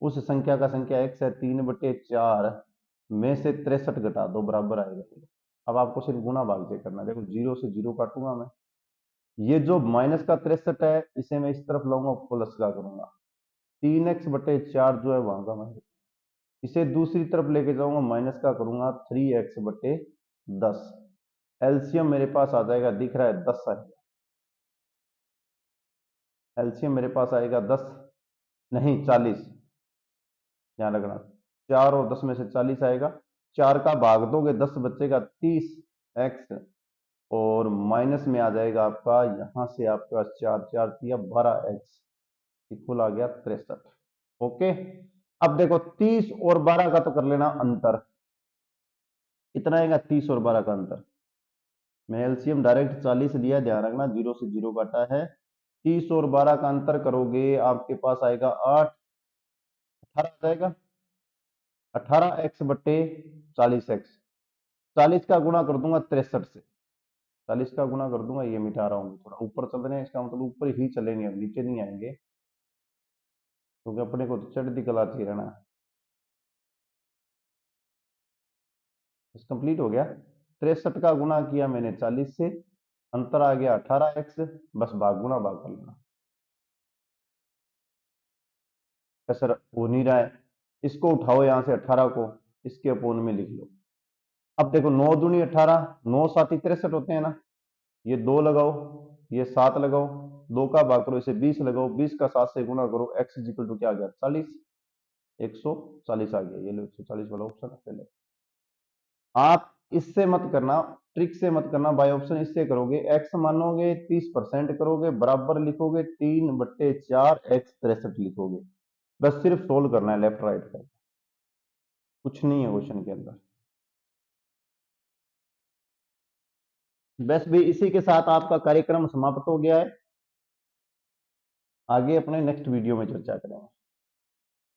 उस संख्या का संख्या x है, 3/4 में से 63 घटा दो, बराबर आएगा। अब आपको सिर्फ गुणा भाग से करना है। देखो 0 से 0 काटूंगा मैं, ये जो माइनस का 63 है इसे मैं इस तरफ लाऊंगा, प्लस का करूंगा, 3x/4 जो है वहां का मैं इसे दूसरी तरफ लेके जाऊंगा, माइनस का करूंगा, 3x/10। एलसीएम मेरे पास आ जाएगा, दिख रहा है 10 आएगा, एलसीएम मेरे पास आएगा 10, नहीं 40, ध्यान रखना, 4 और 10 में से 40 आएगा, 4 का भाग दोगे 10 बचेगा, 30x, और माइनस में आ जाएगा आपका, यहां से आपका 4×4 = 12x, इक्वल आ गया 63। ओके, अब देखो 30 और 12 का तो कर लेना अंतर, कितना आएगा 30 और 12 का अंतर। मैं एलसीएम डायरेक्ट 40 लिया, ध्यान रखना 0 से 0 काटा है, 30 और 12 का अंतर करोगे आपके पास आएगा 8, 18 आ जाएगा। 18x बट्टे 40x, 40 का गुणा कर दूंगा 63 से, 40 का गुणा कर दूंगा, ये मिटा रहा हूँ थोड़ा ऊपर चल रहे हैं, इसका मतलब ऊपर ही चलेंगे, अब नीचे नहीं आएंगे, क्योंकि अपने को तो चढ़ती कला चाहिए रहना। कंप्लीट हो गया। 63 का गुणा किया मैंने 40 से, अंतर आ गया 18x, बस भाग गुणा भाग कर लेना। सर हो नहीं रहा है, इसको उठाओ यहां से 18 को, इसके अपोन में लिख लो। अब देखो 9 दूनी 18, 9 सात 63 होते हैं ना, ये 2 लगाओ, ये 7 लगाओ, 2 का भाग करो, इसे 20 लगाओ, 20 का 7 से गुणा करो, x इक्वल टू क्या आ गया 40, 140 आ गया। ये लो 140 वाला ऑप्शन पहले। आप इससे मत करना, ट्रिक से मत करना, बाय ऑप्शन इससे करोगे, x मानोगे 30% करोगे, बराबर लिखोगे 3/4 x 63 लिखोगे, बस सिर्फ सोल्व करना है लेफ्ट राइट का, कुछ नहीं है क्वेश्चन के अंदर। बस भी इसी के साथ आपका कार्यक्रम समाप्त हो गया है, आगे अपने नेक्स्ट वीडियो में चर्चा करेंगे।